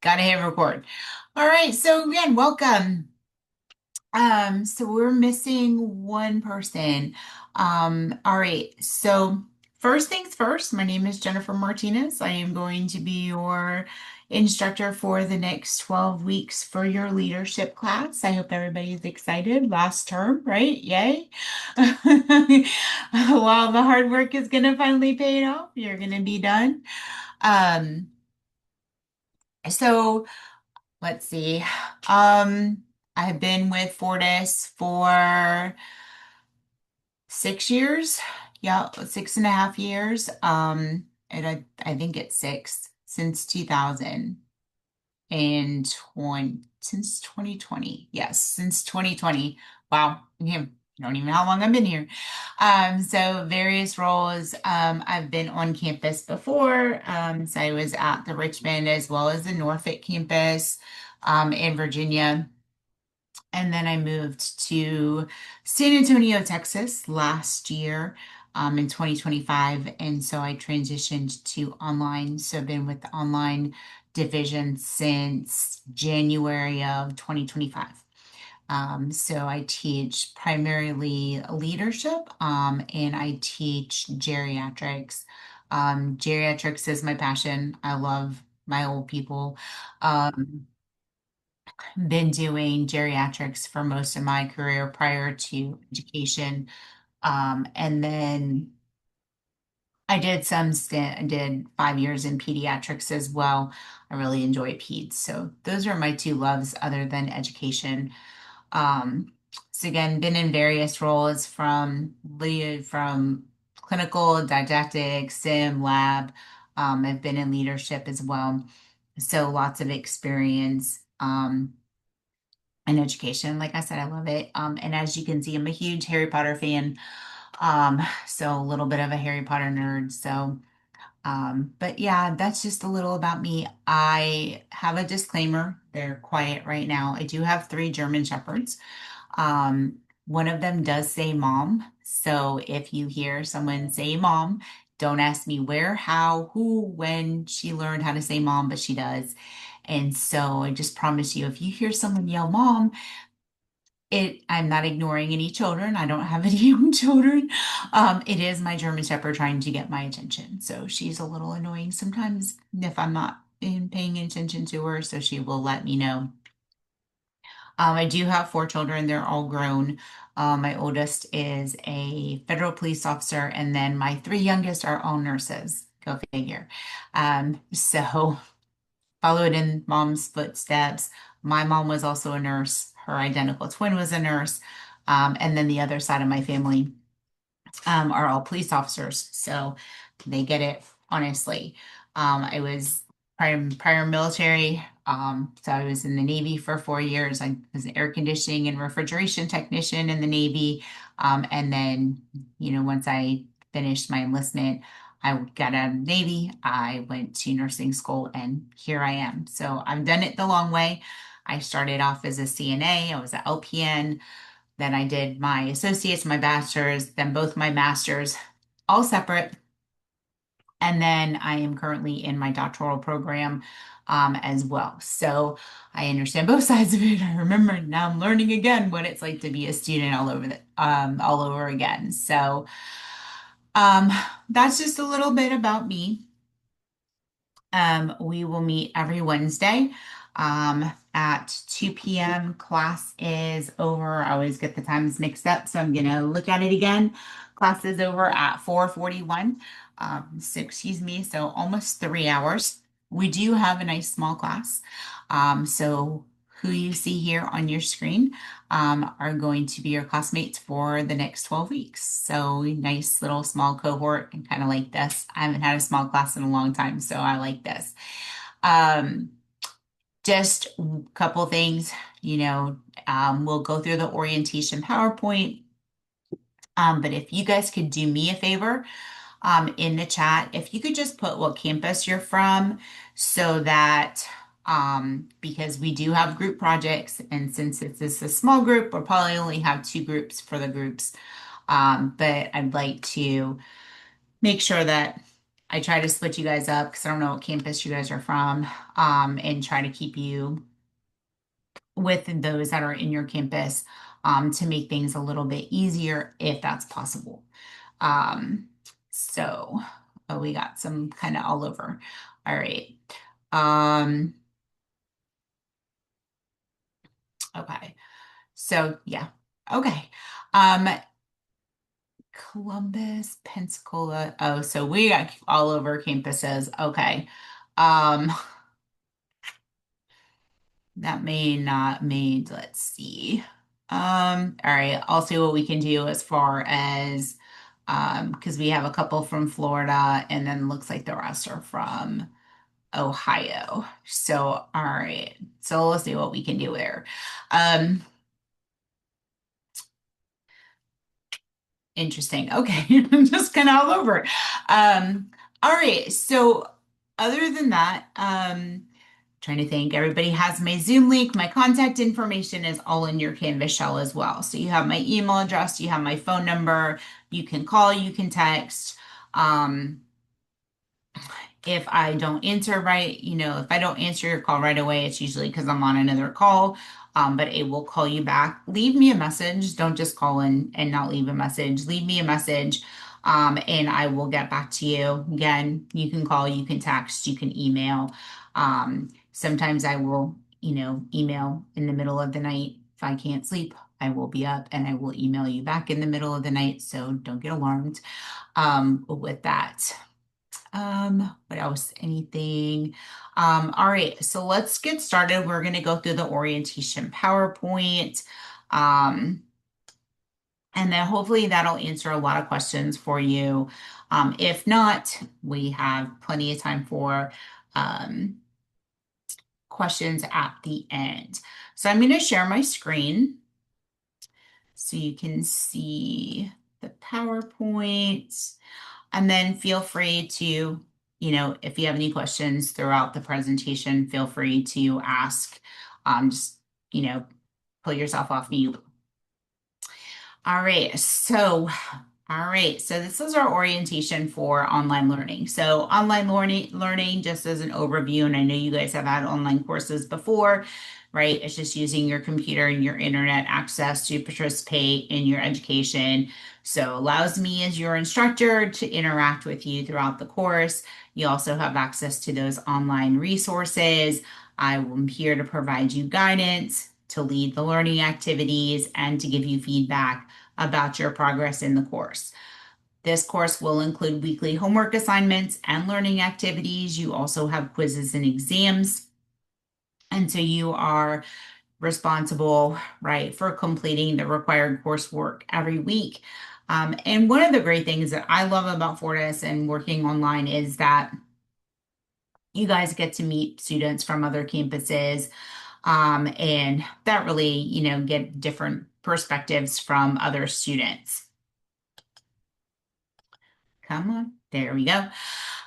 Gotta hit record. All right, so again, welcome. So we're missing one person. All right, so first things first, my name is Jennifer Martinez. I am going to be your instructor for the next 12 weeks for your leadership class. I hope everybody's excited. Last term, right? Yay. While the hard work is gonna finally pay off, you're gonna be done. Um, so let's see. I've been with Fortis for 6 years. Yeah, 6.5 years. And I think it's six since 2020, since 2020. Yes, since 2020. Wow. I don't even know how long I've been here. So various roles. I've been on campus before. So I was at the Richmond as well as the Norfolk campus, in Virginia. And then I moved to San Antonio, Texas last year, in 2025. And so I transitioned to online. So I've been with the online division since January of 2025. So I teach primarily leadership, and I teach geriatrics. Geriatrics is my passion. I love my old people. Um, been doing geriatrics for most of my career prior to education. And then I did some stint, I did 5 years in pediatrics as well. I really enjoy peds. So those are my two loves other than education. Um, so again, been in various roles from lead from clinical, didactic, sim, lab. I've been in leadership as well. So lots of experience. In education. Like I said, I love it. And as you can see, I'm a huge Harry Potter fan. So a little bit of a Harry Potter nerd. So, but yeah, that's just a little about me. I have a disclaimer. They're quiet right now. I do have three German Shepherds. One of them does say mom. So if you hear someone say mom, don't ask me where, how, who, when she learned how to say mom, but she does. And so I just promise you, if you hear someone yell mom, I'm not ignoring any children. I don't have any young children. It is my German Shepherd trying to get my attention. So she's a little annoying sometimes if I'm not paying attention to her. So she will let me know. I do have four children. They're all grown. My oldest is a federal police officer, and then my three youngest are all nurses. Go figure. So followed in mom's footsteps. My mom was also a nurse. Her identical twin was a nurse. And then the other side of my family, are all police officers. So they get it, honestly. I was prior military. So I was in the Navy for 4 years. I was an air conditioning and refrigeration technician in the Navy. And then, once I finished my enlistment, I got out of the Navy. I went to nursing school, and here I am. So I've done it the long way. I started off as a CNA. I was an LPN. Then I did my associates, my bachelor's, then both my masters, all separate. And then I am currently in my doctoral program, as well. So I understand both sides of it. I remember now I'm learning again what it's like to be a student all over again. So um, that's just a little bit about me. We will meet every Wednesday at 2 p.m. Class is over. I always get the times mixed up, so I'm gonna look at it again. Class is over at 4:41. So excuse me, so almost 3 hours. We do have a nice small class. So who you see here on your screen are going to be your classmates for the next 12 weeks. So nice little small cohort and kind of like this. I haven't had a small class in a long time, so I like this. Um, just a couple things, we'll go through the orientation PowerPoint. But if you guys could do me a favor, in the chat, if you could just put what campus you're from so that because we do have group projects, and since it's a small group, we'll probably only have two groups for the groups. But I'd like to make sure that I try to split you guys up because I don't know what campus you guys are from, and try to keep you with those that are in your campus, to make things a little bit easier if that's possible. Um, so oh, we got some kind of all over. All right. Um, okay. So yeah. Okay. Um, Columbus, Pensacola. Oh, so we got all over campuses. Okay. Um, that may not made, let's see. All right, I'll see what we can do as far as because we have a couple from Florida and then looks like the rest are from Ohio. So, all right. So let's see what we can do there. Um, Interesting. Okay. I'm just kind of all over it. All right. So other than that, trying to think, everybody has my Zoom link. My contact information is all in your Canvas shell as well. So you have my email address, you have my phone number, you can call, you can text. Um, if I don't answer right, if I don't answer your call right away, it's usually because I'm on another call. But it will call you back. Leave me a message. Don't just call in and not leave a message. Leave me a message, and I will get back to you. Again, you can call, you can text, you can email. Sometimes I will, email in the middle of the night. If I can't sleep, I will be up and I will email you back in the middle of the night. So don't get alarmed, with that. What else? Anything? All right, so let's get started. We're going to go through the orientation PowerPoint. Um, and then hopefully that'll answer a lot of questions for you. If not, we have plenty of time for questions at the end. So I'm going to share my screen so you can see the PowerPoint. And then feel free to, if you have any questions throughout the presentation, feel free to ask. Just, pull yourself off mute. All right. So this is our orientation for online learning. So online learning, just as an overview, and I know you guys have had online courses before, right? It's just using your computer and your internet access to participate in your education. So allows me as your instructor to interact with you throughout the course. You also have access to those online resources. I am here to provide you guidance, to lead the learning activities, and to give you feedback about your progress in the course. This course will include weekly homework assignments and learning activities. You also have quizzes and exams. And so you are responsible, right, for completing the required coursework every week. And one of the great things that I love about Fortis and working online is that you guys get to meet students from other campuses, and that really, get different perspectives from other students. Come on, there we go.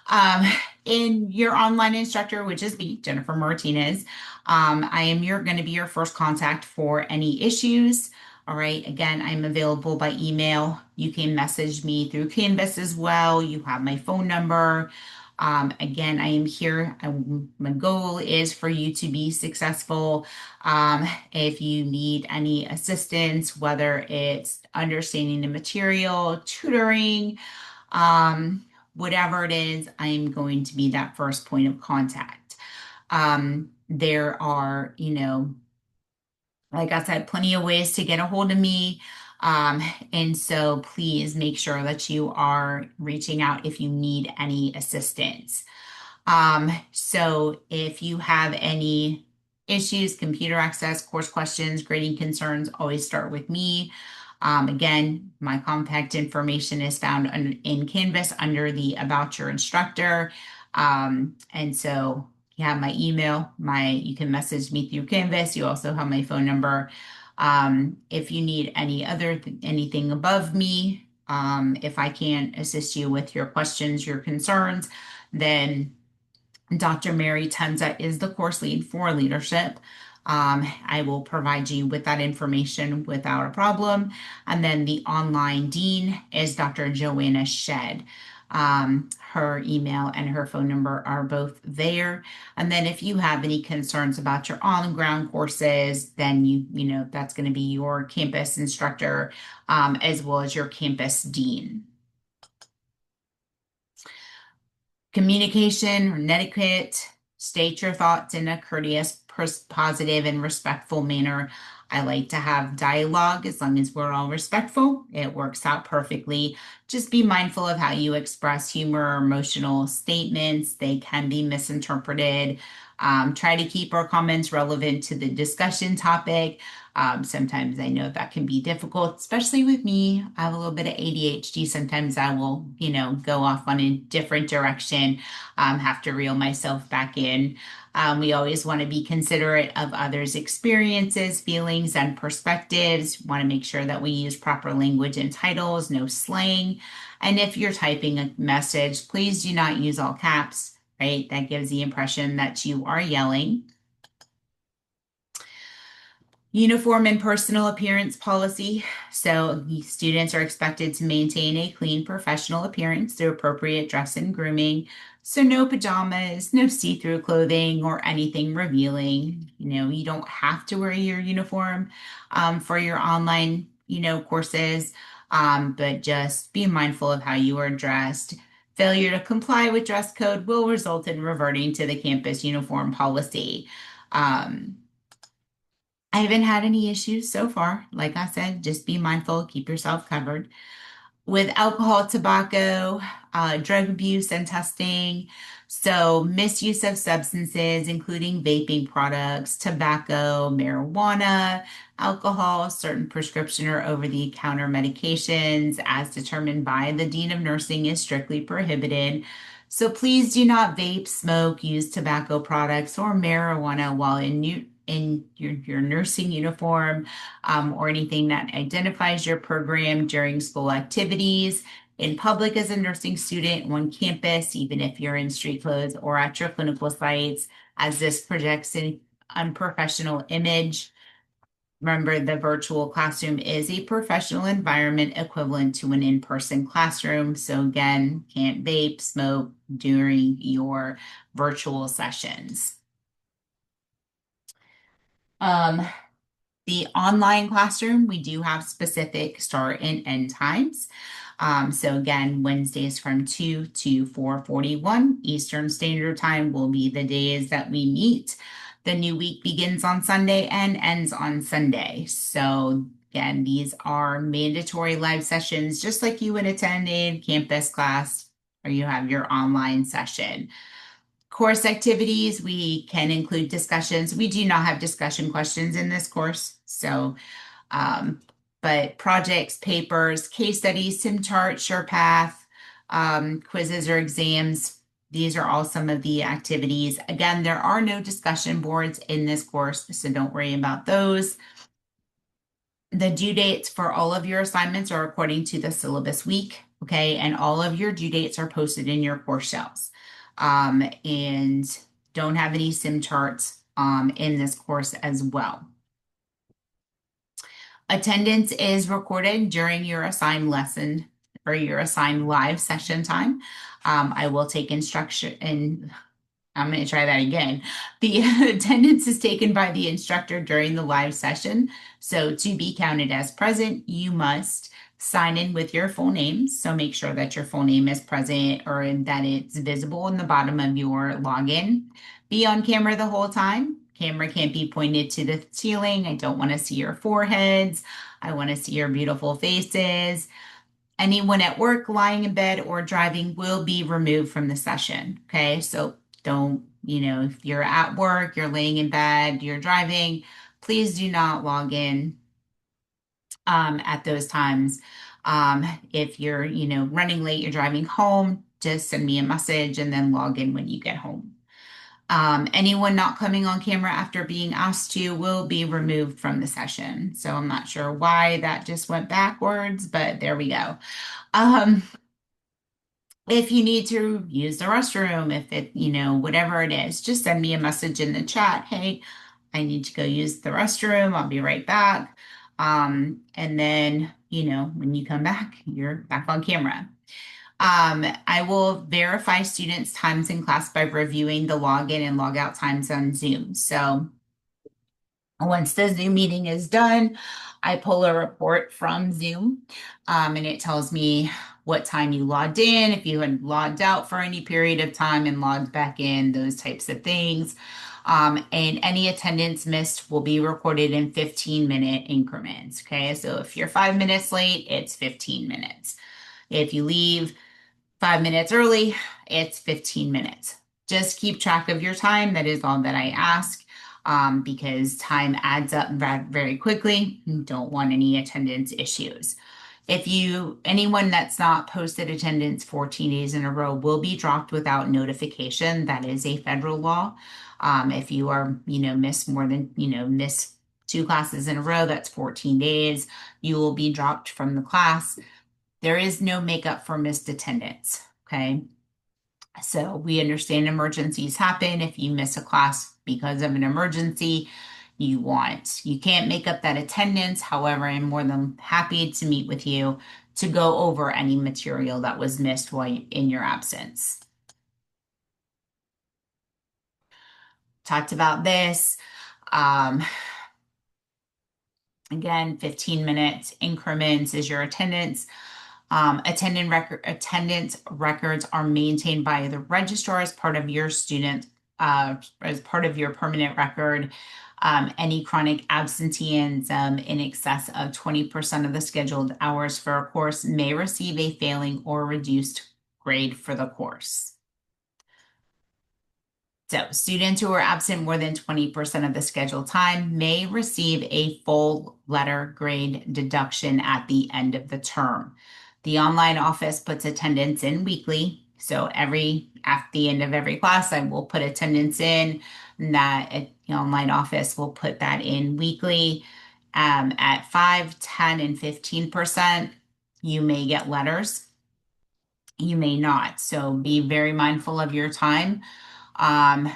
Um, in your online instructor, which is me, Jennifer Martinez, I am going to be your first contact for any issues. All right. Again, I'm available by email. You can message me through Canvas as well. You have my phone number. Again, I am here. My goal is for you to be successful. If you need any assistance, whether it's understanding the material, tutoring, whatever it is, I'm going to be that first point of contact. There are, like I said, plenty of ways to get a hold of me. And so please make sure that you are reaching out if you need any assistance. So if you have any issues, computer access, course questions, grading concerns, always start with me. Again, my contact information is found in Canvas under the About Your Instructor. And so you have my email, you can message me through Canvas. You also have my phone number. If you need anything above me, if I can't assist you with your questions, your concerns, then Dr. Mary Tenza is the course lead for leadership. I will provide you with that information without a problem. And then the online dean is Dr. Joanna Shed. Her email and her phone number are both there. And then if you have any concerns about your on-ground courses, then that's going to be your campus instructor, as well as your campus dean. Communication or etiquette, state your thoughts in a courteous, positive, and respectful manner. I like to have dialogue as long as we're all respectful. It works out perfectly. Just be mindful of how you express humor or emotional statements. They can be misinterpreted. Try to keep our comments relevant to the discussion topic. Sometimes I know that can be difficult, especially with me. I have a little bit of ADHD. Sometimes I will, go off on a different direction, have to reel myself back in. We always want to be considerate of others' experiences, feelings, and perspectives. Want to make sure that we use proper language and titles, no slang. And if you're typing a message, please do not use all caps, right? That gives the impression that you are yelling. Uniform and personal appearance policy. So the students are expected to maintain a clean professional appearance through appropriate dress and grooming. So no pajamas, no see-through clothing or anything revealing. You don't have to wear your uniform for your online, courses, but just be mindful of how you are dressed. Failure to comply with dress code will result in reverting to the campus uniform policy. I haven't had any issues so far. Like I said, just be mindful, keep yourself covered. With alcohol, tobacco, drug abuse, and testing. So, misuse of substances, including vaping products, tobacco, marijuana, alcohol, certain prescription or over the counter medications, as determined by the Dean of Nursing, is strictly prohibited. So, please do not vape, smoke, use tobacco products or marijuana while in your nursing uniform, or anything that identifies your program during school activities, in public as a nursing student, on campus, even if you're in street clothes or at your clinical sites, as this projects an unprofessional image. Remember, the virtual classroom is a professional environment equivalent to an in-person classroom. So again, can't vape, smoke during your virtual sessions. Um, The online classroom, we do have specific start and end times. So again, Wednesdays from 2 to 4:41 Eastern Standard Time will be the days that we meet. The new week begins on Sunday and ends on Sunday. So again, these are mandatory live sessions, just like you would attend a campus class or you have your online session. Course activities, we can include discussions. We do not have discussion questions in this course. So, but projects, papers, case studies, sim chart, SurePath, quizzes or exams. These are all some of the activities. Again, there are no discussion boards in this course, so don't worry about those. The due dates for all of your assignments are according to the syllabus week, okay? And all of your due dates are posted in your course shells. And don't have any sim charts in this course as well. Attendance is recorded during your assigned lesson or your assigned live session time. I will take instruction and I'm going to try that again. The attendance is taken by the instructor during the live session. So to be counted as present, you must sign in with your full name. So make sure that your full name is present or that it's visible in the bottom of your login. Be on camera the whole time. Camera can't be pointed to the ceiling. I don't want to see your foreheads. I want to see your beautiful faces. Anyone at work, lying in bed, or driving will be removed from the session. Okay, so don't, if you're at work, you're laying in bed, you're driving, please do not log in at those times. If you're, running late, you're driving home, just send me a message and then log in when you get home. Anyone not coming on camera after being asked to will be removed from the session. So I'm not sure why that just went backwards, but there we go. If you need to use the restroom, if it, whatever it is, just send me a message in the chat. Hey, I need to go use the restroom. I'll be right back. And then, when you come back, you're back on camera. I will verify students' times in class by reviewing the login and logout times on Zoom. So once the Zoom meeting is done, I pull a report from Zoom, and it tells me what time you logged in, if you had logged out for any period of time and logged back in, those types of things. And any attendance missed will be recorded in 15-minute increments. Okay, so if you're 5 minutes late, it's 15 minutes. If you leave 5 minutes early, it's 15 minutes. Just keep track of your time. That is all that I ask, because time adds up very quickly. You don't want any attendance issues. Anyone that's not posted attendance 14 days in a row will be dropped without notification. That is a federal law. If you are, miss 2 classes in a row, that's 14 days. You will be dropped from the class. There is no makeup for missed attendance. Okay. So we understand emergencies happen. If you miss a class because of an emergency, you can't make up that attendance. However, I'm more than happy to meet with you to go over any material that was missed while in your absence. Talked about this. Um, Again, 15 minutes increments is your attendance. Attendance records are maintained by the registrar as part of your as part of your permanent record. Any chronic absenteeism in excess of 20% of the scheduled hours for a course may receive a failing or reduced grade for the course. So students who are absent more than 20% of the scheduled time may receive a full letter grade deduction at the end of the term. The online office puts attendance in weekly. So at the end of every class, I will put attendance in. The online office will put that in weekly. At 5, 10, and 15%, you may get letters. You may not. So be very mindful of your time.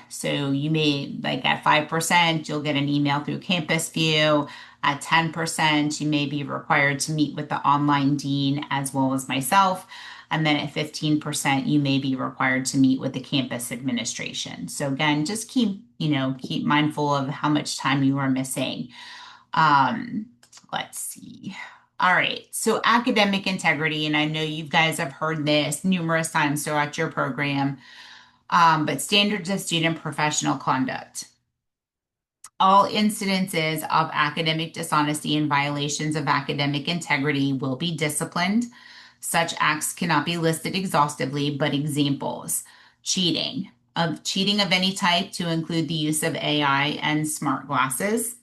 So you may, like at 5%, you'll get an email through Campus View. At 10%, you may be required to meet with the online dean as well as myself. And then at 15%, you may be required to meet with the campus administration. So again, just keep mindful of how much time you are missing. Um, let's see. All right. So academic integrity, and I know you guys have heard this numerous times throughout your program, but standards of student professional conduct. All incidences of academic dishonesty and violations of academic integrity will be disciplined. Such acts cannot be listed exhaustively, but examples: cheating of any type to include the use of AI and smart glasses;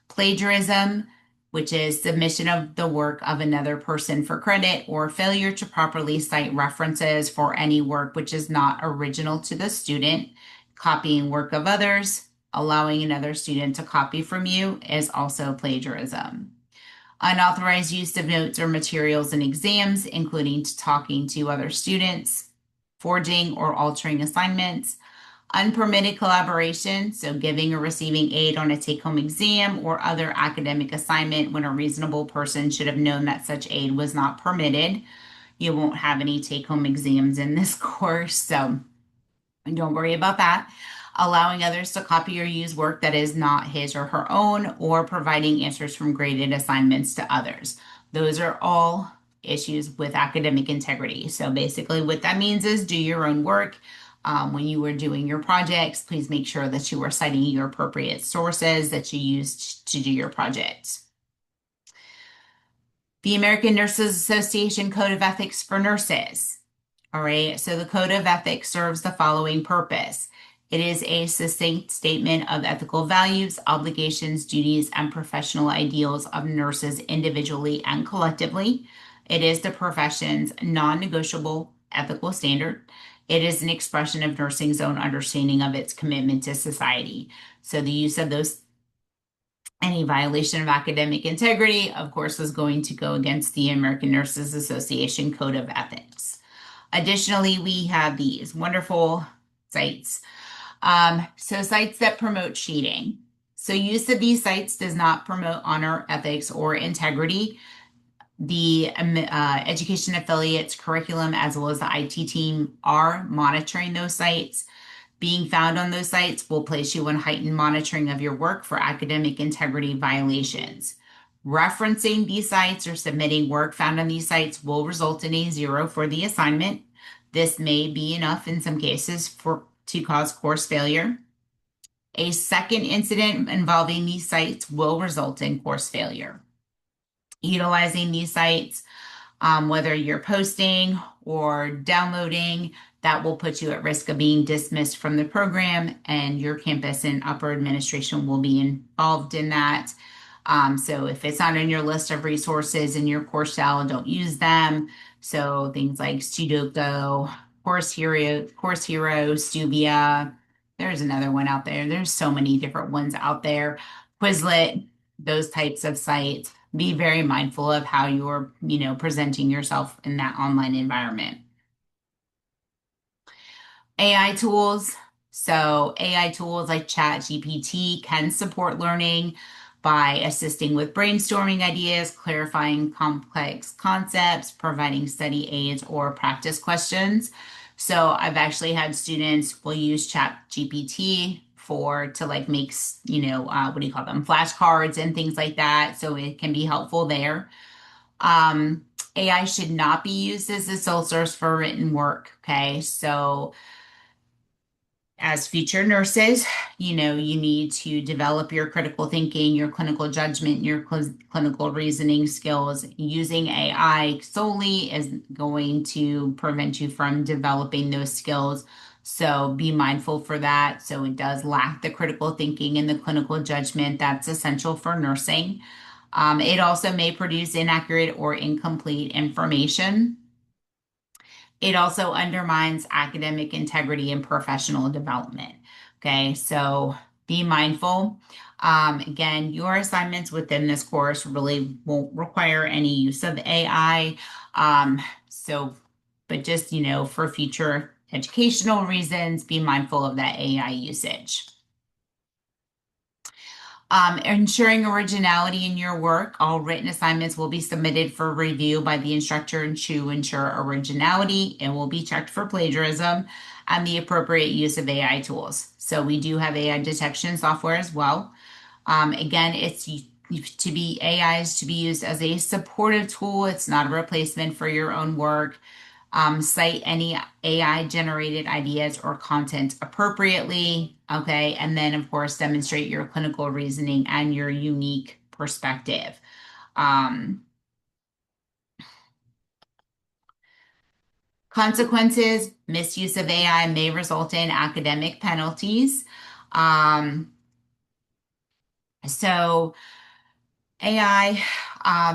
plagiarism, which is submission of the work of another person for credit, or failure to properly cite references for any work which is not original to the student; copying work of others; allowing another student to copy from you is also plagiarism; unauthorized use of notes or materials in exams, including talking to other students; forging or altering assignments; unpermitted collaboration, so giving or receiving aid on a take-home exam or other academic assignment when a reasonable person should have known that such aid was not permitted. You won't have any take-home exams in this course, so don't worry about that. Allowing others to copy or use work that is not his or her own, or providing answers from graded assignments to others. Those are all issues with academic integrity. So basically what that means is do your own work. When you are doing your projects, please make sure that you are citing your appropriate sources that you used to do your projects. The American Nurses Association Code of Ethics for Nurses. All right, so the Code of Ethics serves the following purpose. It is a succinct statement of ethical values, obligations, duties, and professional ideals of nurses individually and collectively. It is the profession's non-negotiable ethical standard. It is an expression of nursing's own understanding of its commitment to society. So the use of any violation of academic integrity, of course, is going to go against the American Nurses Association Code of Ethics. Additionally, we have these wonderful sites. So sites that promote cheating. So use of these sites does not promote honor, ethics, or integrity. The education affiliates curriculum as well as the IT team are monitoring those sites. Being found on those sites will place you on heightened monitoring of your work for academic integrity violations. Referencing these sites or submitting work found on these sites will result in a zero for the assignment. This may be enough in some cases for to cause course failure. A second incident involving these sites will result in course failure. Utilizing these sites, whether you're posting or downloading, that will put you at risk of being dismissed from the program, and your campus and upper administration will be involved in that. So if it's not on your list of resources in your course style, don't use them. So things like Sudoku, Course Hero, Stuvia. There's another one out there. There's so many different ones out there. Quizlet, those types of sites. Be very mindful of how you're, presenting yourself in that online environment. AI tools. So AI tools like ChatGPT can support learning by assisting with brainstorming ideas, clarifying complex concepts, providing study aids or practice questions. So I've actually had students will use ChatGPT to like make, what do you call them? Flashcards and things like that. So it can be helpful there. AI should not be used as a sole source for written work. Okay. So as future nurses, you need to develop your critical thinking, your clinical judgment, your clinical reasoning skills. Using AI solely is going to prevent you from developing those skills. So be mindful for that. So it does lack the critical thinking and the clinical judgment that's essential for nursing. It also may produce inaccurate or incomplete information. It also undermines academic integrity and professional development. Okay, so be mindful. Again, your assignments within this course really won't require any use of AI. But just, for future educational reasons, be mindful of that AI usage. Ensuring originality in your work. All written assignments will be submitted for review by the instructor and to ensure originality and will be checked for plagiarism and the appropriate use of AI tools. So we do have AI detection software as well. Again, AI is to be used as a supportive tool. It's not a replacement for your own work. Cite any AI generated ideas or content appropriately. Okay. And then, of course, demonstrate your clinical reasoning and your unique perspective. Consequences, misuse of AI may result in academic penalties. Um, so, AI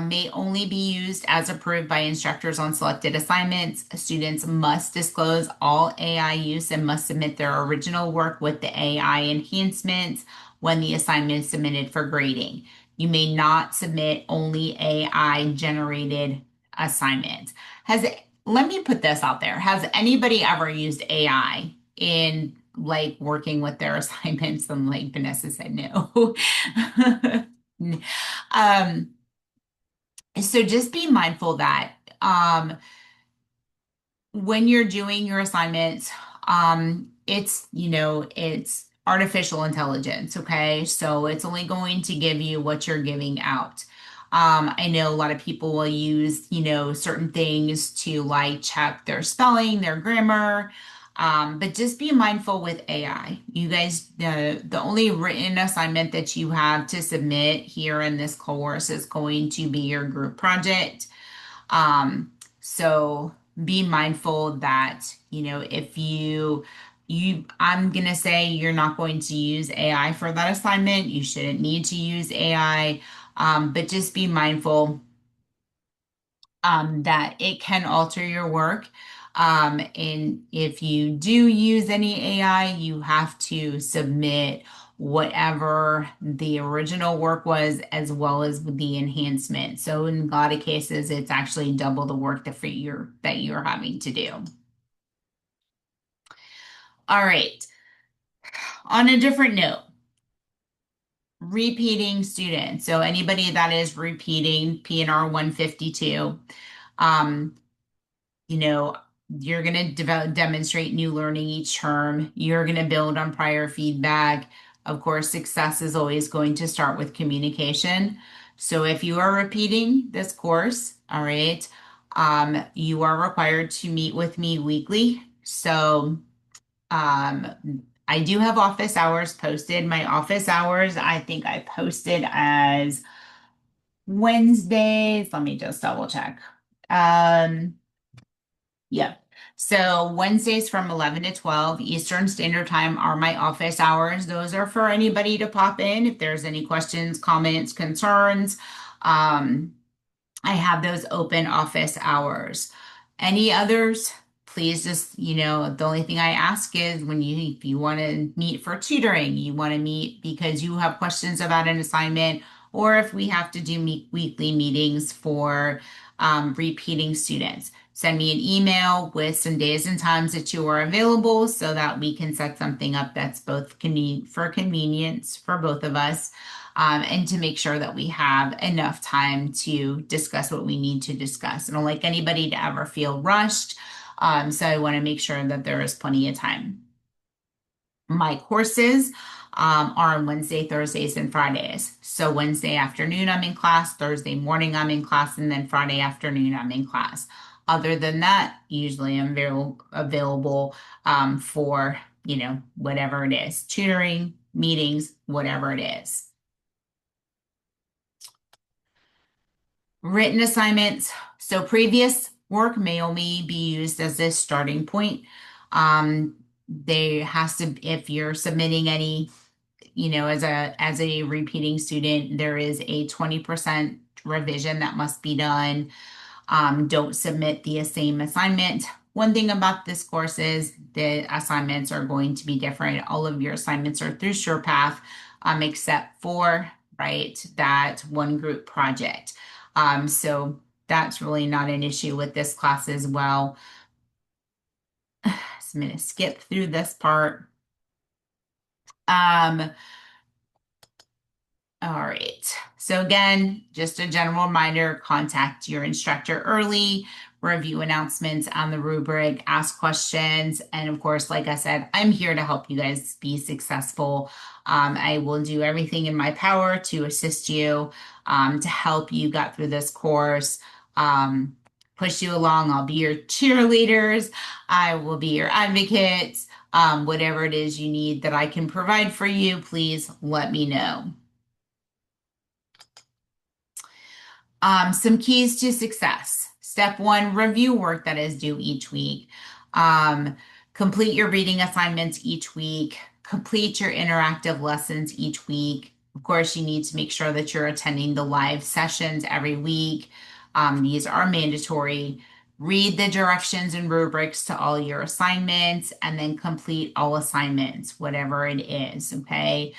may only be used as approved by instructors on selected assignments. Students must disclose all AI use and must submit their original work with the AI enhancements when the assignment is submitted for grading. You may not submit only AI generated assignments. Let me put this out there. Has anybody ever used AI in like working with their assignments? And like Vanessa said, no. Um, so just be mindful that when you're doing your assignments, it's artificial intelligence, okay? So it's only going to give you what you're giving out. I know a lot of people will use, certain things to like check their spelling, their grammar. But just be mindful with AI. You guys, the only written assignment that you have to submit here in this course is going to be your group project. So be mindful that, if I'm gonna say you're not going to use AI for that assignment. You shouldn't need to use AI, but just be mindful that it can alter your work. And if you do use any AI, you have to submit whatever the original work was as well as the enhancement. So in a lot of cases, it's actually double the work that you're having to do. All right. On a different note, repeating students. So anybody that is repeating PNR 152, um, you know, you're going to demonstrate new learning each term. You're going to build on prior feedback. Of course, success is always going to start with communication. So if you are repeating this course, all right, you are required to meet with me weekly. So I do have office hours posted. My office hours, I think I posted as Wednesdays. Let me just double check. Um, yeah. So Wednesdays from 11 to 12 Eastern Standard Time are my office hours. Those are for anybody to pop in if there's any questions, comments, concerns. Um, I have those open office hours. Any others, please just, the only thing I ask is if you want to meet for tutoring, you want to meet because you have questions about an assignment, or if we have to do weekly meetings for repeating students. Send me an email with some days and times that you are available so that we can set something up that's both convenient for convenience for both of us, and to make sure that we have enough time to discuss what we need to discuss. I don't like anybody to ever feel rushed. So I want to make sure that there is plenty of time. My courses are on Wednesday, Thursdays, and Fridays. So Wednesday afternoon, I'm in class, Thursday morning, I'm in class, and then Friday afternoon, I'm in class. Other than that, usually I'm very available for, whatever it is, tutoring, meetings, whatever it is. Written assignments. So previous work may only be used as this starting point. They has to, if you're submitting any, as a repeating student, there is a 20% revision that must be done. Don't submit the same assignment. One thing about this course is the assignments are going to be different. All of your assignments are through SurePath, except for, right, that one group project. So that's really not an issue with this class as well. So I'm going to skip through this part. Um, All right. So again, just a general reminder, contact your instructor early, review announcements on the rubric, ask questions. And of course, like I said, I'm here to help you guys be successful. I will do everything in my power to assist you, to help you get through this course, push you along. I'll be your cheerleaders. I will be your advocates. Whatever it is you need that I can provide for you, please let me know. Some keys to success. Step one, review work that is due each week. Um, Complete your reading assignments each week. Complete your interactive lessons each week. Of course, you need to make sure that you're attending the live sessions every week. These are mandatory. Read the directions and rubrics to all your assignments and then complete all assignments, whatever it is, okay?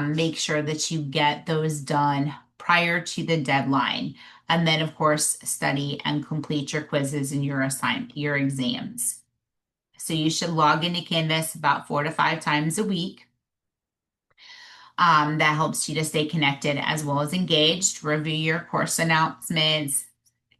Make sure that you get those done prior to the deadline. And then, of course, study and complete your quizzes and your exams. So you should log into Canvas about 4 to 5 times a week. That helps you to stay connected as well as engaged. Review your course announcements.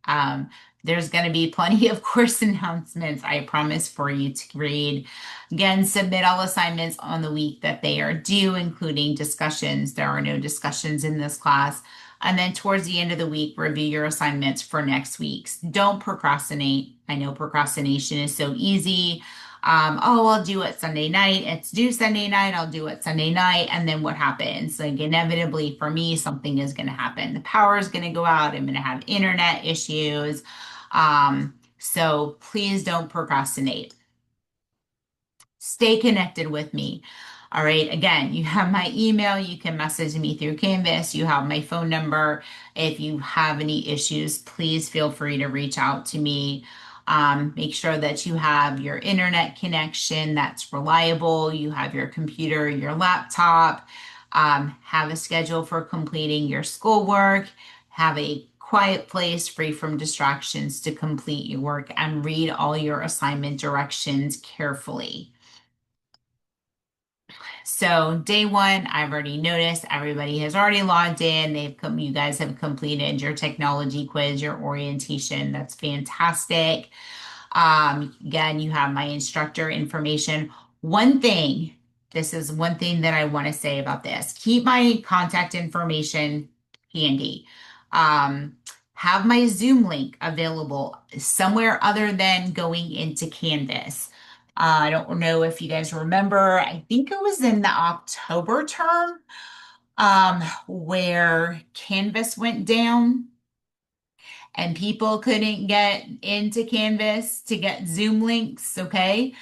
Um, there's going to be plenty of course announcements, I promise, for you to read. Again, submit all assignments on the week that they are due, including discussions. There are no discussions in this class. And then towards the end of the week, review your assignments for next week's. Don't procrastinate. I know procrastination is so easy. I'll do it Sunday night. It's due Sunday night. I'll do it Sunday night. And then what happens? Like inevitably for me, something is going to happen. The power is going to go out. I'm going to have internet issues. So please don't procrastinate. Stay connected with me. All right. Again, you have my email. You can message me through Canvas. You have my phone number. If you have any issues, please feel free to reach out to me. Make sure that you have your internet connection that's reliable. You have your computer, your laptop. Have a schedule for completing your schoolwork. Have a quiet place free from distractions to complete your work and read all your assignment directions carefully. So day one, I've already noticed everybody has already logged in. You guys have completed your technology quiz, your orientation. That's fantastic. Again, you have my instructor information. One thing, this is one thing that I want to say about this. Keep my contact information handy. Um, have my Zoom link available somewhere other than going into Canvas. I don't know if you guys remember, I think it was in the October term, where Canvas went down and people couldn't get into Canvas to get Zoom links, okay?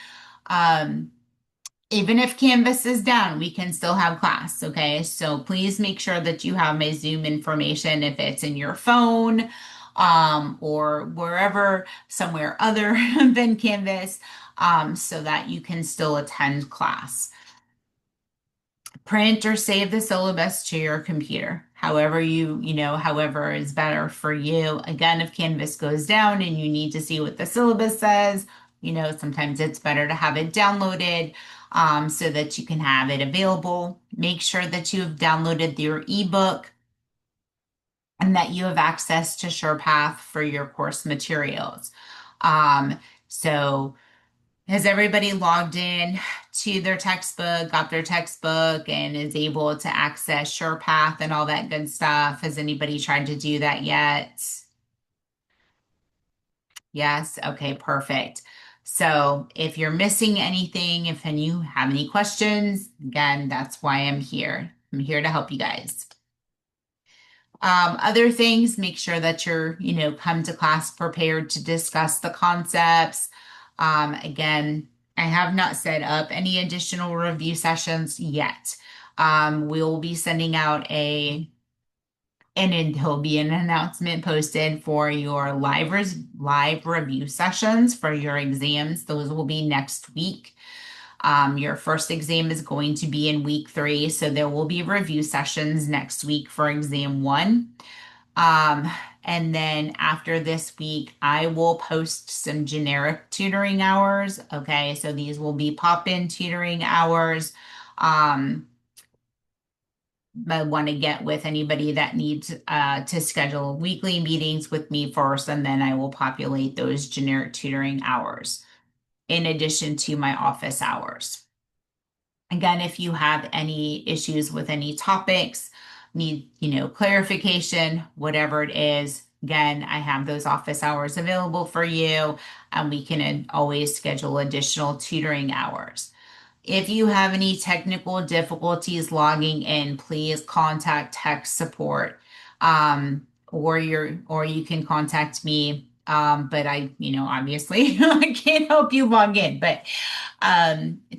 Um, Even if Canvas is down, we can still have class, okay? So please make sure that you have my Zoom information if it's in your phone, or wherever, somewhere other than Canvas, so that you can still attend class. Print or save the syllabus to your computer. However however is better for you. Again, if Canvas goes down and you need to see what the syllabus says, sometimes it's better to have it downloaded, so that you can have it available. Make sure that you have downloaded your ebook and that you have access to SurePath for your course materials. Um, so has everybody logged in to their textbook, got their textbook, and is able to access SurePath and all that good stuff? Has anybody tried to do that yet? Yes? Okay, perfect. So if you're missing anything, if you have any questions, again, that's why I'm here. I'm here to help you guys. Other things, make sure that come to class prepared to discuss the concepts. Again, I have not set up any additional review sessions yet. We will be sending out and there'll be an announcement posted for your live review sessions for your exams. Those will be next week. Your first exam is going to be in week 3, so there will be review sessions next week for exam 1. Um, and then after this week, I will post some generic tutoring hours. Okay, so these will be pop-in tutoring hours. I want to get with anybody that needs to schedule weekly meetings with me first, and then I will populate those generic tutoring hours in addition to my office hours. Again, if you have any issues with any topics, need, clarification, whatever it is, again, I have those office hours available for you, and we can always schedule additional tutoring hours. If you have any technical difficulties logging in, please contact tech support. Or you can contact me. But obviously I can't help you log in, but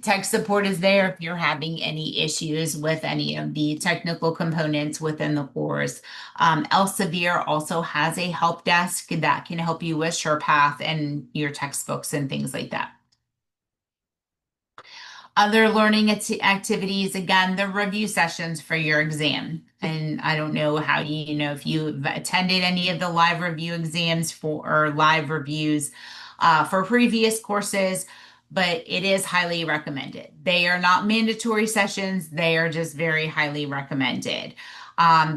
tech support is there if you're having any issues with any of the technical components within the course. Elsevier also has a help desk that can help you with SurePath and your textbooks and things like that. Other learning activities, again, the review sessions for your exam. And I don't know how if you've attended any of the live review exams or live reviews for previous courses, but it is highly recommended. They are not mandatory sessions, they are just very highly recommended.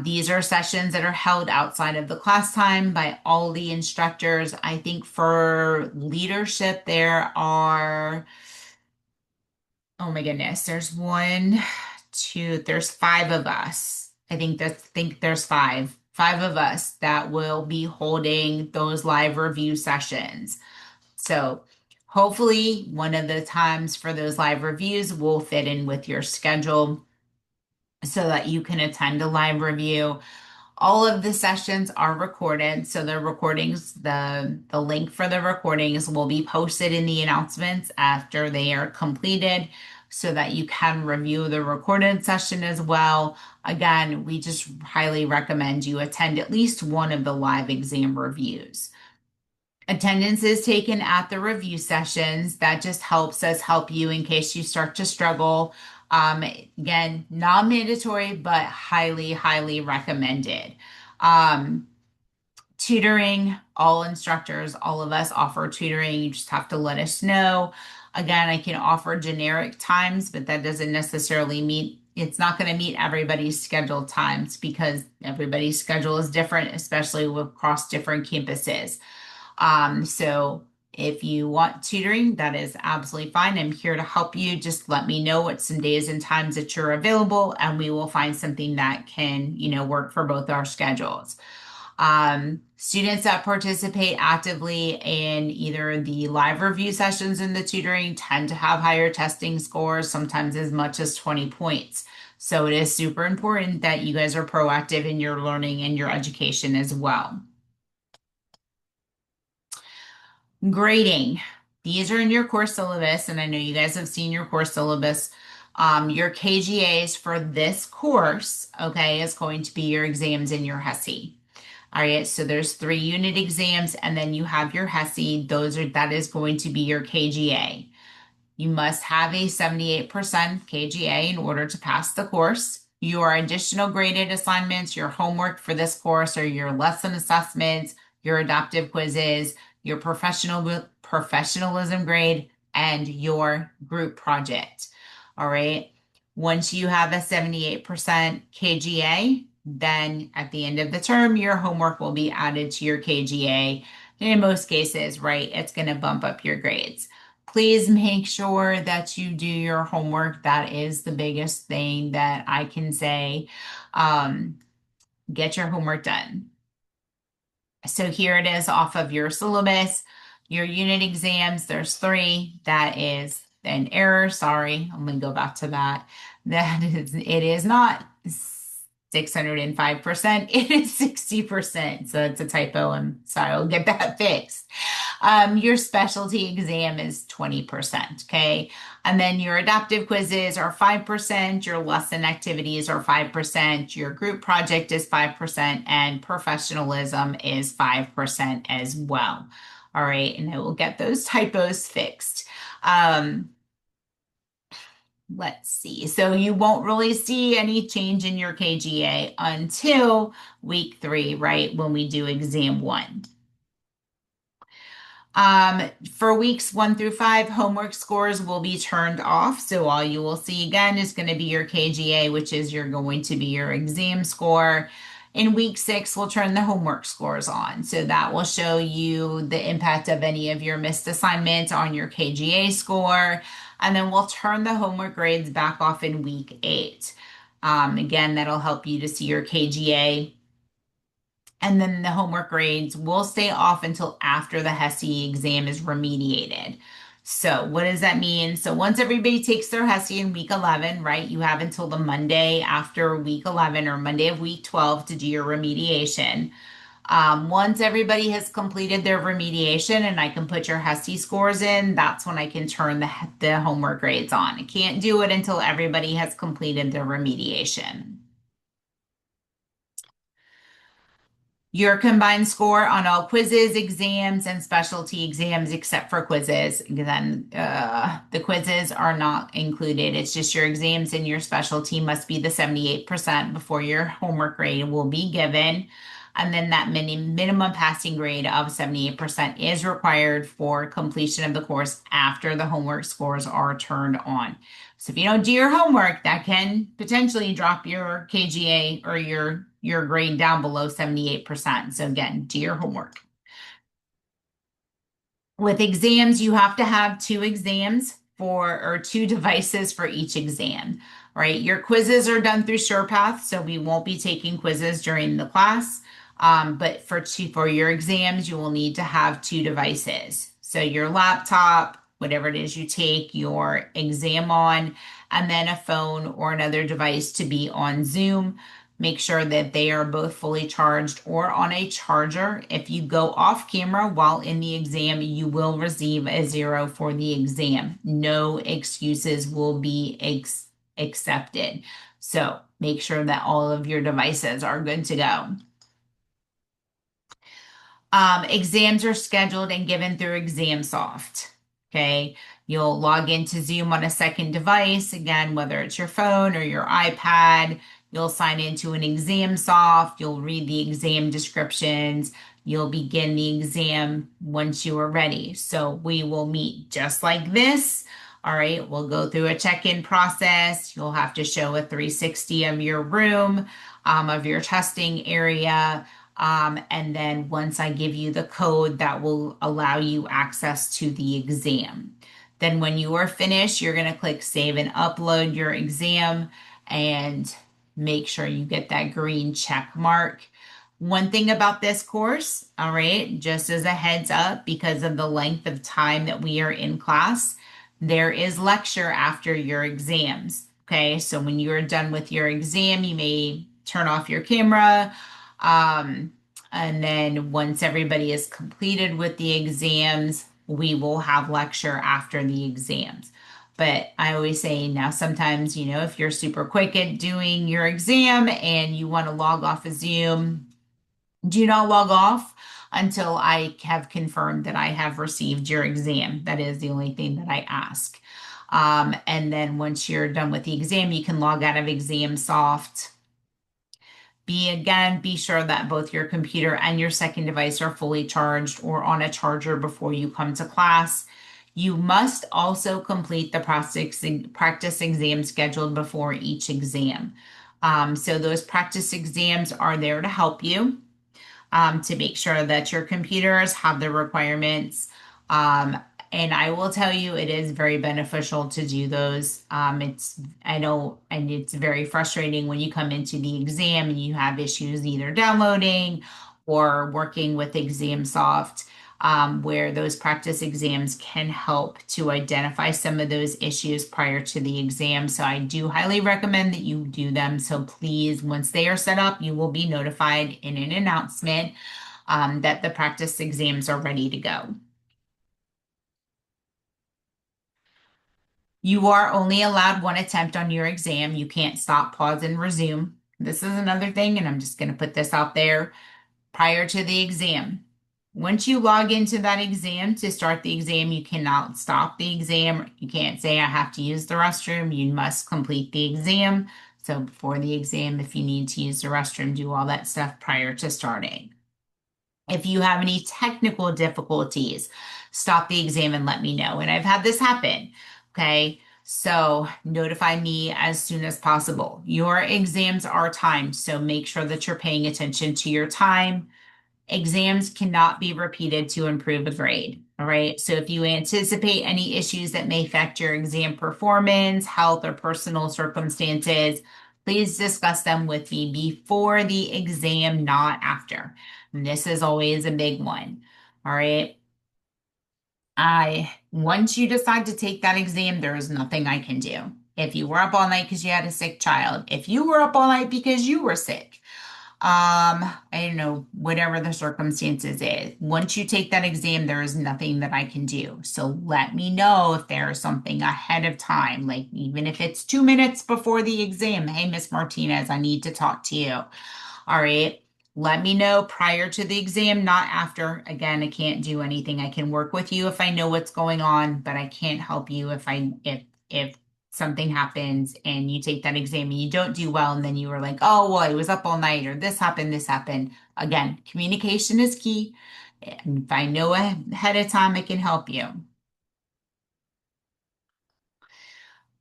These are sessions that are held outside of the class time by all the instructors. I think for leadership, oh my goodness, there's 5 of us. I think there's five of us that will be holding those live review sessions. So hopefully one of the times for those live reviews will fit in with your schedule so that you can attend a live review. All of the sessions are recorded, so the link for the recordings will be posted in the announcements after they are completed so that you can review the recorded session as well. Again, we just highly recommend you attend at least one of the live exam reviews. Attendance is taken at the review sessions. That just helps us help you in case you start to struggle. Again, not mandatory, but highly, highly recommended. Tutoring, all instructors, all of us offer tutoring. You just have to let us know. Again, I can offer generic times, but that doesn't necessarily mean it's not going to meet everybody's scheduled times because everybody's schedule is different, especially across different campuses. So if you want tutoring, that is absolutely fine. I'm here to help you. Just let me know what some days and times that you're available, and we will find something that can, work for both our schedules. Students that participate actively in either the live review sessions in the tutoring tend to have higher testing scores, sometimes as much as 20 points. So it is super important that you guys are proactive in your learning and your education as well. Grading. These are in your course syllabus, and I know you guys have seen your course syllabus. Your KGAs for this course, okay, is going to be your exams in your HESI. All right, so there's 3 unit exams, and then you have your HESI. That is going to be your KGA. You must have a 78% KGA in order to pass the course. Your additional graded assignments, your homework for this course, are your lesson assessments, your adaptive quizzes, your professionalism grade, and your group project. All right. Once you have a 78% KGA, then at the end of the term, your homework will be added to your KGA. And in most cases, right, it's going to bump up your grades. Please make sure that you do your homework. That is the biggest thing that I can say. Get your homework done. So here it is off of your syllabus, your unit exams. There's 3. That is an error. Sorry, I'm going to go back to that. It is not 605%. It is 60%. So it's a typo. I'm sorry. I'll get that fixed. Your specialty exam is 20%. Okay. And then your adaptive quizzes are 5%. Your lesson activities are 5%. Your group project is 5%. And professionalism is 5% as well. All right. And I will get those typos fixed. Let's see. So you won't really see any change in your KGA until week 3, right? When we do exam 1. For weeks 1 through 5, homework scores will be turned off. So all you will see again is going to be your KGA, which is going to be your exam score. In week 6, we'll turn the homework scores on. So that will show you the impact of any of your missed assignments on your KGA score. And then we'll turn the homework grades back off in week 8. Again, that'll help you to see your KGA. And then the homework grades will stay off until after the HESI exam is remediated. So what does that mean? So once everybody takes their HESI in week 11, right, you have until the Monday after week 11 or Monday of week 12 to do your remediation. Once everybody has completed their remediation and I can put your HESI scores in, that's when I can turn the homework grades on. I can't do it until everybody has completed their remediation. Your combined score on all quizzes, exams, and specialty exams, except for quizzes. Then the quizzes are not included. It's just your exams and your specialty must be the 78% before your homework grade will be given. And then that minimum passing grade of 78% is required for completion of the course after the homework scores are turned on. So if you don't do your homework, that can potentially drop your KGA or your grade down below 78%. So again, do your homework. With exams, you have to have 2 exams or 2 devices for each exam, right? Your quizzes are done through SurePath, so we won't be taking quizzes during the class. But for your exams, you will need to have 2 devices. So your laptop, whatever it is you take your exam on, and then a phone or another device to be on Zoom. Make sure that they are both fully charged or on a charger. If you go off camera while in the exam, you will receive a 0 for the exam. No excuses will be accepted. So make sure that all of your devices are good to go. Exams are scheduled and given through ExamSoft. Okay, you'll log into Zoom on a second device, again, whether it's your phone or your iPad. You'll sign into an ExamSoft. You'll read the exam descriptions. You'll begin the exam once you are ready. So we will meet just like this. All right, we'll go through a check-in process. You'll have to show a 360 of your room, of your testing area. And then once I give you the code, that will allow you access to the exam. Then when you are finished, you're going to click save and upload your exam and make sure you get that green check mark. One thing about this course, all right, just as a heads up, because of the length of time that we are in class, there is lecture after your exams. Okay, so when you're done with your exam, you may turn off your camera. Um, and then once everybody is completed with the exams, we will have lecture after the exams. But I always say now, sometimes, if you're super quick at doing your exam and you want to log off of Zoom, do not log off until I have confirmed that I have received your exam. That is the only thing that I ask. And then once you're done with the exam, you can log out of ExamSoft. Be sure that both your computer and your second device are fully charged or on a charger before you come to class. You must also complete the practice exam scheduled before each exam. So those practice exams are there to help you, to make sure that your computers have the requirements. Um, and I will tell you, it is very beneficial to do those. I know, and it's very frustrating when you come into the exam and you have issues either downloading or working with ExamSoft, where those practice exams can help to identify some of those issues prior to the exam. So I do highly recommend that you do them. So please, once they are set up, you will be notified in an announcement, that the practice exams are ready to go. You are only allowed one attempt on your exam. You can't stop, pause, and resume. This is another thing, and I'm just going to put this out there prior to the exam. Once you log into that exam to start the exam, you cannot stop the exam. You can't say, I have to use the restroom. You must complete the exam. So before the exam, if you need to use the restroom, do all that stuff prior to starting. If you have any technical difficulties, stop the exam and let me know. And I've had this happen. Okay. So notify me as soon as possible. Your exams are timed, so make sure that you're paying attention to your time. Exams cannot be repeated to improve a grade. All right. So if you anticipate any issues that may affect your exam performance, health, or personal circumstances, please discuss them with me before the exam, not after. And this is always a big one. All right. Once you decide to take that exam, there is nothing I can do. If you were up all night because you had a sick child, if you were up all night because you were sick, I don't know, whatever the circumstances is. Once you take that exam, there is nothing that I can do. So let me know if there is something ahead of time, like even if it's 2 minutes before the exam. Hey, Miss Martinez, I need to talk to you. All right. Let me know prior to the exam, not after. Again, I can't do anything. I can work with you if I know what's going on, but I can't help you if something happens and you take that exam and you don't do well and then you were like, oh, well, I was up all night or this happened, this happened. Again, communication is key. And if I know ahead of time, I can help you.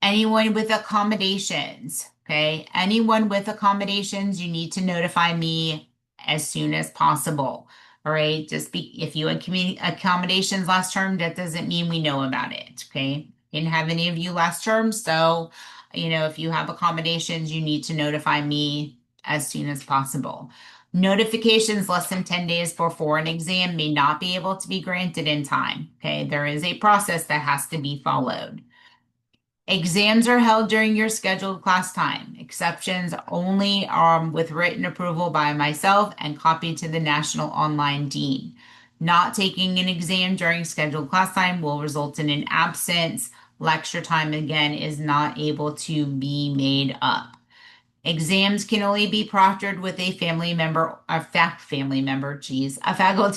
Anyone with accommodations, okay? Anyone with accommodations, you need to notify me as soon as possible. All right. If you had accommodations last term, that doesn't mean we know about it. Okay. Didn't have any of you last term. So, if you have accommodations, you need to notify me as soon as possible. Notifications less than 10 days before an exam may not be able to be granted in time. Okay. There is a process that has to be followed. Exams are held during your scheduled class time. Exceptions only with written approval by myself and copied to the National Online Dean. Not taking an exam during scheduled class time will result in an absence. Lecture time, again, is not able to be made up. Exams can only be proctored with a family member, a faculty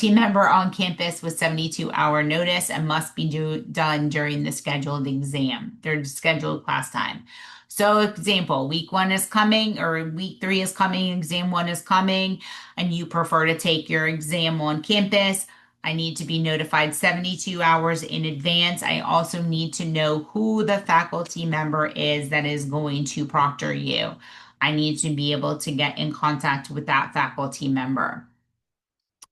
member on campus with 72-hour notice and must be done during the scheduled exam, their scheduled class time. So, example, week one is coming or week three is coming, exam one is coming, and you prefer to take your exam on campus. I need to be notified 72 hours in advance. I also need to know who the faculty member is that is going to proctor you. I need to be able to get in contact with that faculty member.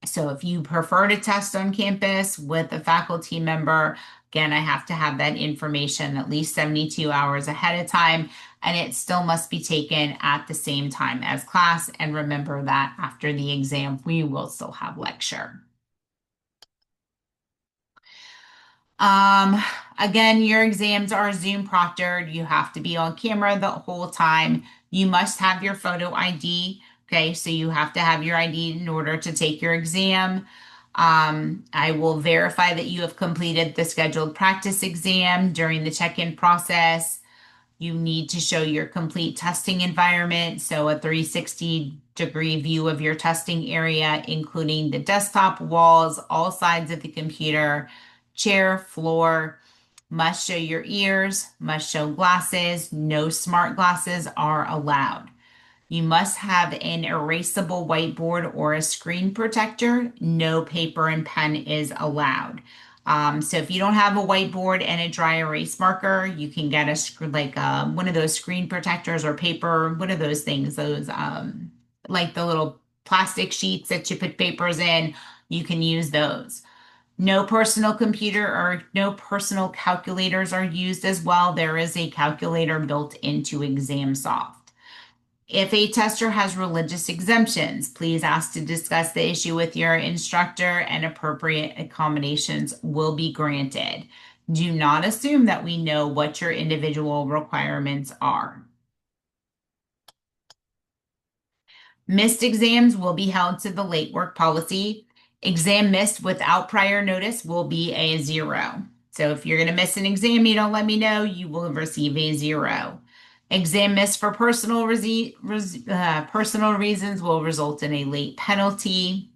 So if you prefer to test on campus with a faculty member, again, I have to have that information at least 72 hours ahead of time, and it still must be taken at the same time as class. And remember that after the exam, we will still have lecture. Um, Again, your exams are Zoom proctored. You have to be on camera the whole time. You must have your photo ID. Okay, so you have to have your ID in order to take your exam. I will verify that you have completed the scheduled practice exam during the check-in process. You need to show your complete testing environment, so a 360-degree view of your testing area, including the desktop, walls, all sides of the computer, chair, floor. Must show your ears, must show glasses. No smart glasses are allowed. You must have an erasable whiteboard or a screen protector. No paper and pen is allowed. So if you don't have a whiteboard and a dry erase marker, you can get one of those screen protectors or paper. What are those things? Those like the little plastic sheets that you put papers in. You can use those. No personal computer or no personal calculators are used as well. There is a calculator built into ExamSoft. If a tester has religious exemptions, please ask to discuss the issue with your instructor and appropriate accommodations will be granted. Do not assume that we know what your individual requirements are. Missed exams will be held to the late work policy. Exam missed without prior notice will be a 0. So if you're going to miss an exam, you don't let me know, you will receive a 0. Exam missed for personal reasons will result in a late penalty.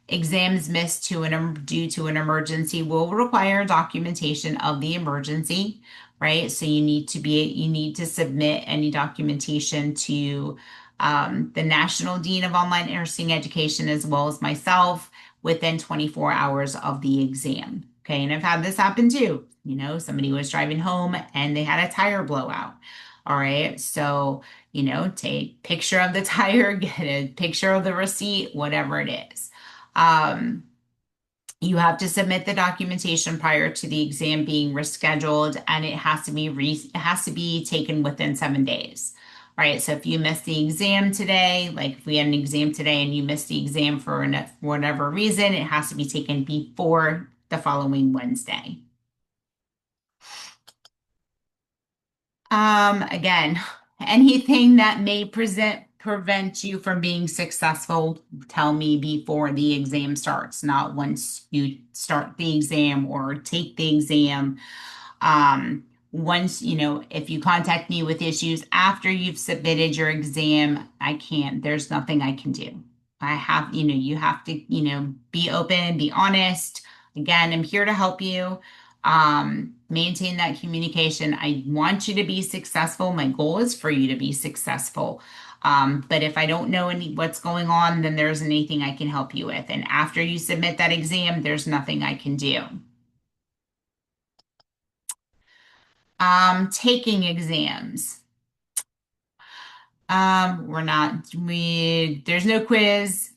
Exams missed due to an emergency will require documentation of the emergency, right? So you need to submit any documentation to the National Dean of Online Nursing Education as well as myself within 24 hours of the exam. Okay, and I've had this happen too. Somebody was driving home and they had a tire blowout. All right, so take picture of the tire, get a picture of the receipt, whatever it is. Um, you have to submit the documentation prior to the exam being rescheduled, and it has to be taken within 7 days. Right. So if you miss the exam today, like if we had an exam today and you missed the exam for whatever reason, it has to be taken before the following Wednesday. Again, anything that may prevent you from being successful, tell me before the exam starts, not once you start the exam or take the exam. Once, if you contact me with issues after you've submitted your exam, there's nothing I can do. You have to, be open, be honest. Again, I'm here to help you. Maintain that communication. I want you to be successful. My goal is for you to be successful. But if I don't know what's going on, then there's anything I can help you with. And after you submit that exam, there's nothing I can do. Taking exams. There's no quiz.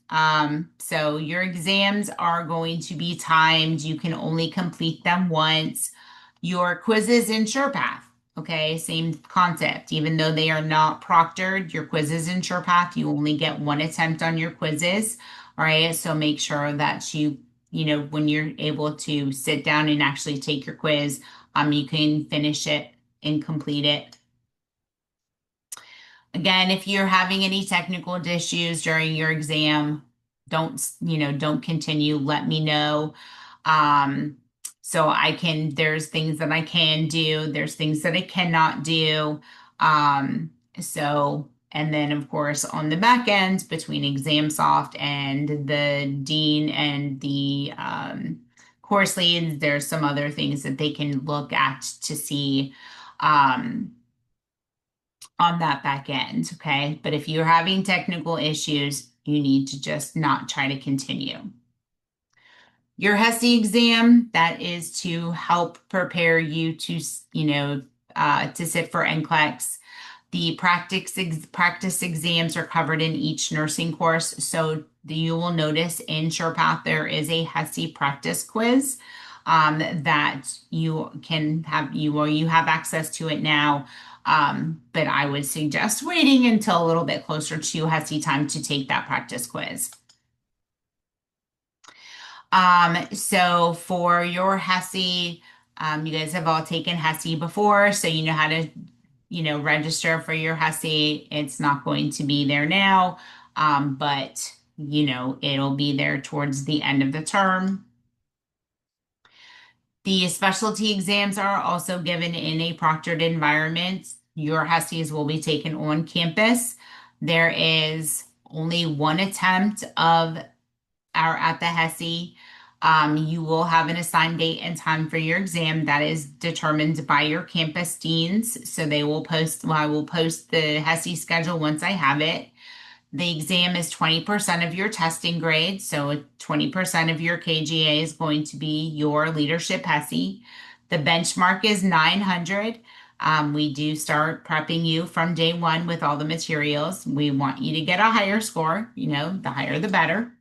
So your exams are going to be timed. You can only complete them once. Your quizzes in SurePath. Okay, same concept. Even though they are not proctored, your quizzes in SurePath, you only get one attempt on your quizzes. All right, so make sure that when you're able to sit down and actually take your quiz, you can finish it and complete it. Again, if you're having any technical issues during your exam, don't continue. Let me know. Um, there's things that I can do, there's things that I cannot do. So And then, of course, on the back end between ExamSoft and the dean and the course leads, there's some other things that they can look at to see um, on that back end. Okay. But if you're having technical issues, you need to just not try to continue. Your HESI exam, that is to help prepare you to, to sit for NCLEX. The practice exams are covered in each nursing course. So you will notice in SurePath there is a HESI practice quiz that you can have you have access to it now. But I would suggest waiting until a little bit closer to HESI time to take that practice quiz. So for your HESI, you guys have all taken HESI before, so you know how to, register for your HESI. It's not going to be there now, but it'll be there towards the end of the term. The specialty exams are also given in a proctored environment. Your HESIs will be taken on campus. There is only one attempt of are at the HESI. You will have an assigned date and time for your exam that is determined by your campus deans. So I will post the HESI schedule once I have it. The exam is 20% of your testing grade. So 20% of your KGA is going to be your leadership HESI. The benchmark is 900. We do start prepping you from day one with all the materials. We want you to get a higher score. The higher the better.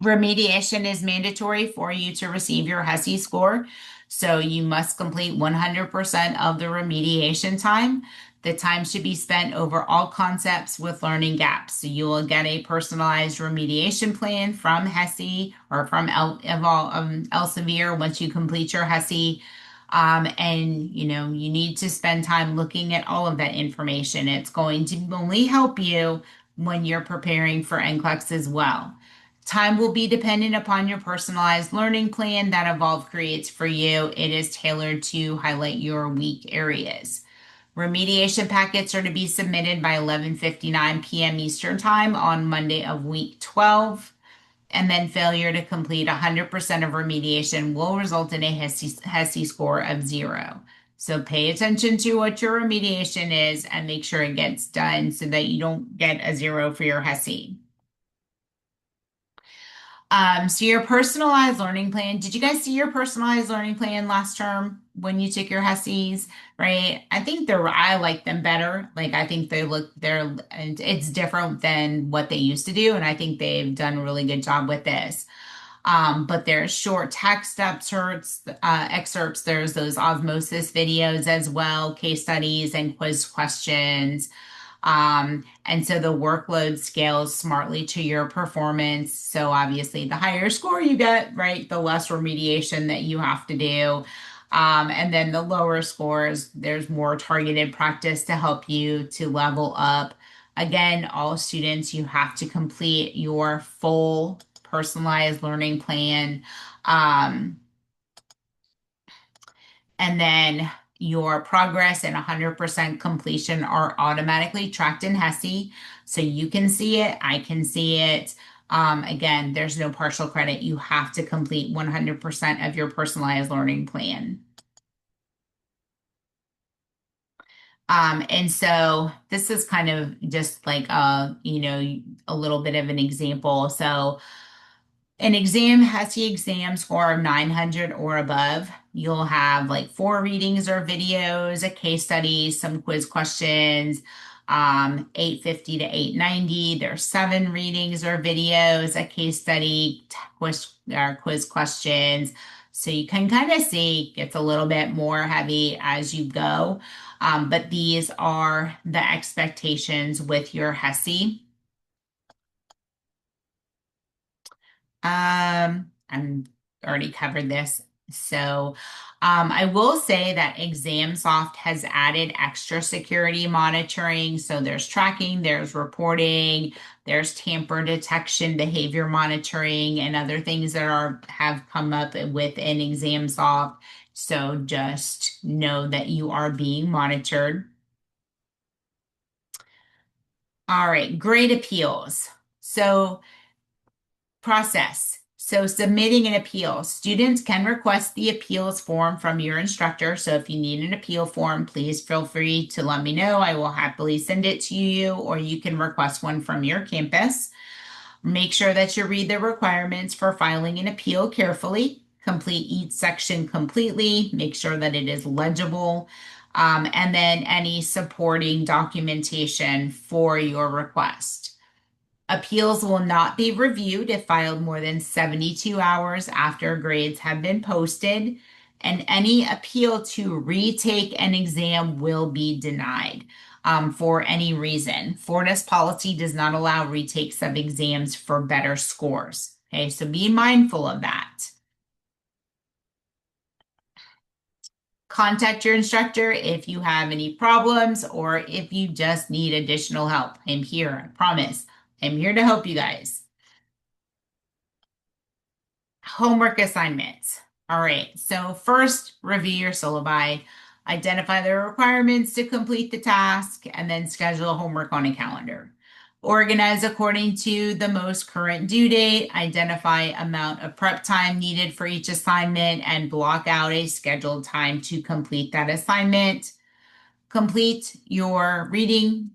Remediation is mandatory for you to receive your HESI score. So you must complete 100% of the remediation time. The time should be spent over all concepts with learning gaps. So you will get a personalized remediation plan from HESI or from Elsevier once you complete your HESI. And you need to spend time looking at all of that information. It's going to only help you when you're preparing for NCLEX as well. Time will be dependent upon your personalized learning plan that Evolve creates for you. It is tailored to highlight your weak areas. Remediation packets are to be submitted by 11:59 p.m. Eastern Time on Monday of week 12. And then failure to complete 100% of remediation will result in a HESI score of 0. So pay attention to what your remediation is and make sure it gets done so that you don't get a 0 for your HESI. So your personalized learning plan, did you guys see your personalized learning plan last term when you took your HESIs, right? I like them better. Like I think and it's different than what they used to do. And I think they've done a really good job with this. But there's short text excerpts. There's those osmosis videos as well, case studies and quiz questions. And so the workload scales smartly to your performance. So obviously, the higher score you get, right, the less remediation that you have to do. And then the lower scores, there's more targeted practice to help you to level up. Again, all students, you have to complete your full personalized learning plan. And then your progress and 100% completion are automatically tracked in HESI. So you can see it, I can see it. Again, there's no partial credit. You have to complete 100% of your personalized learning plan. And so this is kind of just like a little bit of an example. So an exam has the exam score of 900 or above. You'll have like 4 readings or videos, a case study, some quiz questions, 850 to 890. There's 7 readings or videos, a case study, quiz questions. So you can kind of see it's a little bit more heavy as you go. But these are the expectations with your HESI. I'm already covered this. So, I will say that ExamSoft has added extra security monitoring. So there's tracking, there's reporting, there's tamper detection, behavior monitoring, and other things that have come up within ExamSoft. So just know that you are being monitored. All right, grade appeals. So process. So submitting an appeal. Students can request the appeals form from your instructor. So if you need an appeal form, please feel free to let me know. I will happily send it to you, or you can request one from your campus. Make sure that you read the requirements for filing an appeal carefully. Complete each section completely. Make sure that it is legible. And then any supporting documentation for your request. Appeals will not be reviewed if filed more than 72 hours after grades have been posted, and any appeal to retake an exam will be denied for any reason. Florida's policy does not allow retakes of exams for better scores. Okay, so be mindful of that. Contact your instructor if you have any problems or if you just need additional help. I'm here, I promise. I'm here to help you guys. Homework assignments. All right, so first review your syllabi, identify the requirements to complete the task, and then schedule homework on a calendar. Organize according to the most current due date, identify amount of prep time needed for each assignment, and block out a scheduled time to complete that assignment. Complete your reading,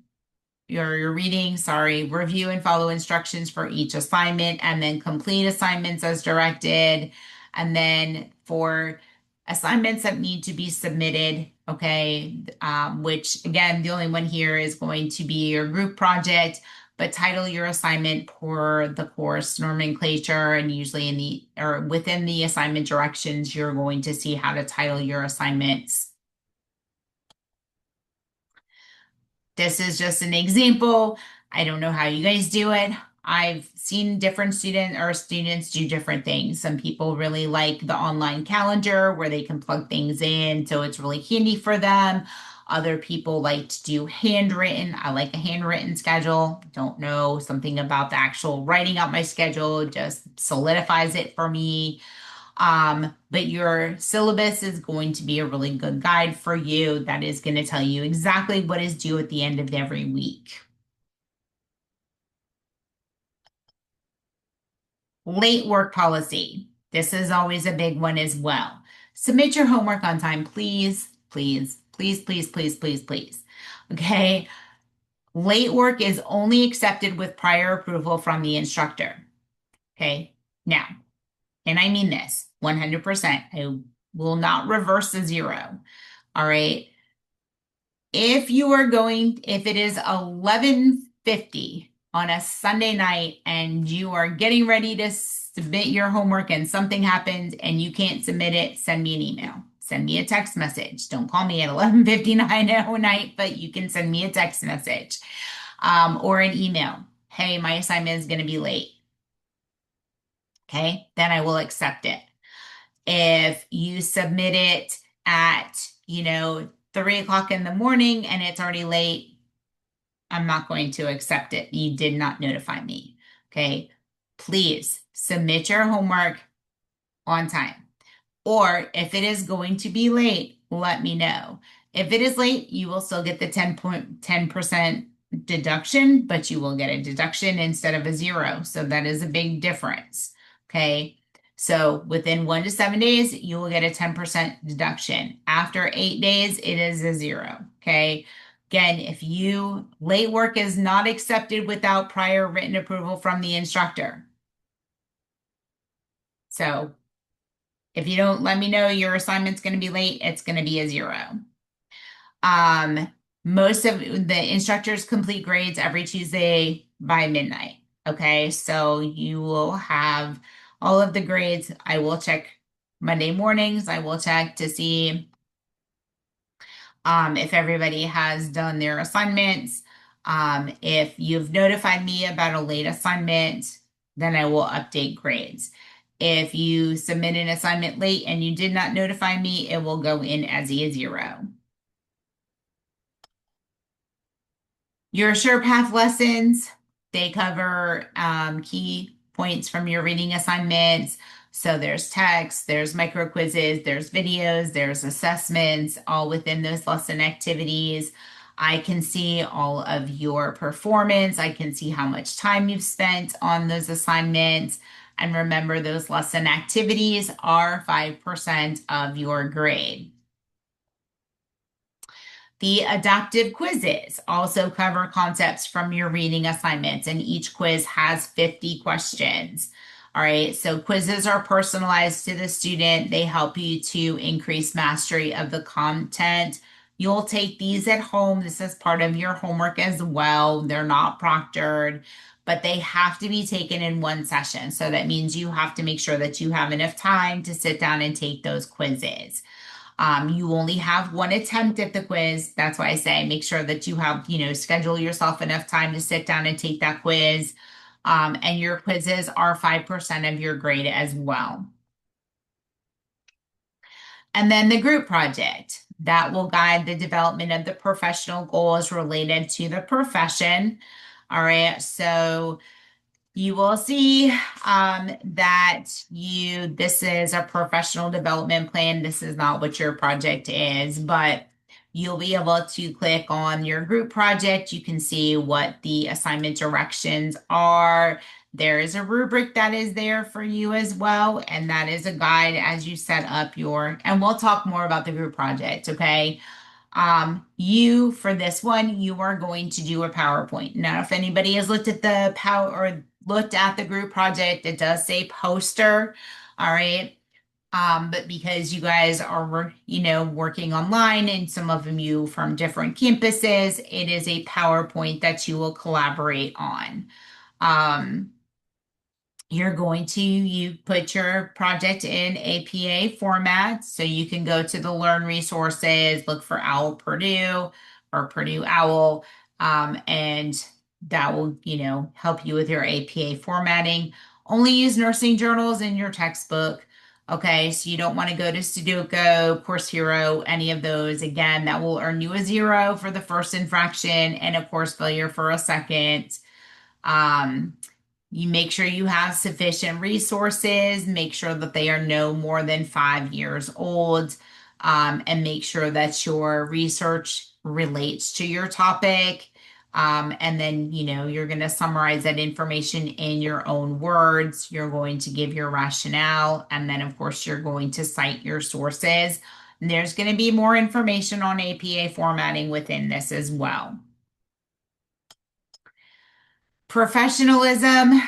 review and follow instructions for each assignment, and then complete assignments as directed. And then for assignments that need to be submitted, okay, which again, the only one here is going to be your group project, but title your assignment per the course nomenclature, and usually in the or within the assignment directions, you're going to see how to title your assignments. This is just an example. I don't know how you guys do it. I've seen different students do different things. Some people really like the online calendar where they can plug things in, so it's really handy for them. Other people like to do handwritten. I like a handwritten schedule. Don't know, something about the actual writing out my schedule just solidifies it for me. But your syllabus is going to be a really good guide for you that is going to tell you exactly what is due at the end of every week. Late work policy. This is always a big one as well. Submit your homework on time, please, please, please, please, please, please, please. Okay. Late work is only accepted with prior approval from the instructor. Okay. Now, and I mean this 100%. I will not reverse the zero. All right. If it is 11:50 on a Sunday night and you are getting ready to submit your homework and something happens and you can't submit it, send me an email. Send me a text message. Don't call me at 11:59 at night, but you can send me a text message or an email. Hey, my assignment is going to be late. Okay, then I will accept it. If you submit it at, 3 o'clock in the morning and it's already late, I'm not going to accept it. You did not notify me. Okay. Please submit your homework on time. Or if it is going to be late, let me know. If it is late, you will still get the 10% deduction, but you will get a deduction instead of a zero. So that is a big difference. Okay. So within 1 to 7 days, you will get a 10% deduction. After 8 days, it is a zero. Okay. Again, if late work is not accepted without prior written approval from the instructor. So if you don't let me know your assignment's going to be late, it's going to be a zero. Most of the instructors complete grades every Tuesday by midnight. Okay, so you will have all of the grades. I will check Monday mornings. I will check to see if everybody has done their assignments. If you've notified me about a late assignment, then I will update grades. If you submit an assignment late and you did not notify me, it will go in as a zero. Your SurePath lessons, they cover key points from your reading assignments. So there's text, there's micro quizzes, there's videos, there's assessments, all within those lesson activities. I can see all of your performance. I can see how much time you've spent on those assignments. And remember, those lesson activities are 5% of your grade. The adaptive quizzes also cover concepts from your reading assignments, and each quiz has 50 questions. All right, so quizzes are personalized to the student. They help you to increase mastery of the content. You'll take these at home. This is part of your homework as well. They're not proctored, but they have to be taken in one session. So that means you have to make sure that you have enough time to sit down and take those quizzes. You only have one attempt at the quiz. That's why I say make sure that you have, schedule yourself enough time to sit down and take that quiz. And your quizzes are 5% of your grade as well. And then the group project that will guide the development of the professional goals related to the profession. All right. So you will see that this is a professional development plan. This is not what your project is, but you'll be able to click on your group project. You can see what the assignment directions are. There is a rubric that is there for you as well, and that is a guide as you set up and we'll talk more about the group project, okay? For this one, you are going to do a PowerPoint. Now, if anybody has looked at the group project, it does say poster. All right. But because you guys are, working online and some of you from different campuses, it is a PowerPoint that you will collaborate on. You put your project in APA format, so you can go to the Learn resources, look for OWL Purdue or Purdue OWL, and that will, help you with your APA formatting. Only use nursing journals in your textbook. Okay, so you don't want to go to Sudoku, Course Hero, any of those. Again, that will earn you a 0 for the first infraction and a course failure for a second. You make sure you have sufficient resources, make sure that they are no more than 5 years old, and make sure that your research relates to your topic. And then, you're going to summarize that information in your own words. You're going to give your rationale, and then, of course, you're going to cite your sources. And there's going to be more information on APA formatting within this as well. Professionalism.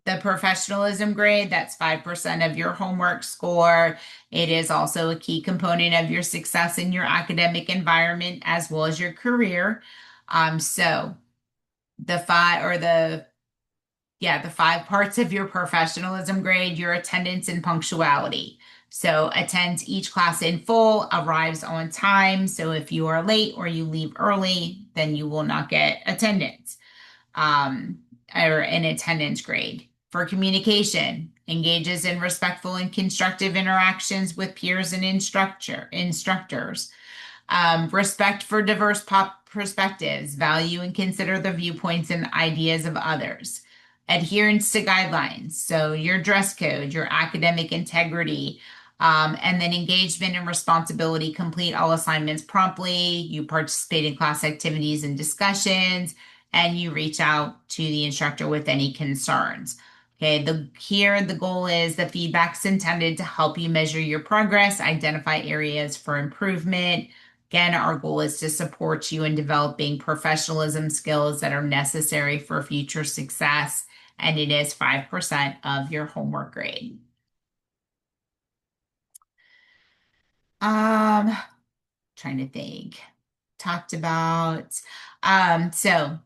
The professionalism grade, that's 5% of your homework score. It is also a key component of your success in your academic environment as well as your career. So the five parts of your professionalism grade, your attendance and punctuality. So attends each class in full, arrives on time. So if you are late or you leave early, then you will not get attendance or an attendance grade. For communication, engages in respectful and constructive interactions with peers and instructors. Respect for diverse perspectives, value and consider the viewpoints and ideas of others. Adherence to guidelines, so your dress code, your academic integrity, and then engagement and responsibility, complete all assignments promptly, you participate in class activities and discussions, and you reach out to the instructor with any concerns. Okay, the goal is the feedback's intended to help you measure your progress, identify areas for improvement. Again, our goal is to support you in developing professionalism skills that are necessary for future success, and it is 5% of your homework grade. Trying to think. Talked about, so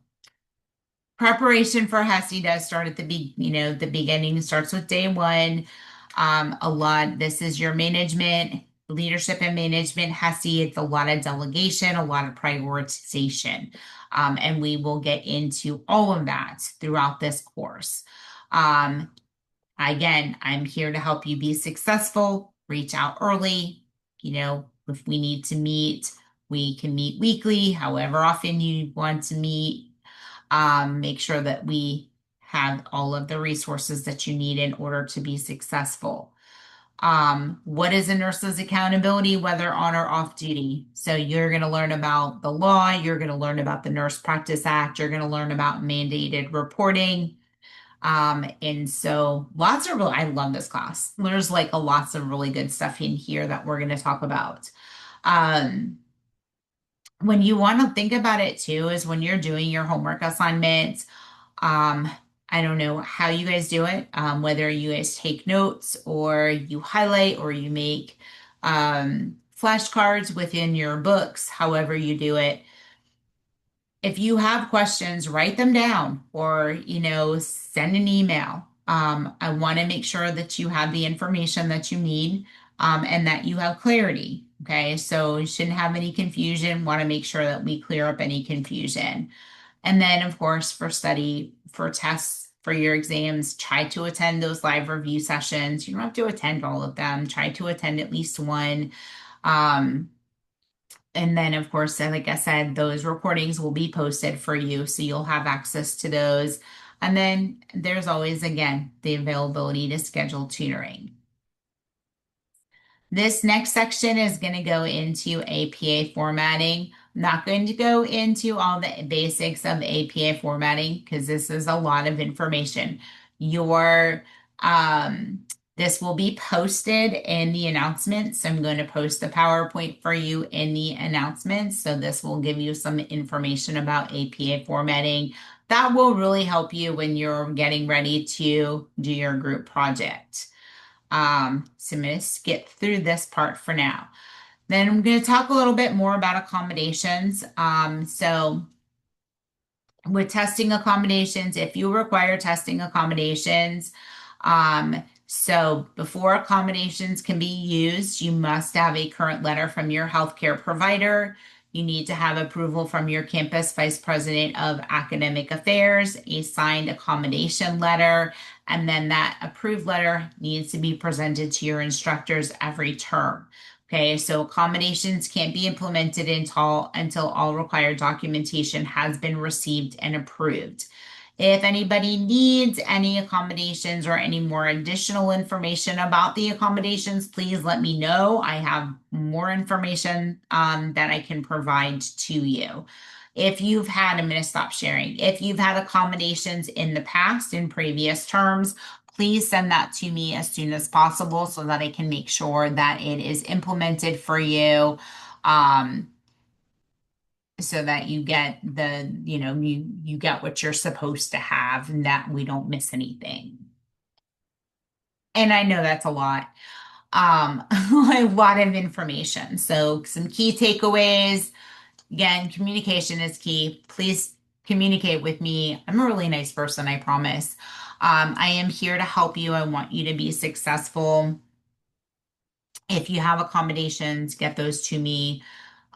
preparation for HESI does start at the beginning. It starts with day one. This is your management, leadership and management HESI. It's a lot of delegation, a lot of prioritization. And we will get into all of that throughout this course. Again, I'm here to help you be successful. Reach out early. If we need to meet, we can meet weekly, however often you want to meet. Make sure that we have all of the resources that you need in order to be successful. What is a nurse's accountability, whether on or off duty? So you're going to learn about the law, you're going to learn about the Nurse Practice Act, you're going to learn about mandated reporting. And so lots of really, I love this class. There's like a lots of really good stuff in here that we're going to talk about. Um, when you want to think about it too, is when you're doing your homework assignments. Um, I don't know how you guys do it, whether you guys take notes or you highlight or you make flashcards within your books, however you do it. If you have questions, write them down or, send an email. I want to make sure that you have the information that you need and that you have clarity. Okay, so you shouldn't have any confusion. Want to make sure that we clear up any confusion. And then, of course, for study, for tests, for your exams, try to attend those live review sessions. You don't have to attend all of them. Try to attend at least one. Um, and then, of course, like I said, those recordings will be posted for you, so you'll have access to those. And then there's always, again, the availability to schedule tutoring. This next section is going to go into APA formatting. I'm not going to go into all the basics of APA formatting because this is a lot of information. Your this will be posted in the announcements. So I'm going to post the PowerPoint for you in the announcements. So this will give you some information about APA formatting. That will really help you when you're getting ready to do your group project. So I'm going to skip through this part for now. Then I'm going to talk a little bit more about accommodations. So with testing accommodations, if you require testing accommodations, so before accommodations can be used, you must have a current letter from your healthcare provider. You need to have approval from your campus vice president of academic affairs, a signed accommodation letter, and then that approved letter needs to be presented to your instructors every term. Okay, so accommodations can't be implemented until all required documentation has been received and approved. If anybody needs any accommodations or any more additional information about the accommodations, please let me know. I have more information that I can provide to you. If you've had, I'm going to stop sharing. If you've had accommodations in the past, in previous terms, please send that to me as soon as possible so that I can make sure that it is implemented for you. So that you get you get what you're supposed to have and that we don't miss anything. And I know that's a lot, a lot of information. So some key takeaways. Again, communication is key. Please communicate with me. I'm a really nice person, I promise. I am here to help you. I want you to be successful. If you have accommodations, get those to me.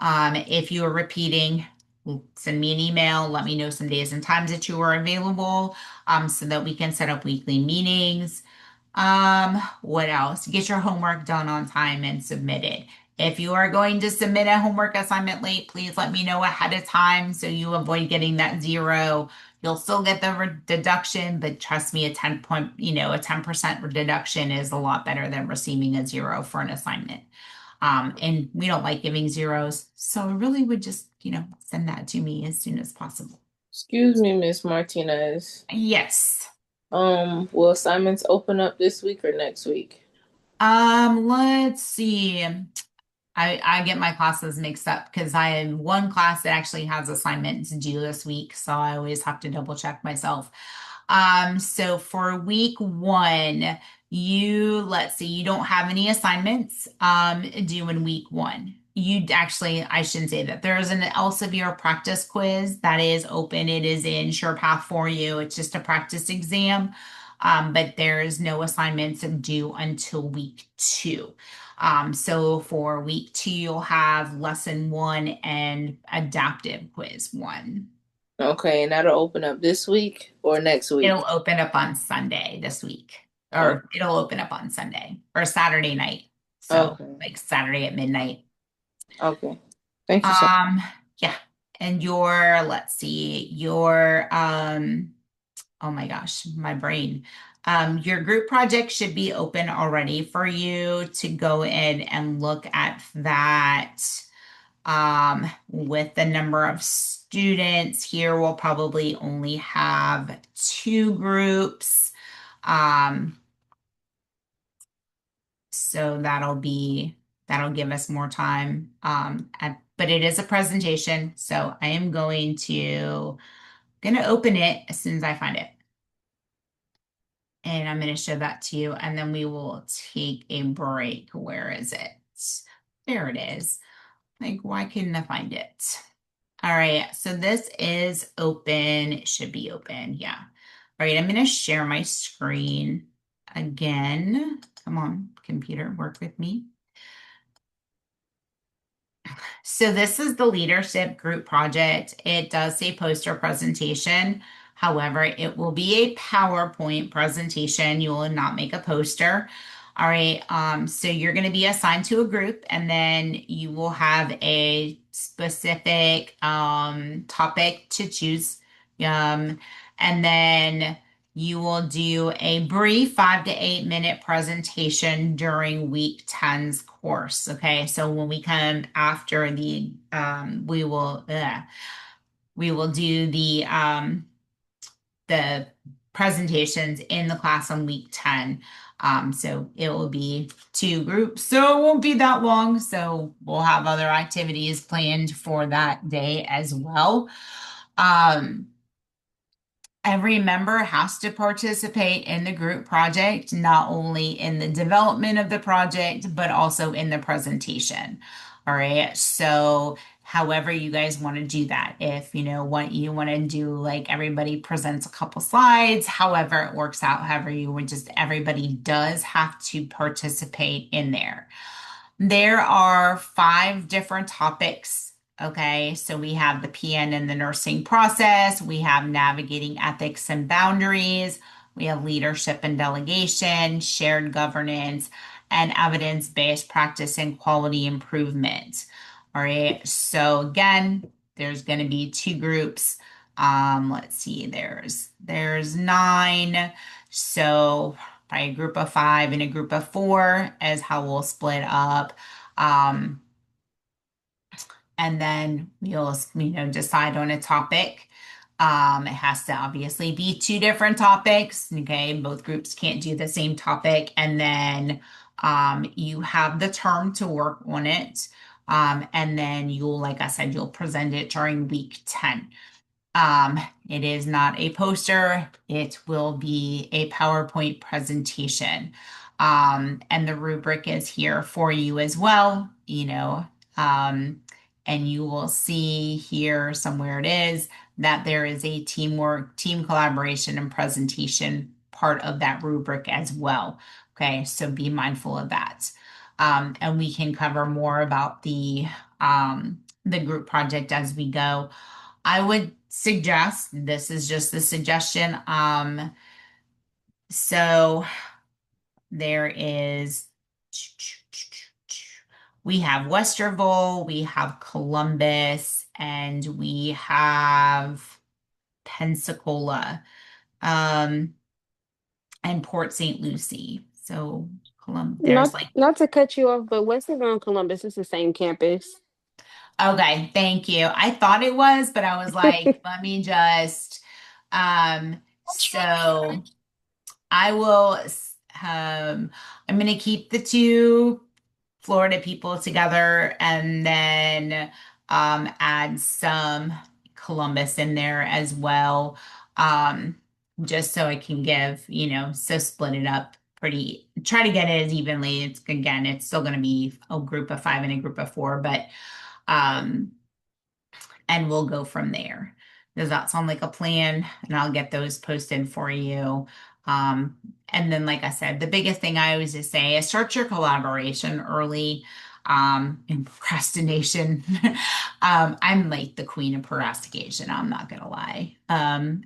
If you are repeating, send me an email. Let me know some days and times that you are available so that we can set up weekly meetings. What else? Get your homework done on time and submit it. If you are going to submit a homework assignment late, please let me know ahead of time so you avoid getting that zero. You'll still get the deduction, but trust me, a 10% deduction is a lot better than receiving a zero for an assignment. And we don't like giving zeros. So I really would just, send that to me as soon as possible. Excuse me, Miss Martinez. Yes. Will assignments open up this week or next week? Let's see. I get my classes mixed up because I have one class that actually has assignments due this week, so I always have to double check myself. So for week one, let's see, you don't have any assignments due in week one. I shouldn't say that. There is an Elsevier practice quiz that is open. It is in SurePath for you. It's just a practice exam, but there is no assignments due until week two. So for week two, you'll have lesson one and adaptive quiz one. Okay, and that'll open up this week or next week? It'll open up on Sunday this week, Oh, or it'll open up on Sunday or Saturday night. So okay. like Saturday at midnight. Okay. Thank you so Um, yeah. And let's see, Oh my gosh, my brain. Your group project should be open already for you to go in and look at that. With the number of students here, we'll probably only have two groups. Um, so that'll give us more time. But it is a presentation, so I am gonna open it as soon as I find it. And I'm going to show that to you, and then we will take a break. Where is it? There it is. Like, why couldn't I find it? All right, so this is open. It should be open. Yeah. All right, I'm going to share my screen again. Come on, computer, work with me. So this is the leadership group project. It does say poster presentation. However, it will be a PowerPoint presentation. You will not make a poster. All right. So you're going to be assigned to a group, and then you will have a specific topic to choose. Um, and then you will do a brief 5 to 8 minute presentation during week 10's course. Okay, so when we come after we will do the presentations in the class on week 10. So it will be two groups, so it won't be that long. So we'll have other activities planned for that day as well. Um, Every member has to participate in the group project, not only in the development of the project, but also in the presentation. All right. So, however you guys want to do that, if you know what you want to do, like everybody presents a couple slides, however it works out, however you would just everybody does have to participate in there. There are 5 different topics. Okay, so we have the PN and the nursing process, we have navigating ethics and boundaries, we have leadership and delegation, shared governance, and evidence-based practice and quality improvement. All right, so again, there's going to be two groups. Let's see, there's 9. So by a group of 5 and a group of 4 is how we'll split up. Um, and then we'll, decide on a topic. It has to obviously be 2 different topics. Okay, both groups can't do the same topic. And then you have the term to work on it. And then you'll, like I said, you'll present it during week 10. It is not a poster. It will be a PowerPoint presentation. And the rubric is here for you as well, and you will see here somewhere it is that there is a teamwork, team collaboration, and presentation part of that rubric as well. Okay, so be mindful of that. And we can cover more about the group project as we go. I would suggest, this is just a suggestion. So there is, we have Westerville, we have Columbus, and we have Pensacola, um, and Port St. Lucie. So there's Not like, not to cut you off, but Westerville and Columbus is the same campus. okay, thank you. I thought it was, but I was like, let me just, so. I will, I'm going to keep the two Florida people together and then add some Columbus in there as well. Um, just so I can give, so split it up try to get it as evenly. It's still going to be a group of 5 and a group of 4, but um, and we'll go from there. Does that sound like a plan? And I'll get those posted for you. Um, and then, like I said, the biggest thing I always just say is start your collaboration early. And procrastination. I'm like the queen of procrastination. I'm not gonna lie. I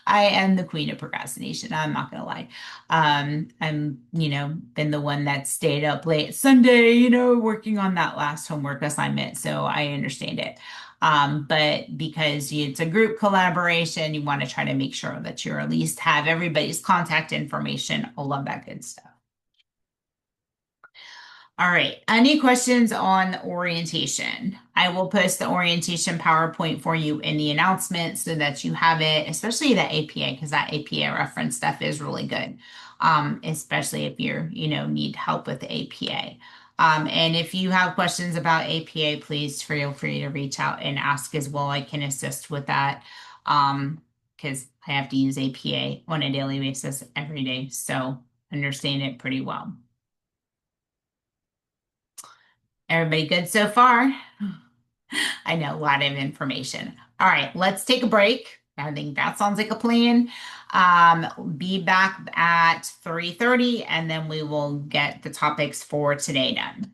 am the queen of procrastination. I'm not gonna lie. I'm, been the one that stayed up late Sunday, working on that last homework assignment. So I understand it. But because it's a group collaboration, you want to try to make sure that you at least have everybody's contact information, all of that good stuff. All right. Any questions on orientation? I will post the orientation PowerPoint for you in the announcement so that you have it, especially the APA, because that APA reference stuff is really good. Especially if need help with the APA. And if you have questions about APA, please feel free to reach out and ask as well. I can assist with that. Because I have to use APA on a daily basis every day. So understand it pretty well. Everybody good so far? I know, a lot of information. All right, let's take a break. I think that sounds like a plan. Be back at 3:30, and then we will get the topics for today done.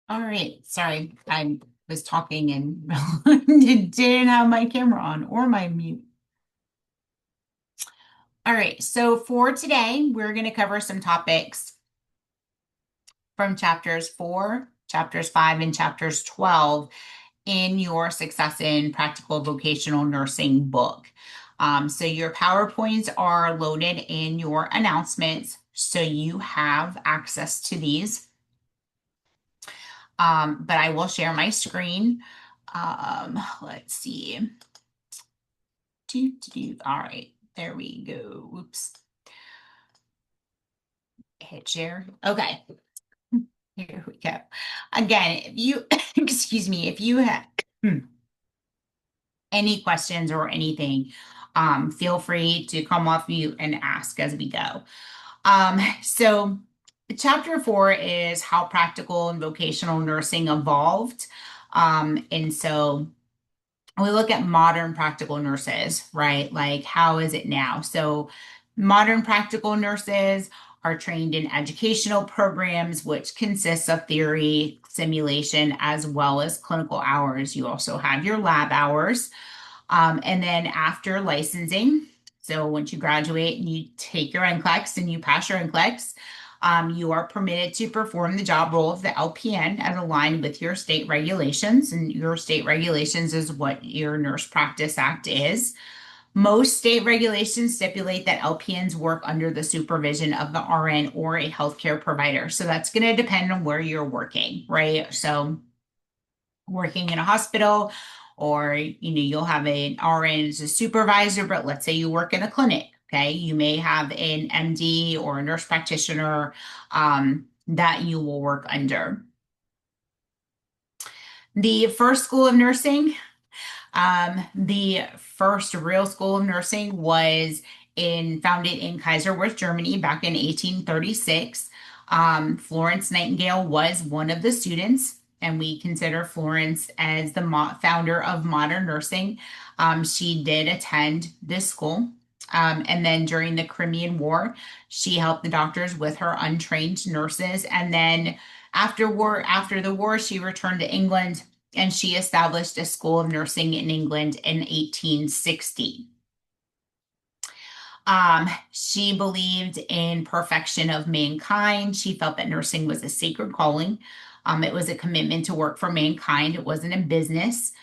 All right. Sorry, I was talking and didn't have my camera on or my mute. All right. So for today, we're going to cover some topics from chapters 4, chapters 5, and chapters 12 in your Success in Practical Vocational Nursing book. So your PowerPoints are loaded in your announcements, so you have access to these. But I will share my screen. Let's see. All right, there we go. Oops. Hit share. Okay, here we go. Again, if you, excuse me, if you have any questions or anything, feel free to come off mute and ask as we go. So chapter 4 is how practical and vocational nursing evolved. And so we look at modern practical nurses, right? Like, how is it now? So, modern practical nurses are trained in educational programs, which consists of theory, simulation, as well as clinical hours. You also have your lab hours. And then after licensing, so once you graduate and you take your NCLEX and you pass your NCLEX, you are permitted to perform the job role of the LPN as aligned with your state regulations. And your state regulations is what your Nurse Practice Act is. Most state regulations stipulate that LPNs work under the supervision of the RN or a healthcare provider. So that's going to depend on where you're working, right? So working in a hospital, or you'll have an RN as a supervisor, but let's say you work in a clinic. Okay, you may have an MD or a nurse practitioner that you will work under. The first school of nursing, the first real school of nursing was founded in Kaiserwerth, Germany back in 1836. Florence Nightingale was one of the students, and we consider Florence as the founder of modern nursing. She did attend this school. And then during the Crimean War, she helped the doctors with her untrained nurses. And then after the war, she returned to England and she established a school of nursing in England in 1860. She believed in perfection of mankind. She felt that nursing was a sacred calling. It was a commitment to work for mankind. It wasn't a business.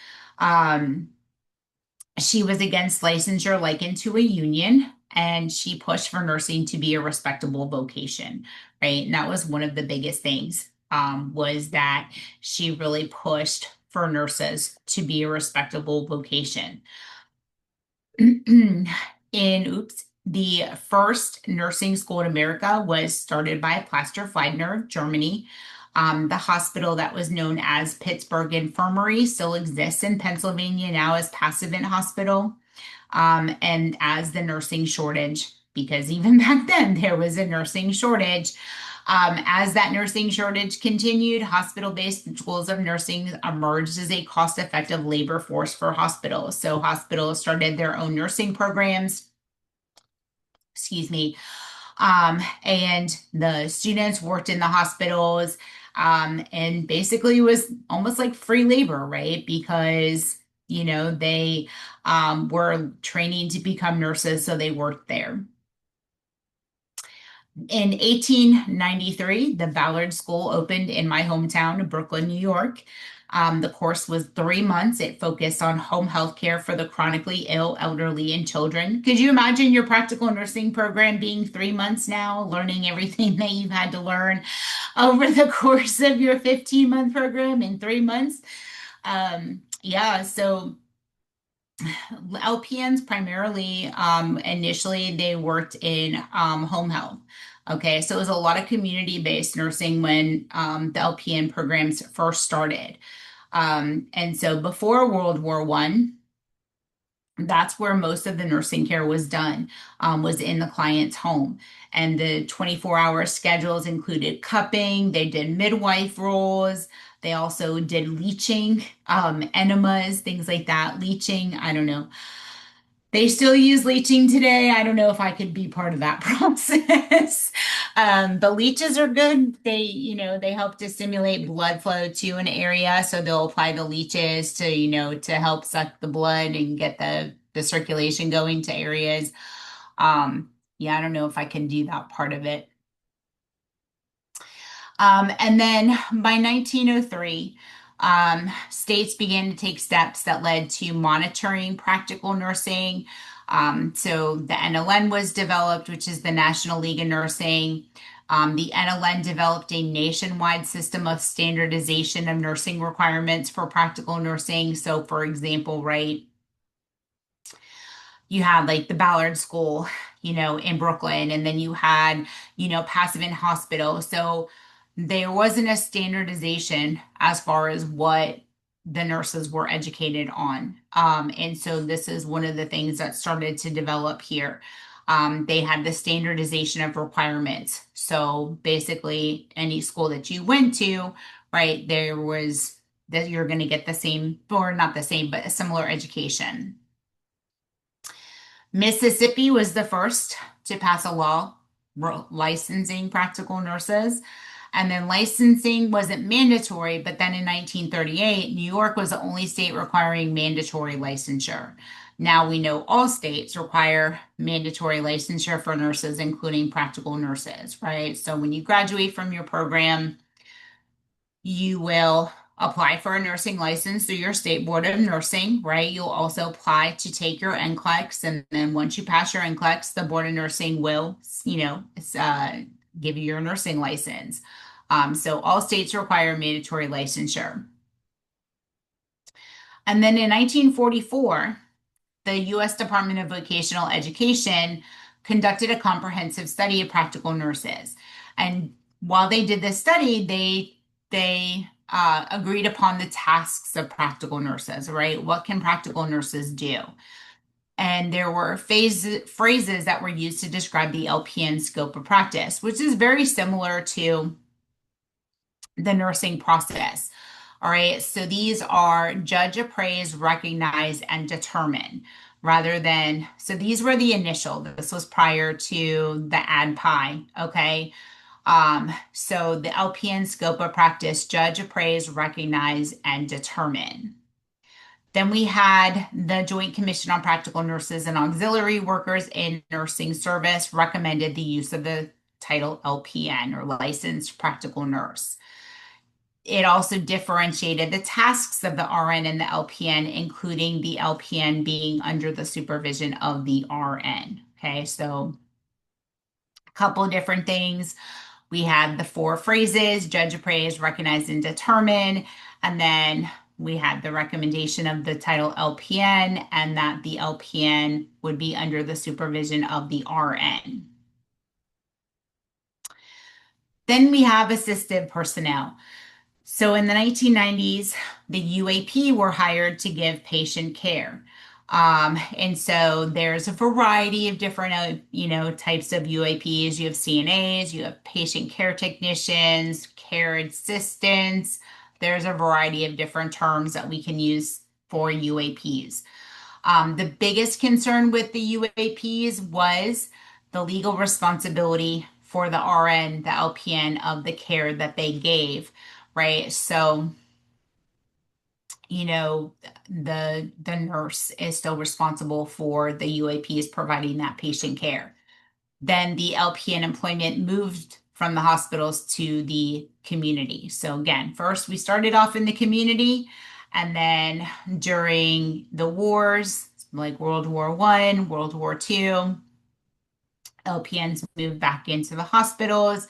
She was against licensure likened to a union, and she pushed for nursing to be a respectable vocation, right? And that was one of the biggest things, was that she really pushed for nurses to be a respectable vocation. The first nursing school in America was started by Plaster Fleidner, Germany. The hospital that was known as Pittsburgh Infirmary still exists in Pennsylvania now as Passavant Hospital, and as the nursing shortage, because even back then there was a nursing shortage. As that nursing shortage continued, hospital-based schools of nursing emerged as a cost-effective labor force for hospitals. So hospitals started their own nursing programs, excuse me, and the students worked in the hospitals, and basically it was almost like free labor, right? Because, they were training to become nurses, so they worked there. In 1893, the Ballard School opened in my hometown of Brooklyn, New York. The course was 3 months. It focused on home health care for the chronically ill, elderly, and children. Could you imagine your practical nursing program being 3 months now, learning everything that you've had to learn over the course of your 15-month program in 3 months? Yeah, so LPNs primarily, initially they worked in home health. Okay, so it was a lot of community-based nursing when the LPN programs first started. And so before World War One, that's where most of the nursing care was done, was in the client's home. And the 24-hour schedules included cupping, they did midwife roles, they also did leeching, enemas, things like that. Leeching, I don't know. They still use leaching today. I don't know if I could be part of that process. But leeches are good. They help to stimulate blood flow to an area. So they'll apply the leeches to help suck the blood and get the circulation going to areas. Yeah, I don't know if I can do that part of it. And then by 1903, states began to take steps that led to monitoring practical nursing. So the NLN was developed, which is the National League of Nursing. The NLN developed a nationwide system of standardization of nursing requirements for practical nursing. So, for example, right, you had like the Ballard School, in Brooklyn, and then you had, Passavant Hospital. So there wasn't a standardization as far as what the nurses were educated on. And so this is one of the things that started to develop here. They had the standardization of requirements. So basically, any school that you went to, right, there was that you're going to get the same, or not the same, but a similar education. Mississippi was the first to pass a law licensing practical nurses. And then licensing wasn't mandatory, but then in 1938, New York was the only state requiring mandatory licensure. Now we know all states require mandatory licensure for nurses, including practical nurses, right? So when you graduate from your program, you will apply for a nursing license through your state board of nursing, right? You'll also apply to take your NCLEX, and then once you pass your NCLEX, the board of nursing will, give you your nursing license. So all states require mandatory licensure. And then in 1944, the U.S. Department of Vocational Education conducted a comprehensive study of practical nurses. And while they did this study, they agreed upon the tasks of practical nurses, right? What can practical nurses do? And there were phrases that were used to describe the LPN scope of practice, which is very similar to the nursing process. All right, so these are judge, appraise, recognize, and determine rather than, so these were the initial, this was prior to the ADPI, okay? So the LPN scope of practice, judge, appraise, recognize, and determine. Then we had the Joint Commission on Practical Nurses and Auxiliary Workers in Nursing Service recommended the use of the title LPN or licensed practical nurse. It also differentiated the tasks of the RN and the LPN, including the LPN being under the supervision of the RN. Okay, so a couple different things. We had the four phrases, judge, appraise, recognize, and determine. And then we had the recommendation of the title LPN and that the LPN would be under the supervision of the RN. Then we have assistive personnel. So in the 1990s, the UAP were hired to give patient care. And so there's a variety of different, types of UAPs. You have CNAs, you have patient care technicians, care assistants. There's a variety of different terms that we can use for UAPs. The biggest concern with the UAPs was the legal responsibility for the RN, the LPN of the care that they gave, right? So, the nurse is still responsible for the UAPs providing that patient care. Then the LPN employment moved from the hospitals to the community. So again, first we started off in the community, and then during the wars, like World War I, World War II, LPNs moved back into the hospitals,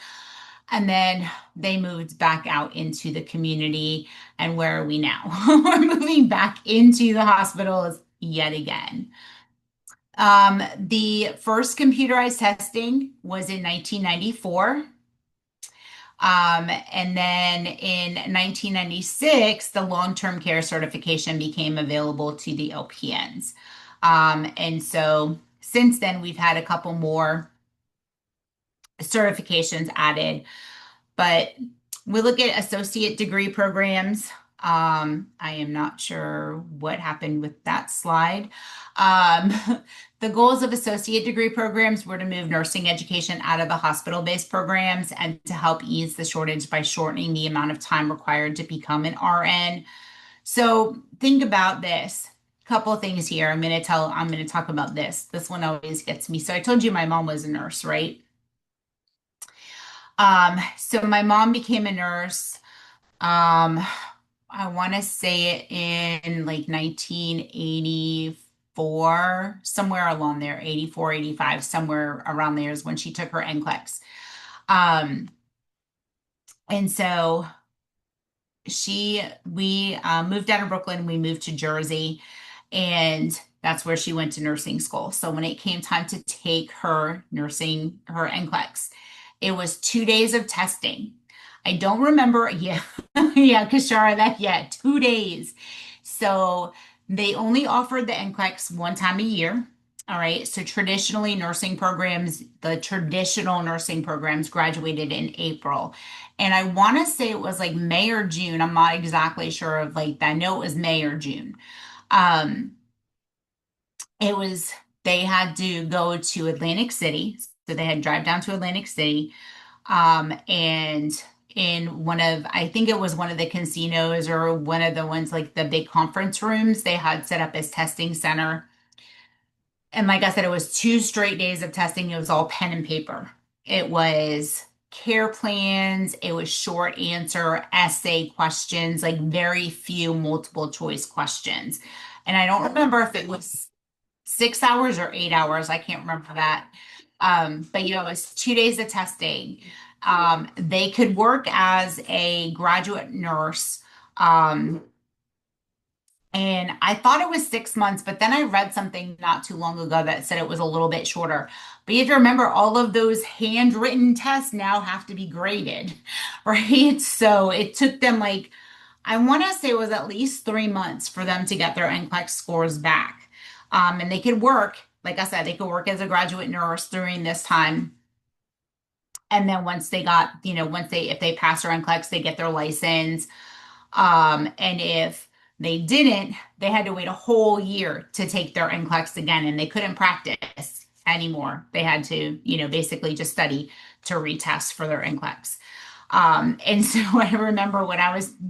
and then they moved back out into the community. And where are we now? We're moving back into the hospitals yet again. The first computerized testing was in 1994. And then in 1996, the long-term care certification became available to the LPNs. And so since then, we've had a couple more certifications added, but we look at associate degree programs. I am not sure what happened with that slide. Um, the goals of associate degree programs were to move nursing education out of the hospital-based programs and to help ease the shortage by shortening the amount of time required to become an RN. So think about this. Couple of things here. I'm going to talk about this. This one always gets me. So I told you my mom was a nurse, right? So my mom became a nurse. Um, I want to say it in like 1984, somewhere along there, 84, 85, somewhere around there is when she took her NCLEX. Um, and so we moved out of Brooklyn, we moved to Jersey, and that's where she went to nursing school. So when it came time to take her NCLEX, it was 2 days of testing. I don't remember, yeah, yeah, Kashara, yeah, 2 days. So they only offered the NCLEX one time a year. All right. So the traditional nursing programs graduated in April. And I want to say it was like May or June. I'm not exactly sure of like that. I know it was May or June. Um, it was, they had to go to Atlantic City. So they had to drive down to Atlantic City. And in I think it was one of the casinos or one of the ones like the big conference rooms, they had set up as testing center. And like I said, it was 2 straight days of testing. It was all pen and paper. It was care plans, it was short answer essay questions, like very few multiple choice questions. And I don't remember if it was 6 hours or 8 hours. I can't remember that. But it was 2 days of testing. They could work as a graduate nurse. Um, and I thought it was 6 months, but then I read something not too long ago that said it was a little bit shorter. But you have to remember all of those handwritten tests now have to be graded, right? So it took them like, I want to say it was at least 3 months for them to get their NCLEX scores back. And they could work, like I said, they could work as a graduate nurse during this time. And then once they got, if they pass their NCLEX, they get their license. And if they didn't, they had to wait a whole year to take their NCLEX again, and they couldn't practice anymore. They had to, basically just study to retest for their NCLEX. And so I remember when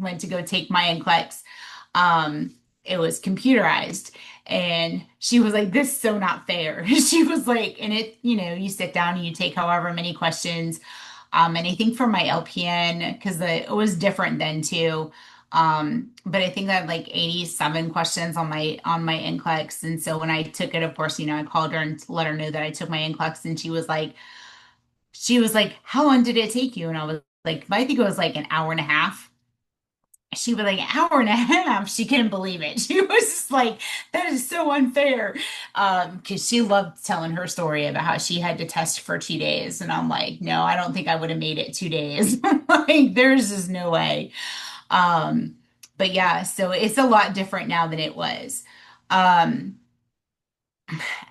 went to go take my NCLEX, it was computerized. And she was like, this is so not fair. She was like, and you sit down and you take however many questions. And I think for my LPN, because it was different then too. But I think I had like 87 questions on my NCLEX. And so when I took it, of course, I called her and let her know that I took my NCLEX, and she was like, how long did it take you? And I was like, I think it was like an hour and a half. She was like, an hour and a half. She couldn't believe it. She was just like, that is so unfair. Because she loved telling her story about how she had to test for 2 days. And I'm like, no, I don't think I would have made it 2 days. Like, there's just no way. Um, but yeah, so it's a lot different now than it was. Um,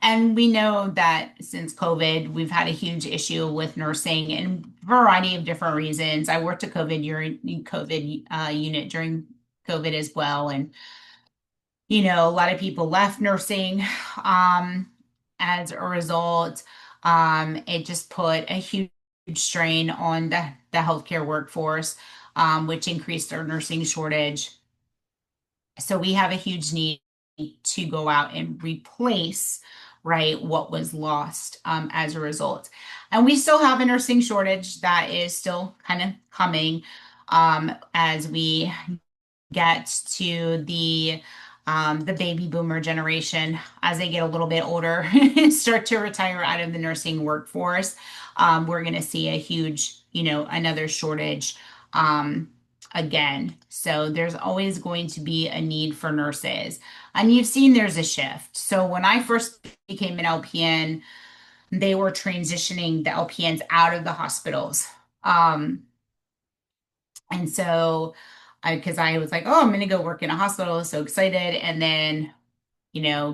and we know that since COVID, we've had a huge issue with nursing and a variety of different reasons. I worked a COVID unit during COVID as well, and a lot of people left nursing as a result. It just put a huge strain on the healthcare workforce, which increased our nursing shortage. So we have a huge need to go out and replace, right, what was lost as a result. And we still have a nursing shortage that is still kind of coming as we get to the baby boomer generation as they get a little bit older and start to retire out of the nursing workforce. We're going to see a huge, another shortage again. So there's always going to be a need for nurses. And you've seen there's a shift. So when I first became an LPN, they were transitioning the LPNs out of the hospitals. And so because I was like, oh, I'm going to go work in a hospital, so excited. And then,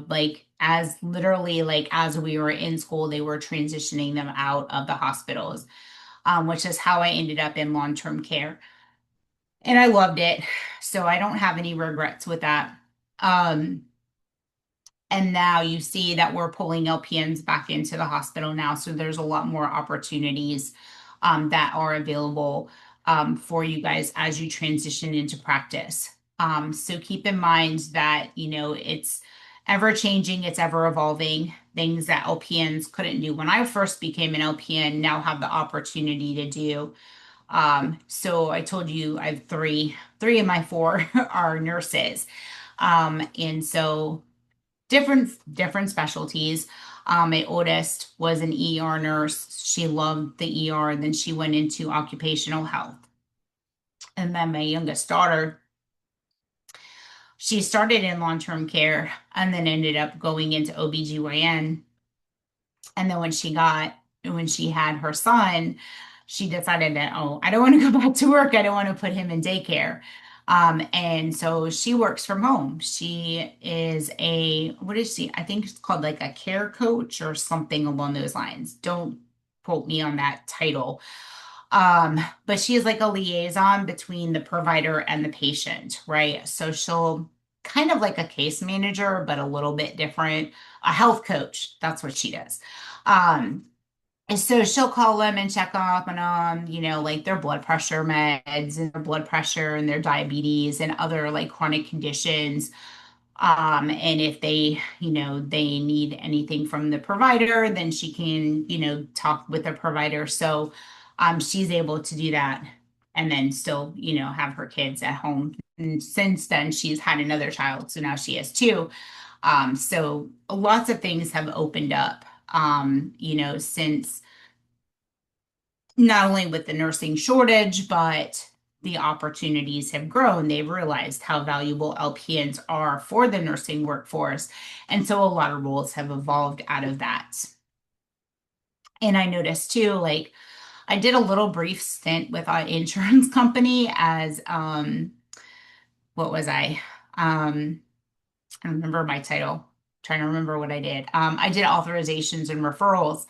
like as literally like as we were in school, they were transitioning them out of the hospitals, which is how I ended up in long-term care. and I loved it. So I don't have any regrets with that. Um, and now you see that we're pulling LPNs back into the hospital now. So there's a lot more opportunities that are available for you guys as you transition into practice. So keep in mind that, it's ever changing, it's ever evolving. Things that LPNs couldn't do when I first became an LPN now have the opportunity to do. So I told you I have three of my four are nurses. And so different specialties. My oldest was an ER nurse. She loved the ER, and then she went into occupational health. And then my youngest daughter, she started in long-term care and then ended up going into OBGYN. And then when she had her son, she decided that, oh, I don't want to go back to work. I don't want to put him in daycare. And so she works from home. She is what is she? I think it's called like a care coach or something along those lines. Don't quote me on that title. But she is like a liaison between the provider and the patient, right? So she'll kind of like a case manager, but a little bit different. A health coach, that's what she does. Um, and so she'll call them and check up on them, like their blood pressure meds and their blood pressure and their diabetes and other like chronic conditions. And if they need anything from the provider, then she can, talk with the provider. So, she's able to do that and then still, have her kids at home. And since then, she's had another child. So now she has two. So lots of things have opened up, since not only with the nursing shortage, but the opportunities have grown. They've realized how valuable LPNs are for the nursing workforce. And so a lot of roles have evolved out of that. And I noticed too, like I did a little brief stint with an insurance company as what was I? I don't remember my title. Trying to remember what I did. I did authorizations and referrals,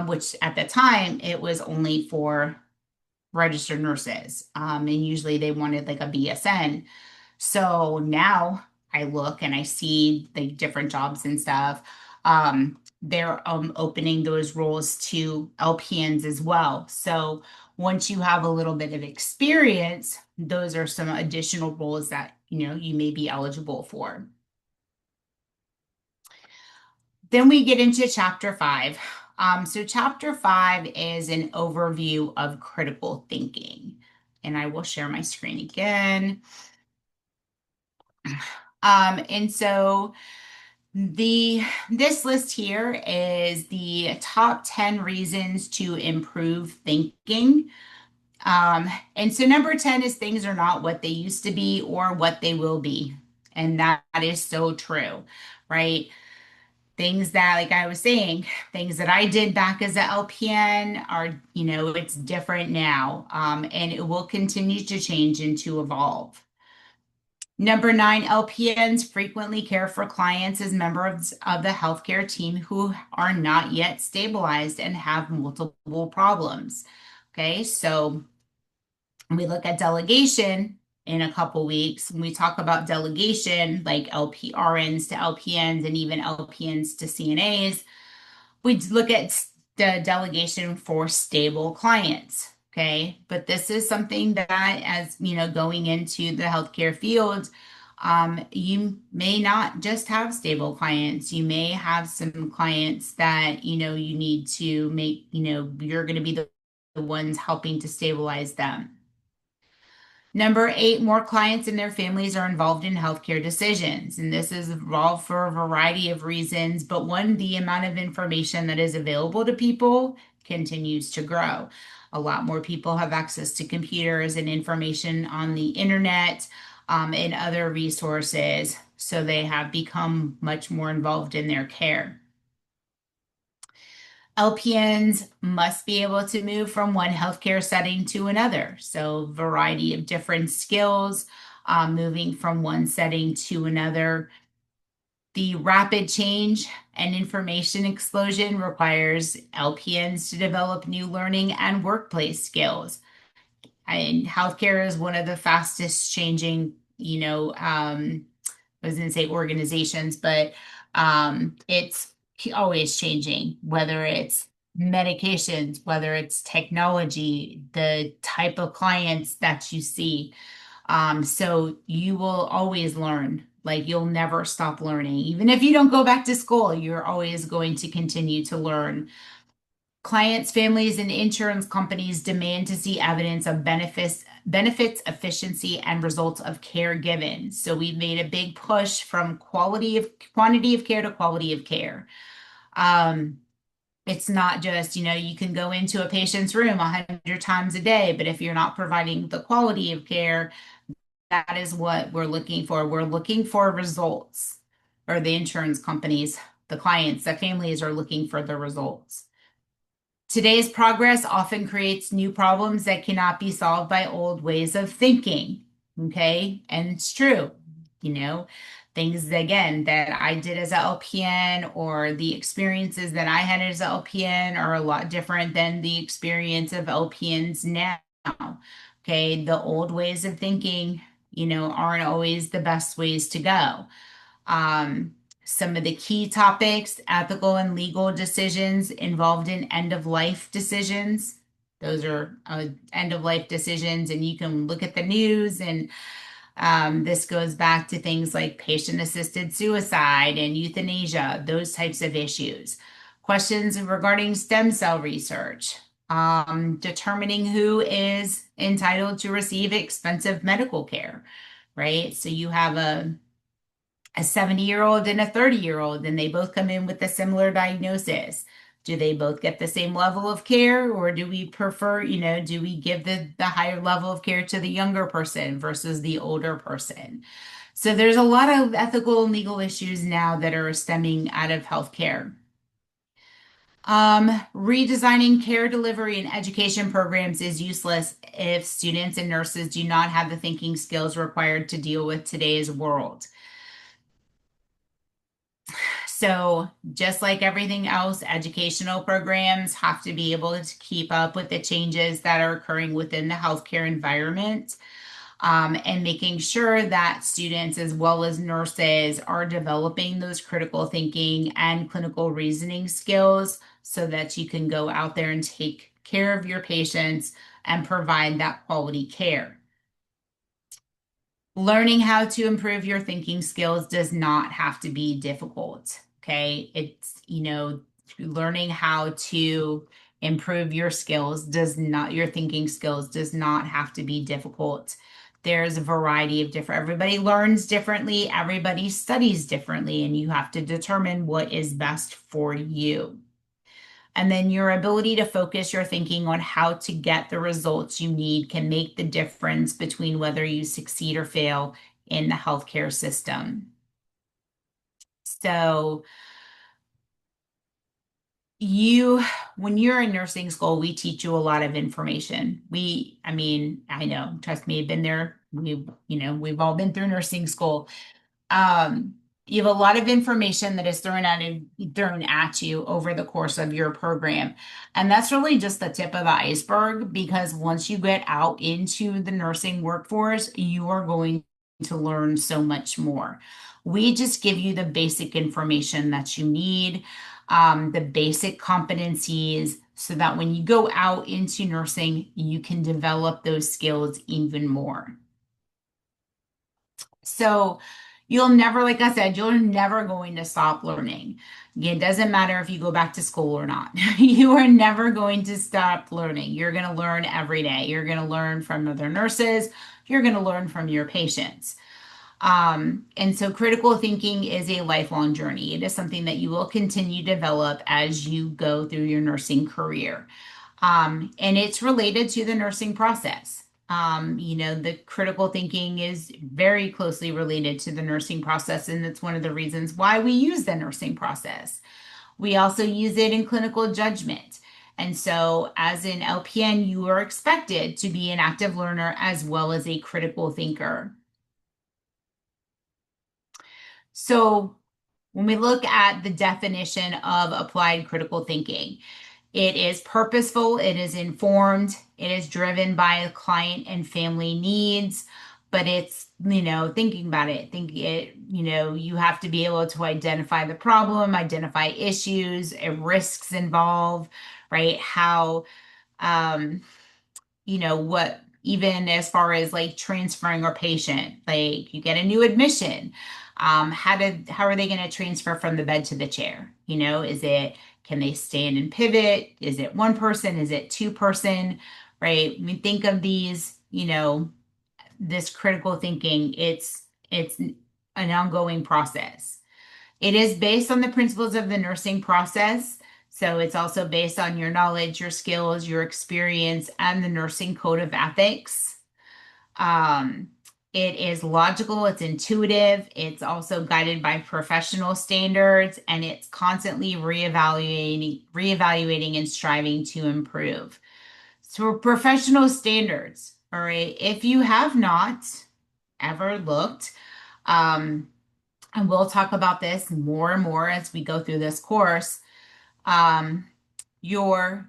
which at the time it was only for registered nurses. And usually they wanted like a BSN. So now I look and I see the different jobs and stuff. They're opening those roles to LPNs as well. So once you have a little bit of experience, those are some additional roles that you may be eligible for. Then we get into chapter 5. So chapter 5 is an overview of critical thinking. And I will share my screen again. And so this list here is the top 10 reasons to improve thinking. And so number 10 is things are not what they used to be or what they will be. And that is so true, right? Things that, like I was saying, things that I did back as a LPN are, it's different now. And it will continue to change and to evolve. Number 9, LPNs frequently care for clients as members of the healthcare team who are not yet stabilized and have multiple problems. Okay, so we look at delegation in a couple weeks. When we talk about delegation, like LPRNs to LPNs and even LPNs to CNAs, we look at the delegation for stable clients. Okay. But this is something that, as going into the healthcare field, you may not just have stable clients. You may have some clients that, you need to make, you're going to be the ones helping to stabilize them. Number 8, more clients and their families are involved in healthcare decisions. And this is involved for a variety of reasons, but one, the amount of information that is available to people continues to grow. A lot more people have access to computers and information on the internet and other resources, so they have become much more involved in their care. LPNs must be able to move from one healthcare setting to another. So, variety of different skills, moving from one setting to another. The rapid change and information explosion requires LPNs to develop new learning and workplace skills. and healthcare is one of the fastest changing, I was going to say organizations, but it's always changing, whether it's medications, whether it's technology, the type of clients that you see. So you will always learn. Like you'll never stop learning. Even if you don't go back to school, you're always going to continue to learn. Clients, families, and insurance companies demand to see evidence of benefits, efficiency, and results of care given. So we've made a big push from quantity of care to quality of care. Um, it's not just, you can go into a patient's room 100 times a day, but if you're not providing the quality of care, that is what we're looking for. We're looking for results, or the insurance companies, the clients, the families are looking for the results. Today's progress often creates new problems that cannot be solved by old ways of thinking. Okay. And it's true, you know, things again that I did as a LPN or the experiences that I had as a LPN are a lot different than the experience of LPNs now. Okay. The old ways of thinking, aren't always the best ways to go. Um, some of the key topics, ethical and legal decisions involved in end of life decisions. Those are end of life decisions, and you can look at the news, and this goes back to things like patient assisted suicide and euthanasia, those types of issues. Questions regarding stem cell research, determining who is entitled to receive expensive medical care, right? So you have a 70-year-old and a 30-year-old, and they both come in with a similar diagnosis. Do they both get the same level of care, or do we prefer, do we give the higher level of care to the younger person versus the older person? So there's a lot of ethical and legal issues now that are stemming out of healthcare. Redesigning care delivery and education programs is useless if students and nurses do not have the thinking skills required to deal with today's world. So, just like everything else, educational programs have to be able to keep up with the changes that are occurring within the healthcare environment, and making sure that students as well as nurses are developing those critical thinking and clinical reasoning skills so that you can go out there and take care of your patients and provide that quality care. Learning how to improve your thinking skills does not have to be difficult. Okay. It's, learning how to improve your your thinking skills does not have to be difficult. There's a variety of everybody learns differently, everybody studies differently, and you have to determine what is best for you. And then your ability to focus your thinking on how to get the results you need can make the difference between whether you succeed or fail in the healthcare system. So, when you're in nursing school, we teach you a lot of information. I know, trust me, I've been there. We've all been through nursing school. um, you have a lot of information that is thrown at you over the course of your program. And that's really just the tip of the iceberg, because once you get out into the nursing workforce, you are going to learn so much more. We just give you the basic information that you need, the basic competencies, so that when you go out into nursing, you can develop those skills even more. So you'll never, like I said, you're never going to stop learning. It doesn't matter if you go back to school or not. You are never going to stop learning. You're going to learn every day. You're going to learn from other nurses. You're going to learn from your patients. And so critical thinking is a lifelong journey. It is something that you will continue to develop as you go through your nursing career. And it's related to the nursing process. The critical thinking is very closely related to the nursing process, and it's one of the reasons why we use the nursing process. We also use it in clinical judgment. And so, as an LPN, you are expected to be an active learner as well as a critical thinker. So, when we look at the definition of applied critical thinking, It is purposeful, it is informed, it is driven by client and family needs, but it's, thinking about it, think it, you have to be able to identify the problem, identify issues, risks involved, right? How, um, what even as far as like transferring a patient, like you get a new admission, how are they going to transfer from the bed to the chair? Is it, can they stand and pivot? Is it one person? Is it two person? Right? I mean, think of these, this critical thinking. It's an ongoing process. It is based on the principles of the nursing process. So it's also based on your knowledge, your skills, your experience, and the nursing code of ethics. Um, it is logical, it's intuitive, it's also guided by professional standards, and it's constantly reevaluating and striving to improve. So professional standards, all right, if you have not ever looked, um, and we'll talk about this more and more as we go through this course. Um, your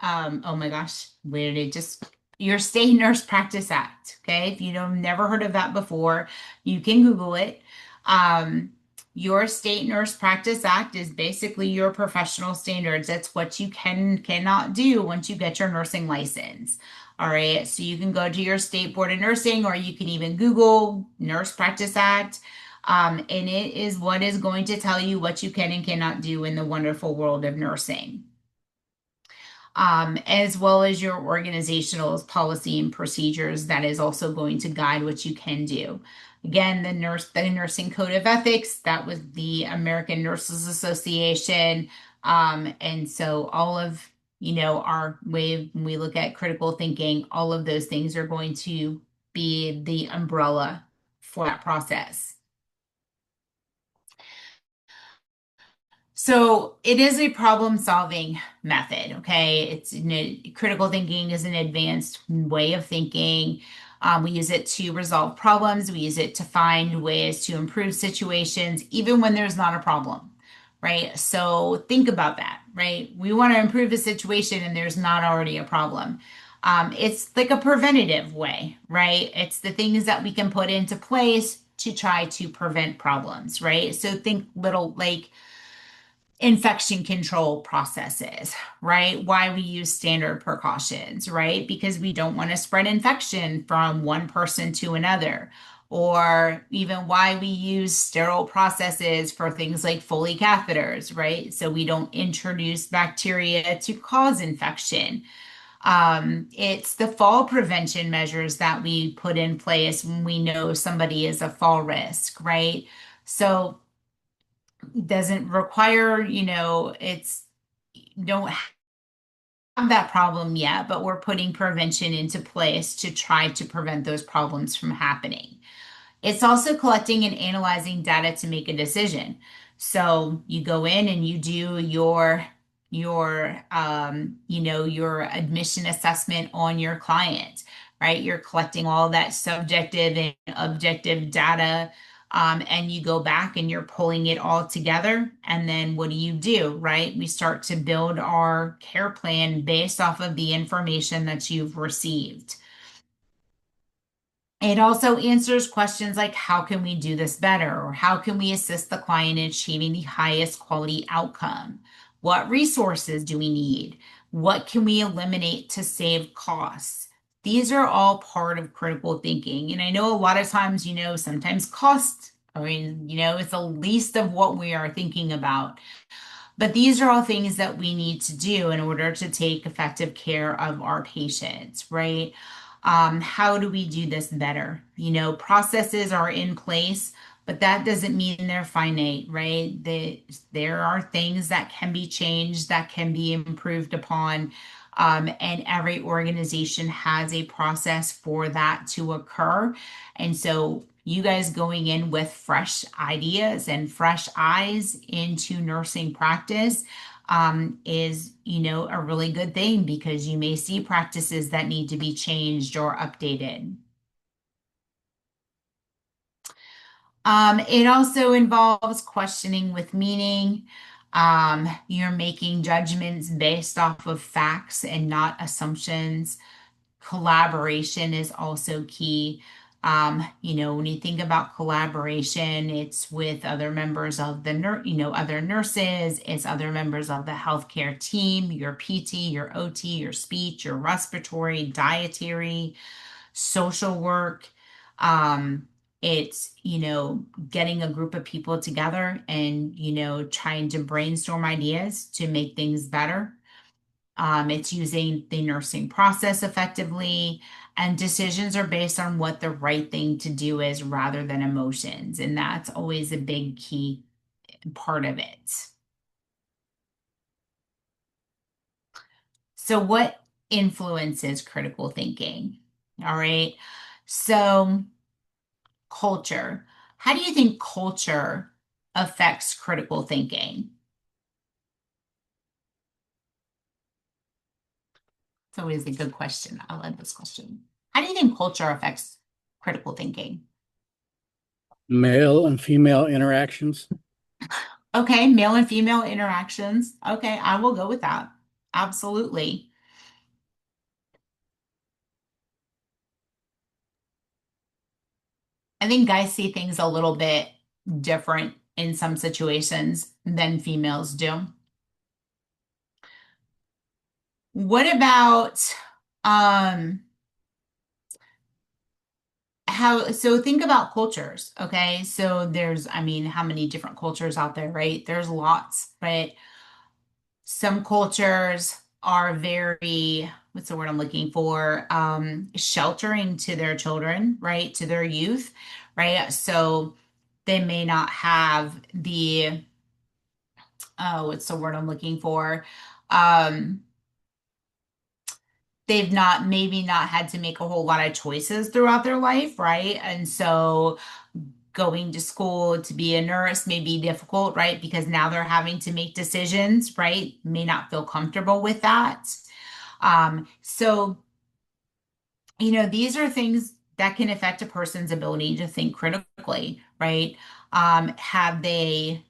oh my gosh, where did it just your State Nurse Practice Act. Okay, if you don't never heard of that before, you can Google it. Um, your State Nurse Practice Act is basically your professional standards. That's what you cannot do once you get your nursing license. All right, so you can go to your state board of nursing, or you can even Google Nurse Practice Act. And it is what is going to tell you what you can and cannot do in the wonderful world of nursing, as well as your organizational policy and procedures. That is also going to guide what you can do. Again, the Nursing Code of Ethics, that was the American Nurses Association. And so all of, our way, when we look at critical thinking, all of those things are going to be the umbrella for that process. So it is a problem solving method. Okay. Critical thinking is an advanced way of thinking. We use it to resolve problems. We use it to find ways to improve situations, even when there's not a problem, right? So think about that, right? We want to improve a situation and there's not already a problem. It's like a preventative way, right? It's the things that we can put into place to try to prevent problems, right? So think little like, infection control processes, right? Why we use standard precautions, right? Because we don't want to spread infection from one person to another. Or even why we use sterile processes for things like Foley catheters, right? So we don't introduce bacteria to cause infection. It's the fall prevention measures that we put in place when we know somebody is a fall risk, right? So doesn't require, it's don't have that problem yet, but we're putting prevention into place to try to prevent those problems from happening. It's also collecting and analyzing data to make a decision. So you go in and you do your admission assessment on your client, right? You're collecting all that subjective and objective data, and you go back and you're pulling it all together. And then what do, right? We start to build our care plan based off of the information that you've received. It also answers questions like how can we do this better, or how can we assist the client in achieving the highest quality outcome? What resources do we need? What can we eliminate to save costs? These are all part of critical thinking. And I know a lot of times, sometimes cost, it's the least of what we are thinking about. But these are all things that we need to do in order to take effective care of our patients, right? How do we do this better? Processes are in place, but that doesn't mean they're finite, right? There are things that can be changed, that can be improved upon. And every organization has a process for that to occur. And so you guys going in with fresh ideas and fresh eyes into nursing practice is, a really good thing, because you may see practices that need to be changed or updated. It also involves questioning with meaning. You're making judgments based off of facts and not assumptions. Collaboration is also key. When you think about collaboration, it's with other members of other nurses, it's other members of the healthcare team, your PT, your OT, your speech, your respiratory, dietary, social work. It's getting a group of people together and, trying to brainstorm ideas to make things better. It's using the nursing process effectively, and decisions are based on what the right thing to do is rather than emotions. And that's always a big key part of it. So, what influences critical thinking? All right. So, culture. How do you think culture affects critical thinking? It's always a good question. I love this question. How do you think culture affects critical thinking? Male and female interactions. Okay, male and female interactions. Okay, I will go with that. Absolutely. I think guys see things a little bit different in some situations than females do. What about um think about cultures, okay? So there's, I mean, how many different cultures out there, right? There's lots, but some cultures are very, what's the word I'm looking for? Sheltering to their children, right? To their youth, right? So they may not have the, what's the word I'm looking for? Um, they've not maybe not had to make a whole lot of choices throughout their life, right? And so going to school to be a nurse may be difficult, right? Because now they're having to make decisions, right? May not feel comfortable with that. So these are things that can affect a person's ability to think critically, right? Have they,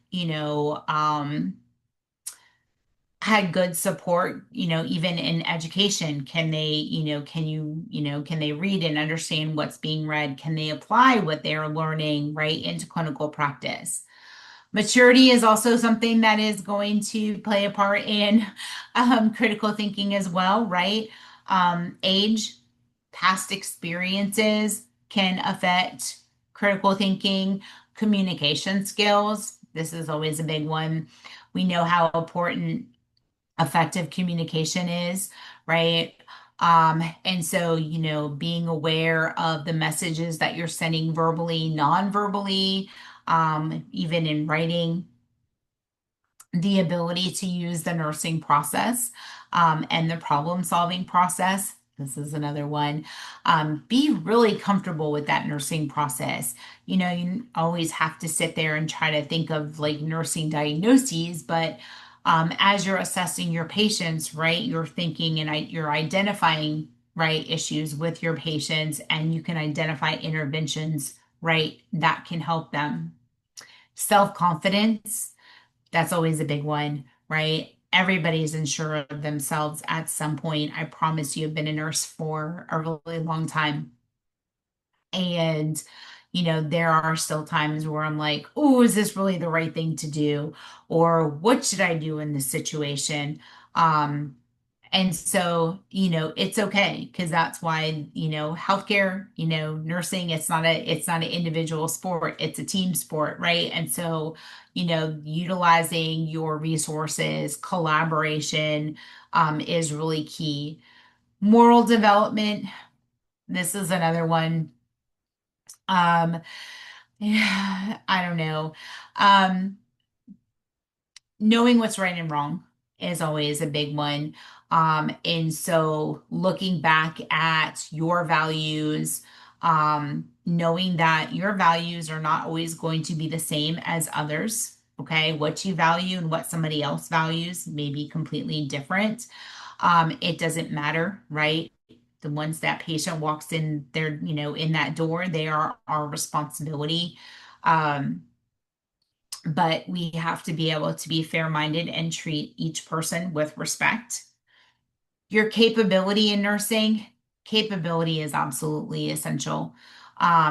had good support, even in education? Can they, can they read and understand what's being read? Can they apply what they're learning, right, into clinical practice? Maturity is also something that is going to play a part in critical thinking as well, right? Age, past experiences can affect critical thinking, communication skills. This is always a big one. We know how important effective communication is, right? And so, being aware of the messages that you're sending verbally, non-verbally, even in writing, the ability to use the nursing process and the problem solving process. This is another one. Be really comfortable with that nursing process. You always have to sit there and try to think of like nursing diagnoses, but as you're assessing your patients, right, you're thinking and you're identifying, right, issues with your patients, and you can identify interventions, right, that can help them. Self-confidence, that's always a big one, right? Everybody's unsure of themselves at some point. I promise you, I've been a nurse for a really long time. And, there are still times where I'm like, oh, is this really the right thing to do? Or what should I do in this situation? Um, and so, it's okay because that's why, healthcare, nursing, it's not an individual sport, it's a team sport, right? And so, utilizing your resources, collaboration, is really key. Moral development, this is another one. Um, I don't know. Um, Knowing what's right and wrong is always a big one. And so looking back at your values, knowing that your values are not always going to be the same as others. Okay, what you value and what somebody else values may be completely different. It doesn't matter, right? The once that patient walks in there, in that door, they are our responsibility. Um, but we have to be able to be fair-minded and treat each person with respect. Your capability in nursing, capability is absolutely essential.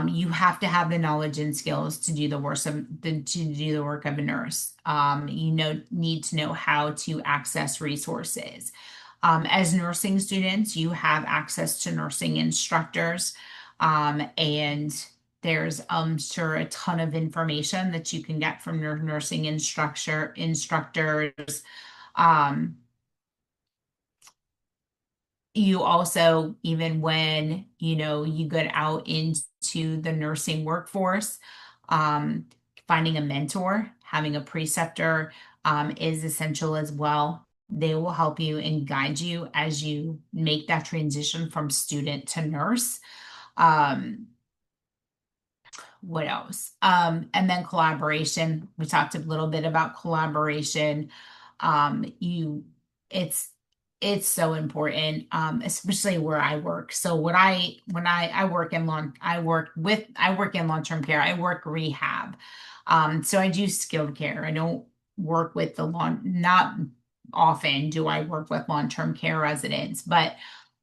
You have to have the knowledge and skills to do the work of a nurse. Need to know how to access resources. As nursing students, you have access to nursing instructors, and there's, I'm sure, a ton of information that you can get from your nursing instructors. Um, you also, even when you get out into the nursing workforce, um, finding a mentor, having a preceptor, is essential as well. They will help you and guide you as you make that transition from student to nurse. um, what else? And then collaboration. We talked a little bit about collaboration. You, it's it's so important, especially where I work. So when I work in I work in long-term care. I work rehab. So I do skilled care. I don't work with not often do I work with long-term care residents, but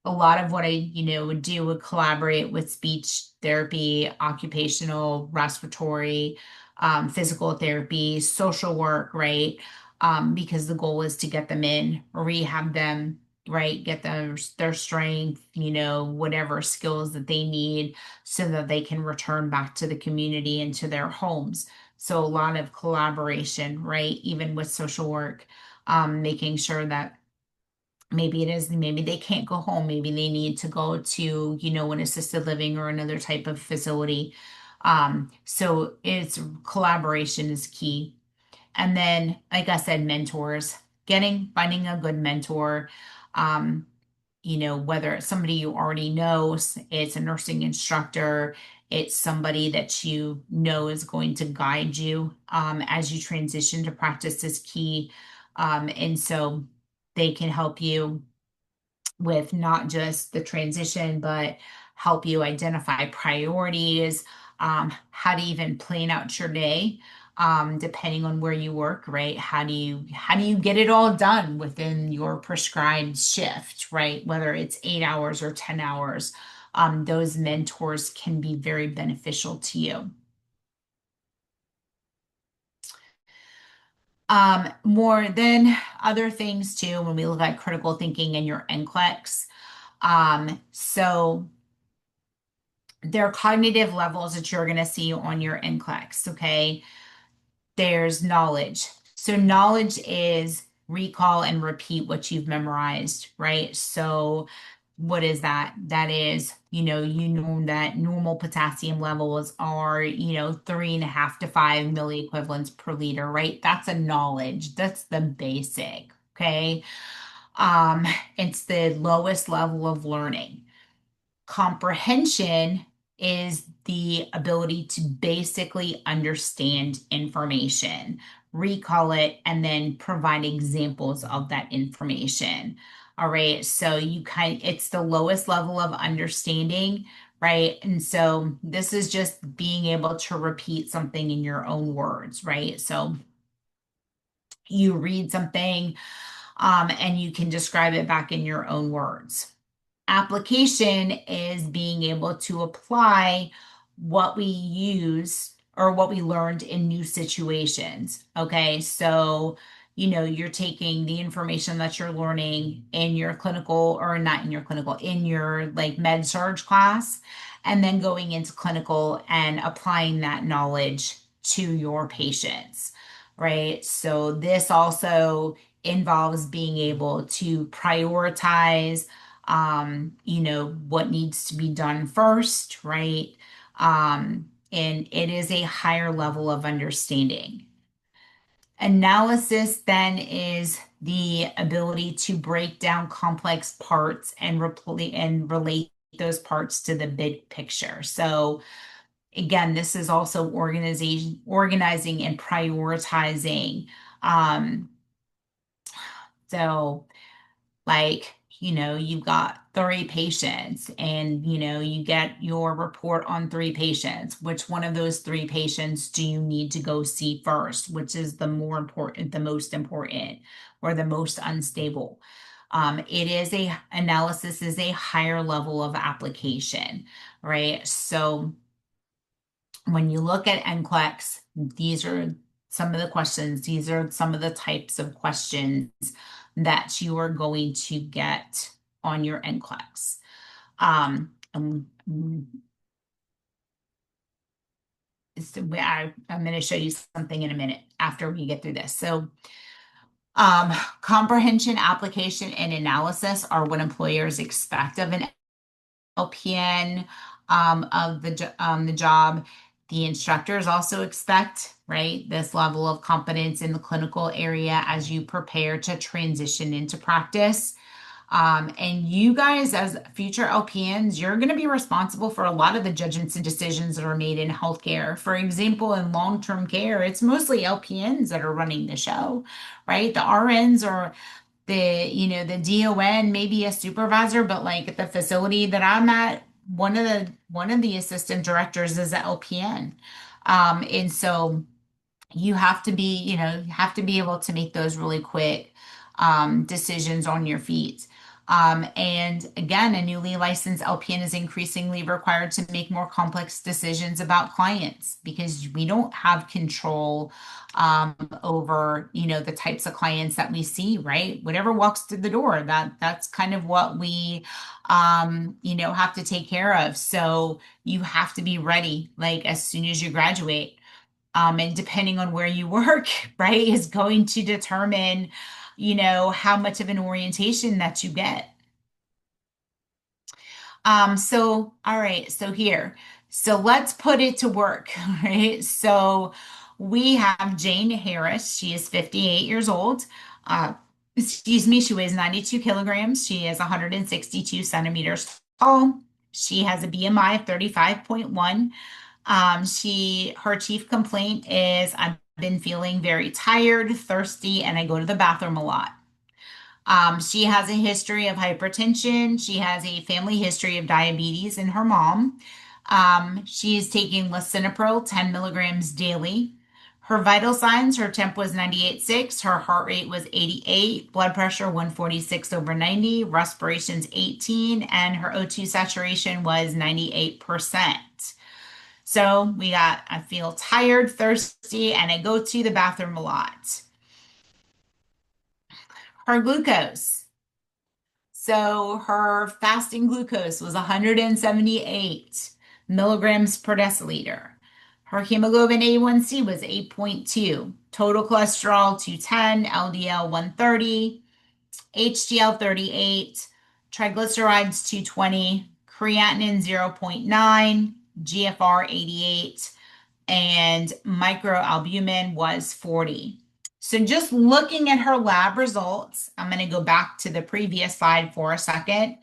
a lot of what would do would collaborate with speech therapy, occupational, respiratory, physical therapy, social work, right? Because the goal is to get them in, rehab them, right? Get their strength, whatever skills that they need so that they can return back to the community and to their homes. So a lot of collaboration, right? Even with social work, making sure that maybe they can't go home, maybe they need to go to an assisted living or another type of facility. So it's collaboration is key. And then, like I said, mentors, finding a good mentor. um Whether it's somebody you already know, it's a nursing instructor, it's somebody that is going to guide you as you transition to practice is key. And so they can help you with not just the transition, but help you identify priorities, how to even plan out your day, depending on where you work, right? How do you get it all done within your prescribed shift, right? Whether it's 8 hours or 10 hours, those mentors can be very beneficial to you. More than other things too, when we look at critical thinking and your NCLEX. So there are cognitive levels that you're going to see on your NCLEX, okay? There's knowledge. So knowledge is recall and repeat what you've memorized, right? So what is that? That is, that normal potassium levels are, 3.5 to 5 milliequivalents per liter, right? That's a knowledge. That's the basic, okay? Um, it's the lowest level of learning. Comprehension is the ability to basically understand information, recall it, and then provide examples of that information. All right. So it's the lowest level of understanding, right? And so this is just being able to repeat something in your own words, right? So you read something, and you can describe it back in your own words. Application is being able to apply what we use or what we learned in new situations. Okay, so you're taking the information that you're learning in your clinical, or not in your clinical, in your like med surg class, and then going into clinical and applying that knowledge to your patients, right? So this also involves being able to prioritize, what needs to be done first, right? And it is a higher level of understanding. Analysis then is the ability to break down complex parts and relate those parts to the big picture. So again, this is also organizing and prioritizing. Um, so like, you've got three patients and you get your report on three patients, which one of those three patients do you need to go see first, which is the more important, the most important, or the most unstable. It is a analysis is a higher level of application, right? So when you look at NCLEX, these are some of the questions, these are some of the types of questions that you are going to get on your NCLEX. I'm going to show you something in a minute after we get through this. So comprehension, application, and analysis are what employers expect of an LPN of the job. The instructors also expect, right, this level of competence in the clinical area as you prepare to transition into practice. And you guys, as future LPNs, you're going to be responsible for a lot of the judgments and decisions that are made in healthcare. For example, in long-term care, it's mostly LPNs that are running the show, right? The RNs are the DON, maybe a supervisor, but like at the facility that I'm at, one of the assistant directors is an LPN. And so you have to be, you have to be able to make those really quick decisions on your feet. And again, a newly licensed LPN is increasingly required to make more complex decisions about clients because we don't have control over, the types of clients that we see, right? Whatever walks through the door, that's kind of what we, have to take care of. So you have to be ready, like as soon as you graduate. And depending on where you work, right, is going to determine, how much of an orientation that you get. All right, so here, so let's put it to work, right? So we have Jane Harris. She is 58 years old. Uh, excuse me, she weighs 92 kilograms. She is 162 centimeters tall. She has a BMI of 35.1. Her chief complaint is I've been feeling very tired, thirsty, and I go to the bathroom a lot. She has a history of hypertension. She has a family history of diabetes in her mom. She is taking lisinopril 10 milligrams daily. Her vital signs, her temp was 98.6, her heart rate was 88, blood pressure 146 over 90, respirations 18, and her O2 saturation was 98%. So I feel tired, thirsty, and I go to the bathroom a lot. Her glucose. So her fasting glucose was 178 milligrams per deciliter. Her hemoglobin A1C was 8.2, total cholesterol 210, LDL 130, HDL 38, triglycerides 220, creatinine 0.9, GFR 88, and microalbumin was 40. So just looking at her lab results, I'm going to go back to the previous slide for a second.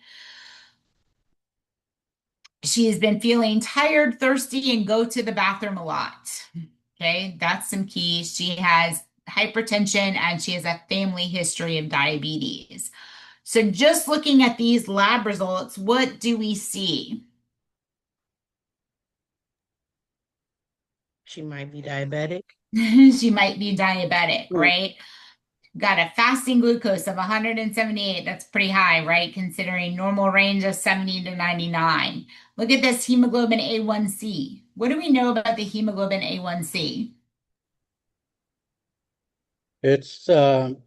She has been feeling tired, thirsty, and go to the bathroom a lot. Okay, that's some keys. She has hypertension and she has a family history of diabetes. So just looking at these lab results, what do we see? She might be diabetic. She might be diabetic, right? Got a fasting glucose of 178. That's pretty high, right? Considering normal range of 70 to 99. Look at this hemoglobin A1C. What do we know about the hemoglobin A1C? It's an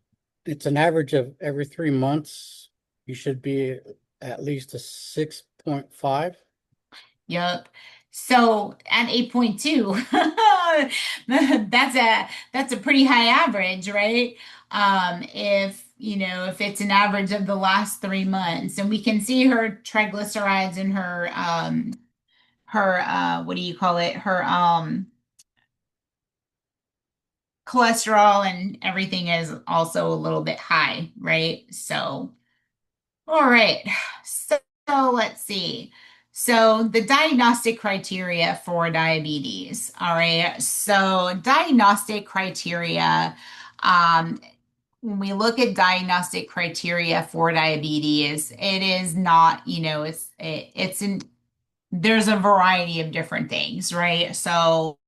average of every 3 months. You should be at least a 6.5. Yep. So at 8.2, that's a pretty high average, right? If it's an average of the last 3 months, and we can see her triglycerides and her what do you call it? Her cholesterol and everything is also a little bit high, right? So, all right. So let's see. So the diagnostic criteria for diabetes. All right. So diagnostic criteria, um, when we look at diagnostic criteria for diabetes, it is not, it's in there's a variety of different things, right? So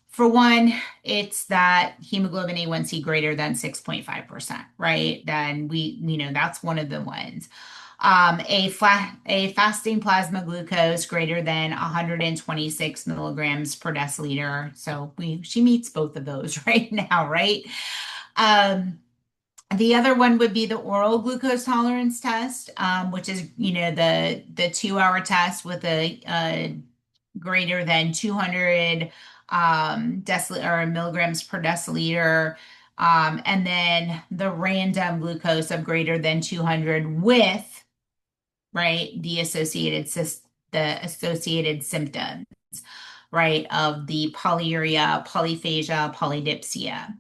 for one, it's that hemoglobin A1C greater than 6.5%, right? Then that's one of the ones. A fasting plasma glucose greater than 126 milligrams per deciliter. So she meets both of those right now, right? Um, the other one would be the oral glucose tolerance test, which is, the 2 hour test with a greater than 200 deciliter or milligrams per deciliter. And then the random glucose of greater than 200 with, right, the associated symptoms, right, of the polyuria, polyphagia, polydipsia.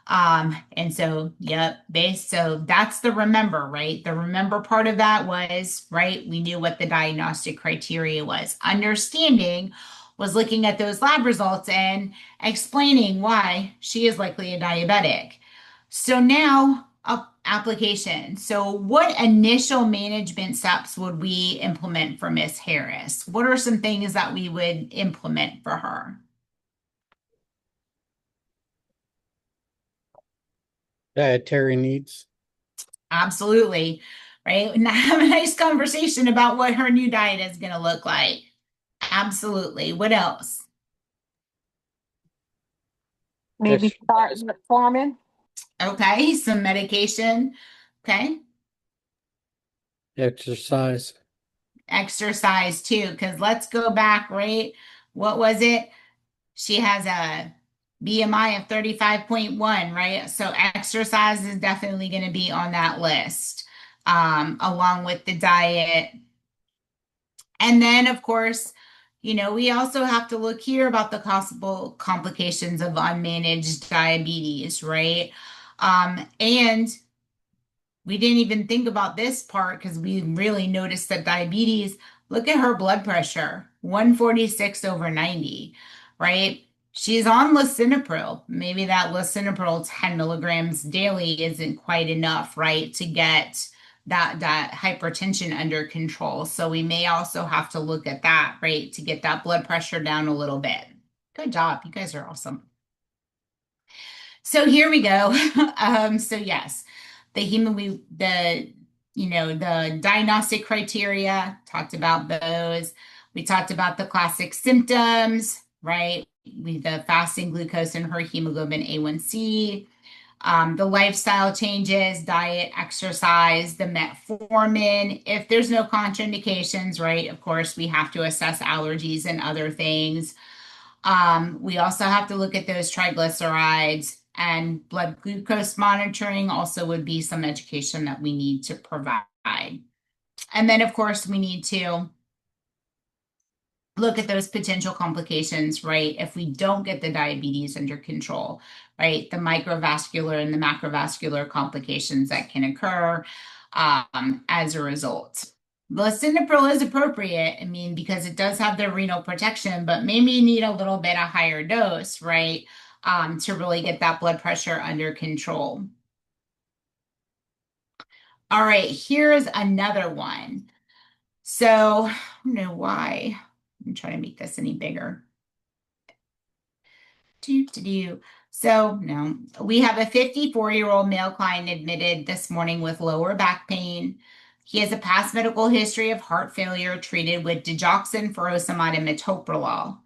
And so, yep, so that's the remember, right? The remember part of that was, right, we knew what the diagnostic criteria was. Understanding was looking at those lab results and explaining why she is likely a diabetic. So now, application. So, what initial management steps would we implement for Miss Harris? What are some things that we would implement for her? Dietary needs. Absolutely. Right. And have a nice conversation about what her new diet is going to look like. Absolutely. What else? Maybe Ex- start farming. Okay. Some medication. Okay. Exercise. Exercise too. Because let's go back, right? What was it? She has a BMI of 35.1, right? So exercise is definitely going to be on that list, along with the diet. And then, of course, we also have to look here about the possible complications of unmanaged diabetes, right? And we didn't even think about this part because we really noticed that diabetes, look at her blood pressure, 146 over 90, right? She's on lisinopril. Maybe that lisinopril 10 milligrams daily isn't quite enough, right, to get that hypertension under control. So we may also have to look at that, right, to get that blood pressure down a little bit. Good job. You guys are awesome. So here we go. So yes, the diagnostic criteria, talked about those. We talked about the classic symptoms, right? The fasting glucose and her hemoglobin A1C, the lifestyle changes, diet, exercise, the metformin. If there's no contraindications, right, of course, we have to assess allergies and other things. We also have to look at those triglycerides, and blood glucose monitoring also would be some education that we need to provide. And then, of course, we need to look at those potential complications, right? If we don't get the diabetes under control, right? The microvascular and the macrovascular complications that can occur as a result. Lisinopril is appropriate, I mean, because it does have the renal protection, but maybe you need a little bit of higher dose, right? To really get that blood pressure under control. All right, here's another one. So, I don't know why. I'm trying to make this any bigger. Do. So, no, we have a 54-year-old male client admitted this morning with lower back pain. He has a past medical history of heart failure treated with digoxin, furosemide, and metoprolol.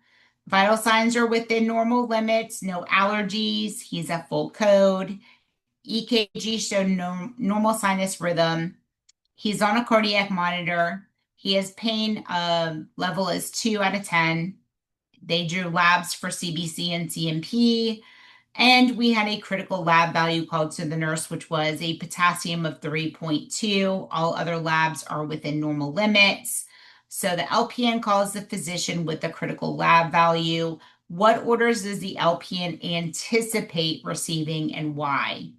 Vital signs are within normal limits, no allergies. He's a full code. EKG showed normal sinus rhythm. He's on a cardiac monitor. He has pain level is 2 out of 10. They drew labs for CBC and CMP. And we had a critical lab value called to the nurse, which was a potassium of 3.2. All other labs are within normal limits. So the LPN calls the physician with the critical lab value. What orders does the LPN anticipate receiving and why?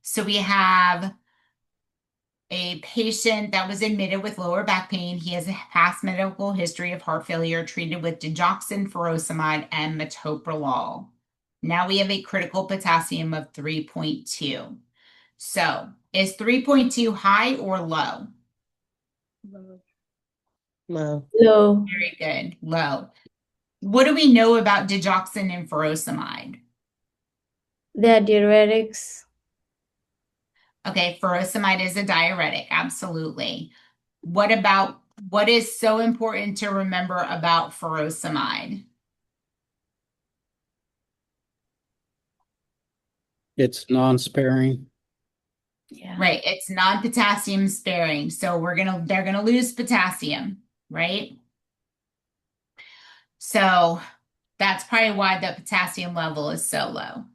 So we have a patient that was admitted with lower back pain. He has a past medical history of heart failure treated with digoxin, furosemide, and metoprolol. Now we have a critical potassium of 3.2. So is 3.2 high or low? No. Low. Very good. Low. What do we know about digoxin and furosemide? They're diuretics. Okay, furosemide is a diuretic, absolutely. What is so important to remember about furosemide? It's non-sparing. Yeah. Right, it's non-potassium sparing, so they're gonna lose potassium, right? So that's probably why the potassium level is so low.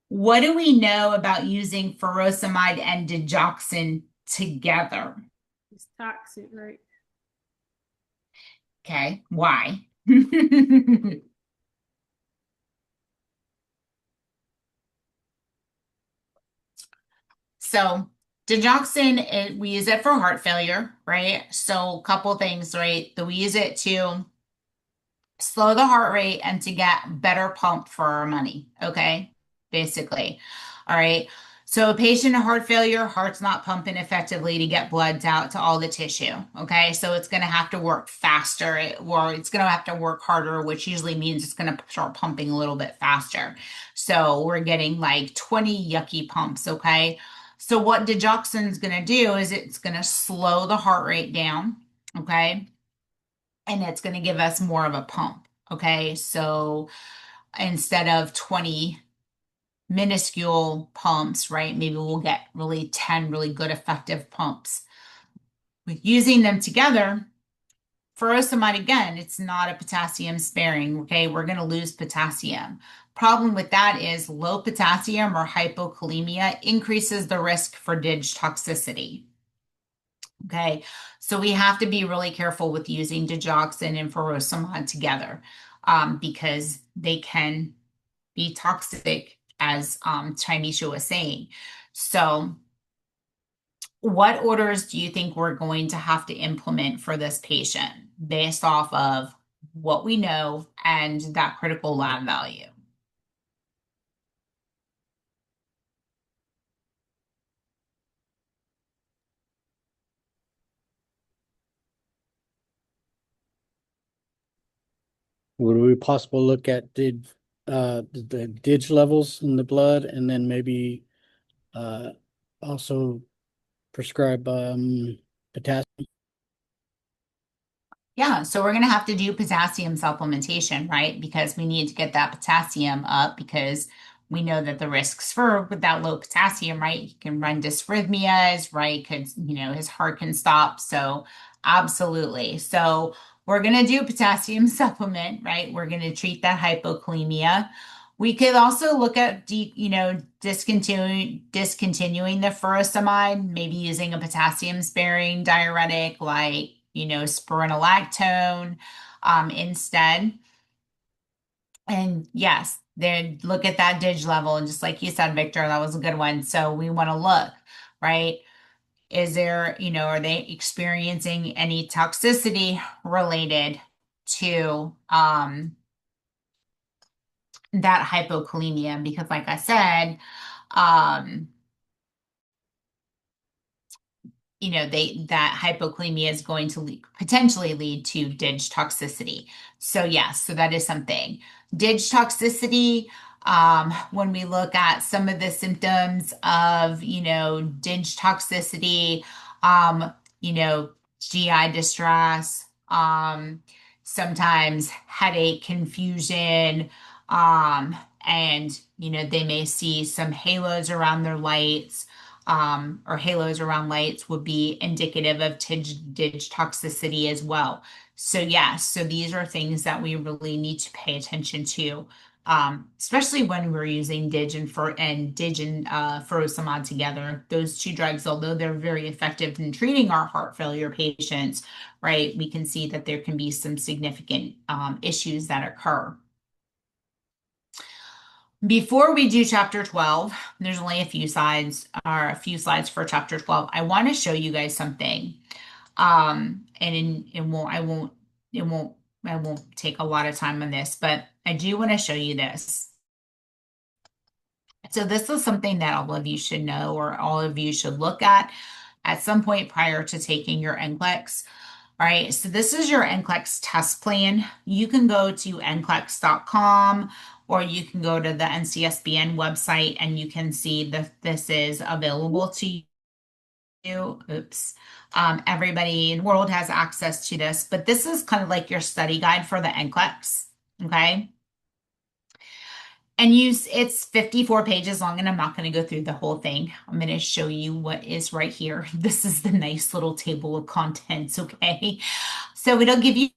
What do we know about using furosemide and digoxin together? It's toxic, right? Okay, why? So digoxin, we use it for heart failure, right? So a couple things, right? That we use it to slow the heart rate and to get better pump for our money, okay? Basically. All right. So a patient of heart failure, heart's not pumping effectively to get blood out to all the tissue, okay? So it's going to have to work faster or it's going to have to work harder, which usually means it's going to start pumping a little bit faster. So we're getting like 20 yucky pumps, okay? So what digoxin is going to do is it's going to slow the heart rate down, okay? And it's going to give us more of a pump. Okay. So instead of 20 minuscule pumps, right, maybe we'll get really 10 really good effective pumps. With using them together, furosemide, again, it's not a potassium sparing. Okay. We're going to lose potassium. Problem with that is low potassium or hypokalemia increases the risk for dig toxicity. Okay, so we have to be really careful with using digoxin and furosemide together because they can be toxic, as Chimisha was saying. So, what orders do you think we're going to have to implement for this patient based off of what we know and that critical lab value? Would we possible look at the DIG levels in the blood and then maybe also prescribe potassium? Yeah, so we're going to have to do potassium supplementation, right? Because we need to get that potassium up because we know that the risks for with that low potassium, right? He can run dysrhythmias, right? Because, his heart can stop. So absolutely. So we're going to do potassium supplement, right? We're going to treat that hypokalemia. We could also look at, discontinuing the furosemide, maybe using a potassium sparing diuretic like, spironolactone instead. And yes, then look at that dig level. And just like you said, Victor, that was a good one. So we want to look, right? Is there, are they experiencing any toxicity related to that hypokalemia? Because like I said, um, that hypokalemia is going to potentially lead to dig toxicity. So yes, so that is something. Dig toxicity, when we look at some of the symptoms of, dig toxicity, you know, GI distress, sometimes headache, confusion, and, they may see some halos around their lights or halos around lights would be indicative of dig toxicity as well. So yes, so these are things that we really need to pay attention to, especially when we're using dig and furosemide together. Those two drugs, although they're very effective in treating our heart failure patients, right, we can see that there can be some significant issues that occur. Before we do chapter 12, there's only a few slides for chapter 12. I want to show you guys something. And it won't I won't take a lot of time on this, but I do want to show you this. So this is something that all of you should know, or all of you should look at some point prior to taking your NCLEX. All right, so this is your NCLEX test plan. You can go to nclex.com, or you can go to the NCSBN website and you can see that this is available to you. Oops. Everybody in the world has access to this, but this is kind of like your study guide for the NCLEX. Okay. And it's 54 pages long, and I'm not going to go through the whole thing. I'm going to show you what is right here. This is the nice little table of contents, okay? So it'll give you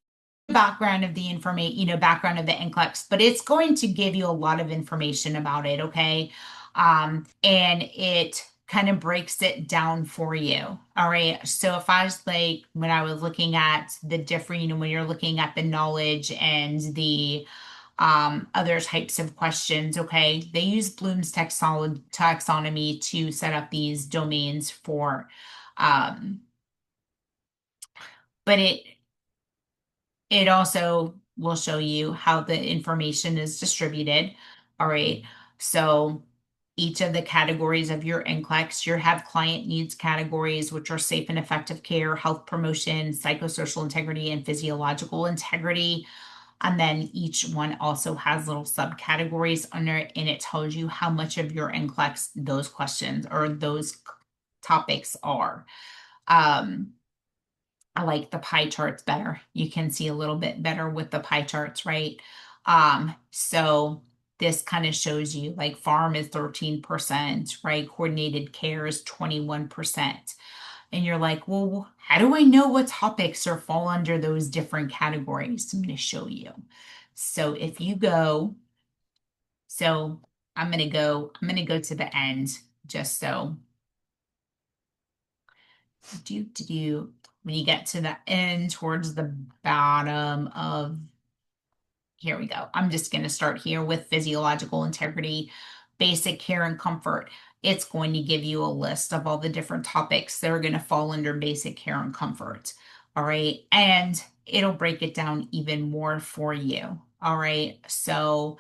background of the information, background of the NCLEX, but it's going to give you a lot of information about it, okay? And it kind of breaks it down for you. All right. So if I was like, when I was looking at the different, when you're looking at the knowledge and the other types of questions. Okay, they use Bloom's taxonomy to set up these domains for, but it also will show you how the information is distributed. All right, so each of the categories of your NCLEX, you have client needs categories, which are safe and effective care, health promotion, psychosocial integrity, and physiological integrity. And then each one also has little subcategories under it, and it tells you how much of your NCLEX those questions or those topics are. I like the pie charts better. You can see a little bit better with the pie charts, right? So this kind of shows you like farm is 13%, right? Coordinated care is 21%. And you're like, well, how do I know what topics are fall under those different categories? I'm going to show you. So if you go, so I'm going to go to the end just so when you get to the end towards the bottom of, here we go. I'm just going to start here with physiological integrity, basic care and comfort. It's going to give you a list of all the different topics that are going to fall under basic care and comfort. All right. And it'll break it down even more for you. All right. So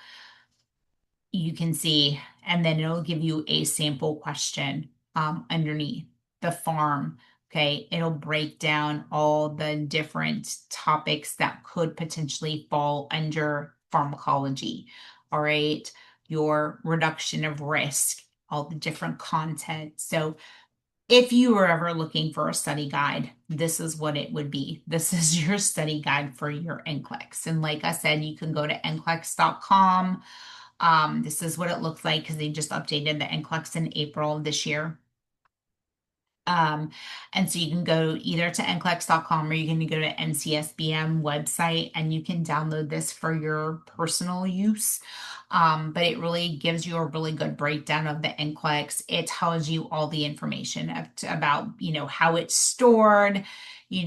you can see, and then it'll give you a sample question underneath the farm. Okay, it'll break down all the different topics that could potentially fall under pharmacology. All right, your reduction of risk, all the different content. So if you were ever looking for a study guide, this is what it would be. This is your study guide for your NCLEX. And like I said, you can go to nclex.com. This is what it looks like because they just updated the NCLEX in April of this year. And so you can go either to nclex.com or you can go to NCSBM website and you can download this for your personal use. But it really gives you a really good breakdown of the NCLEX. It tells you all the information about, how it's stored,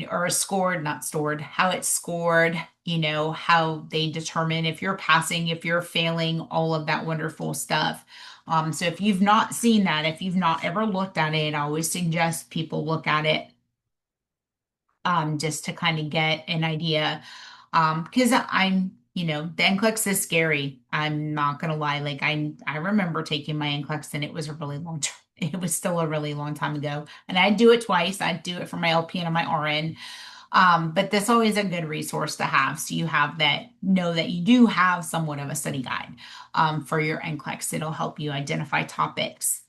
or scored, not stored, how it's scored, how they determine if you're passing, if you're failing, all of that wonderful stuff. So if you've not seen that, if you've not ever looked at it, I always suggest people look at it just to kind of get an idea. Because the NCLEX is scary. I'm not gonna lie. Like I remember taking my NCLEX and it was a really long time. It was still a really long time ago. And I'd do it twice. I'd do it for my LPN and my RN. But that's always a good resource to have. So you have that, know that you do have somewhat of a study guide for your NCLEX. It'll help you identify topics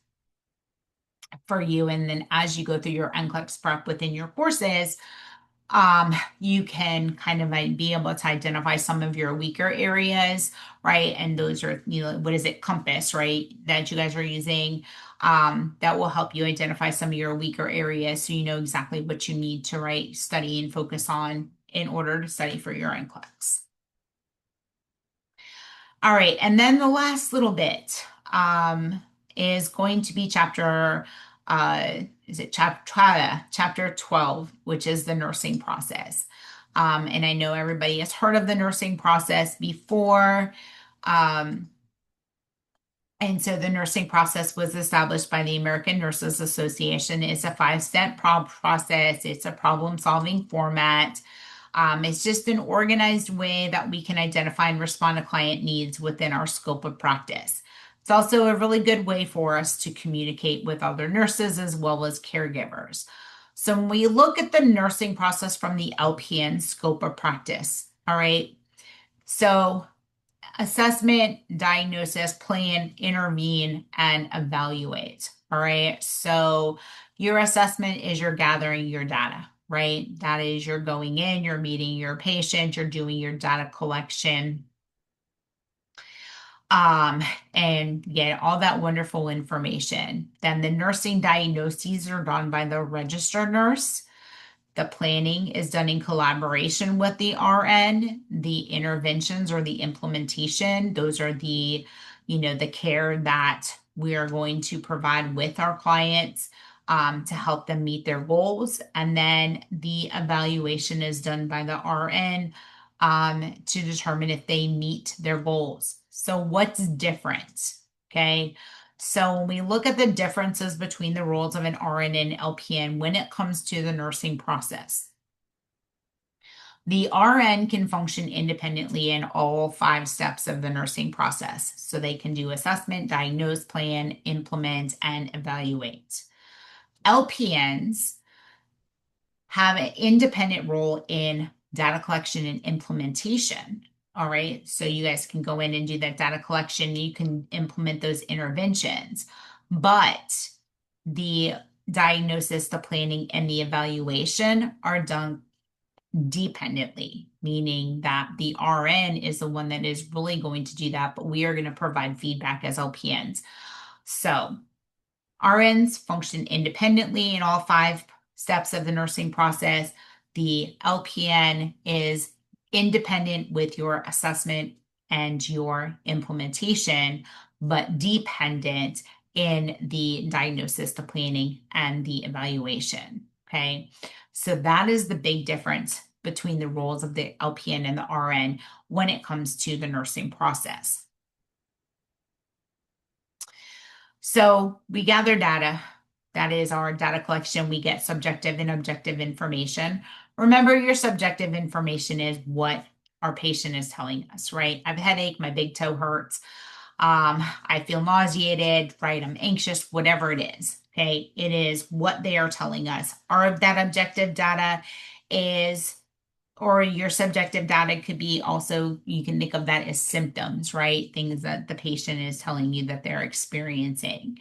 for you. And then as you go through your NCLEX prep within your courses, you can kind of be able to identify some of your weaker areas, right? And those are, what is it, Compass, right? That you guys are using. That will help you identify some of your weaker areas so you know exactly what you need to study and focus on in order to study for your NCLEX. All right, and then the last little bit is going to be chapter 12, which is the nursing process. And I know everybody has heard of the nursing process before. And so the nursing process was established by the American Nurses Association. It's a 5-step process. It's a problem-solving format. It's just an organized way that we can identify and respond to client needs within our scope of practice. It's also a really good way for us to communicate with other nurses as well as caregivers. So when we look at the nursing process from the LPN scope of practice, all right, so assessment, diagnosis, plan, intervene, and evaluate. All right. So your assessment is you're gathering your data, right? That is you're going in, you're meeting your patient, you're doing your data collection, and get all that wonderful information. Then the nursing diagnoses are done by the registered nurse. The planning is done in collaboration with the RN. The interventions or the implementation, those are the care that we are going to provide with our clients to help them meet their goals. And then the evaluation is done by the RN to determine if they meet their goals. So what's different? Okay. So when we look at the differences between the roles of an RN and LPN when it comes to the nursing process, the RN can function independently in all 5 steps of the nursing process. So they can do assessment, diagnose, plan, implement, and evaluate. LPNs have an independent role in data collection and implementation. All right. So you guys can go in and do that data collection. You can implement those interventions. But the diagnosis, the planning, and the evaluation are done dependently, meaning that the RN is the one that is really going to do that, but we are going to provide feedback as LPNs. So RNs function independently in all 5 steps of the nursing process. The LPN is independent with your assessment and your implementation, but dependent in the diagnosis, the planning, and the evaluation. Okay, so that is the big difference between the roles of the LPN and the RN when it comes to the nursing process. So we gather data. That is our data collection. We get subjective and objective information. Remember, your subjective information is what our patient is telling us, right? I have a headache, my big toe hurts. I feel nauseated, right? I'm anxious, whatever it is. Okay. It is what they are telling us. Our that objective data is, or your subjective data could be also, you can think of that as symptoms, right? Things that the patient is telling you that they're experiencing.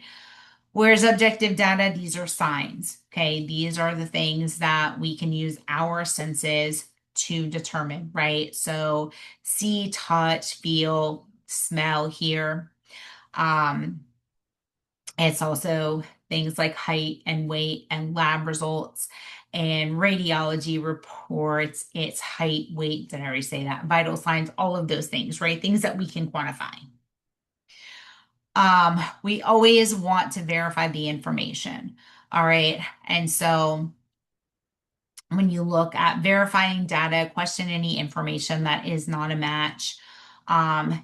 Whereas objective data, these are signs, okay? These are the things that we can use our senses to determine, right? So see, touch, feel, smell, hear. It's also things like height and weight and lab results and radiology reports. It's height, weight, did I already say that? Vital signs, all of those things, right? Things that we can quantify. We always want to verify the information. All right. And so when you look at verifying data, question any information that is not a match.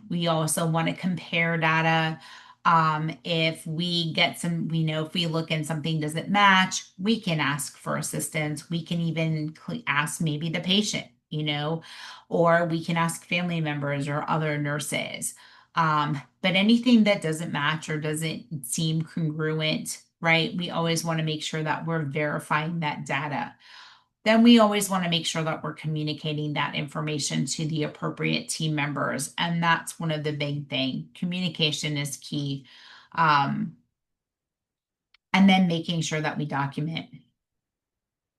We also want to compare data. If we get some, we know if we look and something doesn't match, we can ask for assistance. We can even ask maybe the patient, or we can ask family members or other nurses. But anything that doesn't match or doesn't seem congruent, right? We always want to make sure that we're verifying that data. Then we always want to make sure that we're communicating that information to the appropriate team members. And that's one of the big things. Communication is key. And then making sure that we document.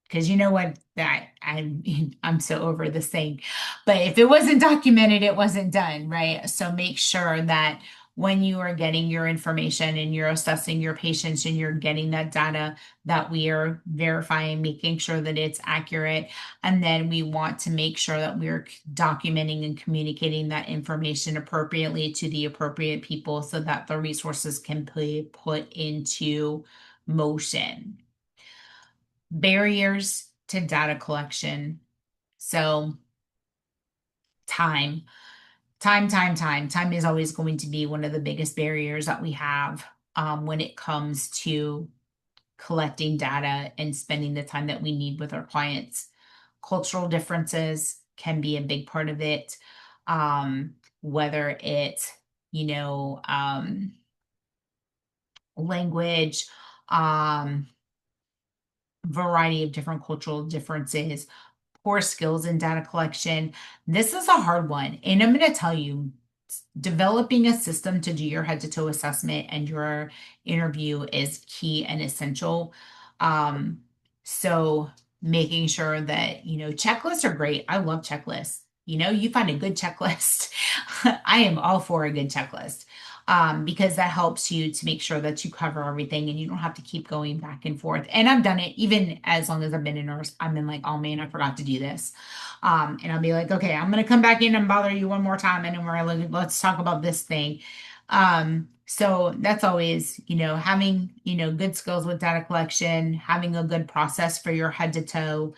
Because you know what, that I'm so over this thing. But if it wasn't documented, it wasn't done, right? So make sure that when you are getting your information and you're assessing your patients and you're getting that data, that we are verifying, making sure that it's accurate. And then we want to make sure that we're documenting and communicating that information appropriately to the appropriate people so that the resources can be put into motion. Barriers to data collection. So time is always going to be one of the biggest barriers that we have when it comes to collecting data and spending the time that we need with our clients. Cultural differences can be a big part of it. Whether it's, you know, language, um, variety of different cultural differences, poor skills in data collection. This is a hard one. And I'm going to tell you, developing a system to do your head to toe assessment and your interview is key and essential. So making sure that, you know, checklists are great. I love checklists. You know, you find a good checklist. I am all for a good checklist. Because that helps you to make sure that you cover everything and you don't have to keep going back and forth. And I've done it even as long as I've been a nurse. I've been like, oh man, I forgot to do this. And I'll be like, okay, I'm gonna come back in and bother you one more time, and then we're like, let's talk about this thing. So that's always, you know, having, you know, good skills with data collection, having a good process for your head to toe,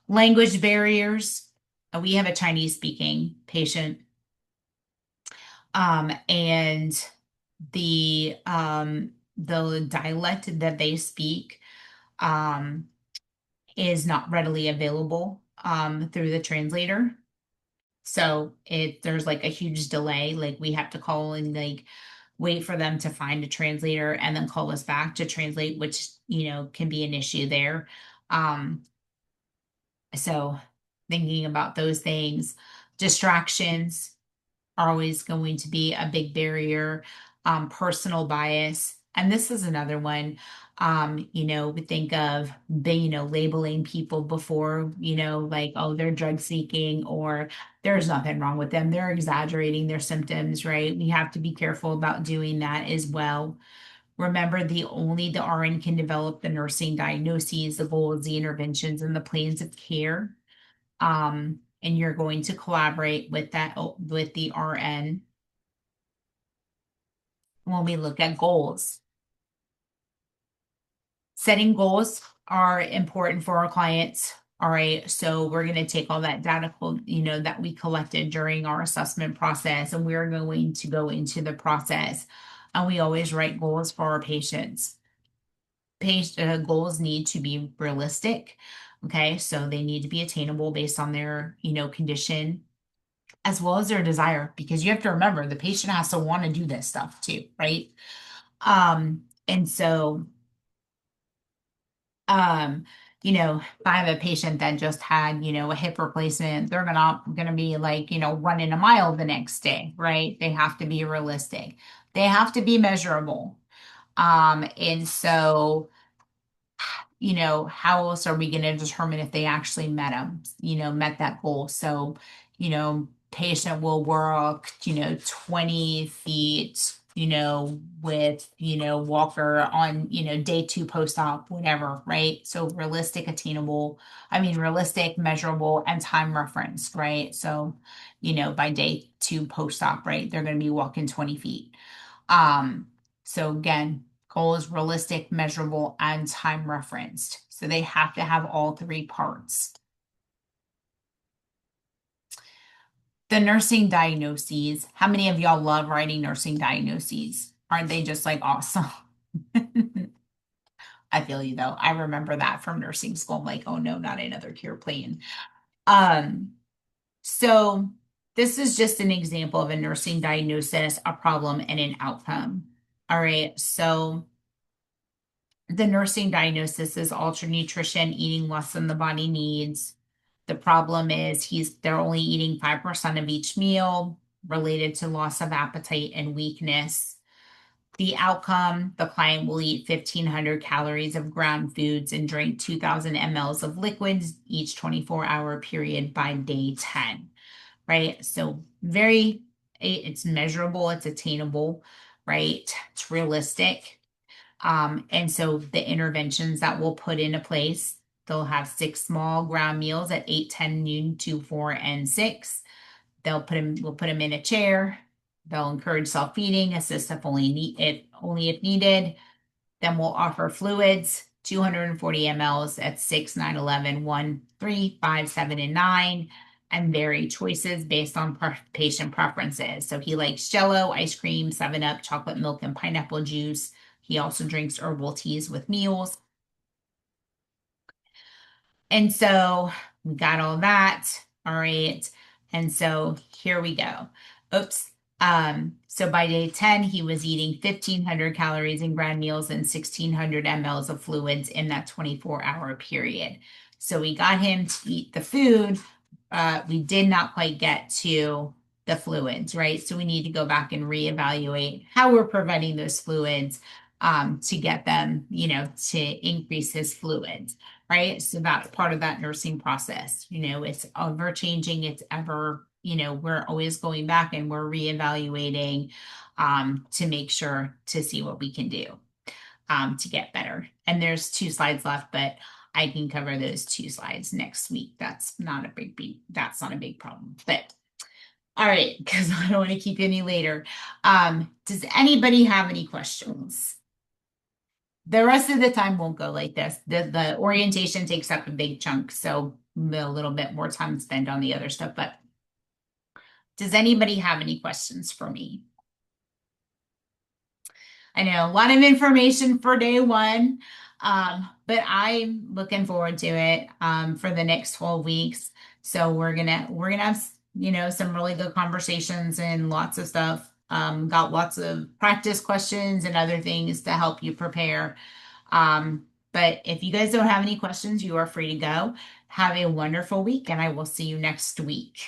language barriers. We have a Chinese speaking patient. And the dialect that they speak is not readily available through the translator. So there's like a huge delay. Like we have to call and like wait for them to find a translator and then call us back to translate, which, you know, can be an issue there. So thinking about those things, distractions are always going to be a big barrier. Personal bias. And this is another one. You know, we think of you know, labeling people before, you know, like, oh, they're drug seeking or there's nothing wrong with them. They're exaggerating their symptoms, right? We have to be careful about doing that as well. Remember, only the RN can develop the nursing diagnoses, the goals, the interventions, and the plans of care. And you're going to collaborate with with the RN when we look at goals. Setting goals are important for our clients. All right, so we're going to take all that data, you know, that we collected during our assessment process, and we're going to go into the process. And we always write goals for our patients. Goals need to be realistic. Okay, so they need to be attainable based on their, you know, condition as well as their desire, because you have to remember the patient has to want to do this stuff too, right? And so um, you know, if I have a patient that just had, you know, a hip replacement, they're gonna be like, you know, running a mile the next day, right? They have to be realistic. They have to be measurable. And so, you know, how else are we going to determine if they actually met them, you know, met that goal? So, you know, patient will work, you know, 20 feet, you know, with, you know, walker on, you know, day 2 post-op, whatever, right? So realistic, attainable, realistic, measurable, and time referenced, right? So, you know, by day 2 post-op, right, they're going to be walking 20 feet. So again, goal is realistic, measurable, and time referenced. So they have to have all 3 parts. The nursing diagnoses. How many of y'all love writing nursing diagnoses? Aren't they just like awesome? I feel you though. I remember that from nursing school. I'm like, oh no, not another care plan. So this is just an example of a nursing diagnosis, a problem, and an outcome. All right, so the nursing diagnosis is altered nutrition, eating less than the body needs. The problem is they're only eating 5% of each meal, related to loss of appetite and weakness. The outcome, the client will eat 1,500 calories of ground foods and drink 2,000 mLs of liquids each 24-hour period by day 10, right? So it's measurable, it's attainable, right? It's realistic. And so the interventions that we'll put into place, they'll have 6 small ground meals at 8, 10, noon, 2, 4, and 6. We'll put them in a chair. They'll encourage self-feeding, assist if only if needed. Then we'll offer fluids, 240 mLs at 6, 9, 11, 1, 3, 5, 7, and 9, and vary choices based on patient preferences. So he likes Jello, ice cream, 7-Up, chocolate milk, and pineapple juice. He also drinks herbal teas with meals. And so we got all that. All right. And so here we go. Oops. So by day 10, he was eating 1,500 calories in grand meals and 1,600 mLs of fluids in that 24-hour period. So we got him to eat the food. We did not quite get to the fluids, right? So we need to go back and reevaluate how we're providing those fluids to get them, to increase his fluids, right? So that's part of that nursing process. It's ever changing, it's ever, we're always going back and we're reevaluating to make sure to see what we can do to get better. And there's 2 slides left, but I can cover those 2 slides next week. That's not a big problem. But all right, because I don't want to keep you any later. Does anybody have any questions? The rest of the time won't go like this. The orientation takes up a big chunk, so a little bit more time spent on the other stuff. But does anybody have any questions for me? I know a lot of information for day 1, but I'm looking forward to it for the next 12 weeks. So we're gonna have some really good conversations and lots of stuff. Got lots of practice questions and other things to help you prepare. But if you guys don't have any questions, you are free to go. Have a wonderful week, and I will see you next week.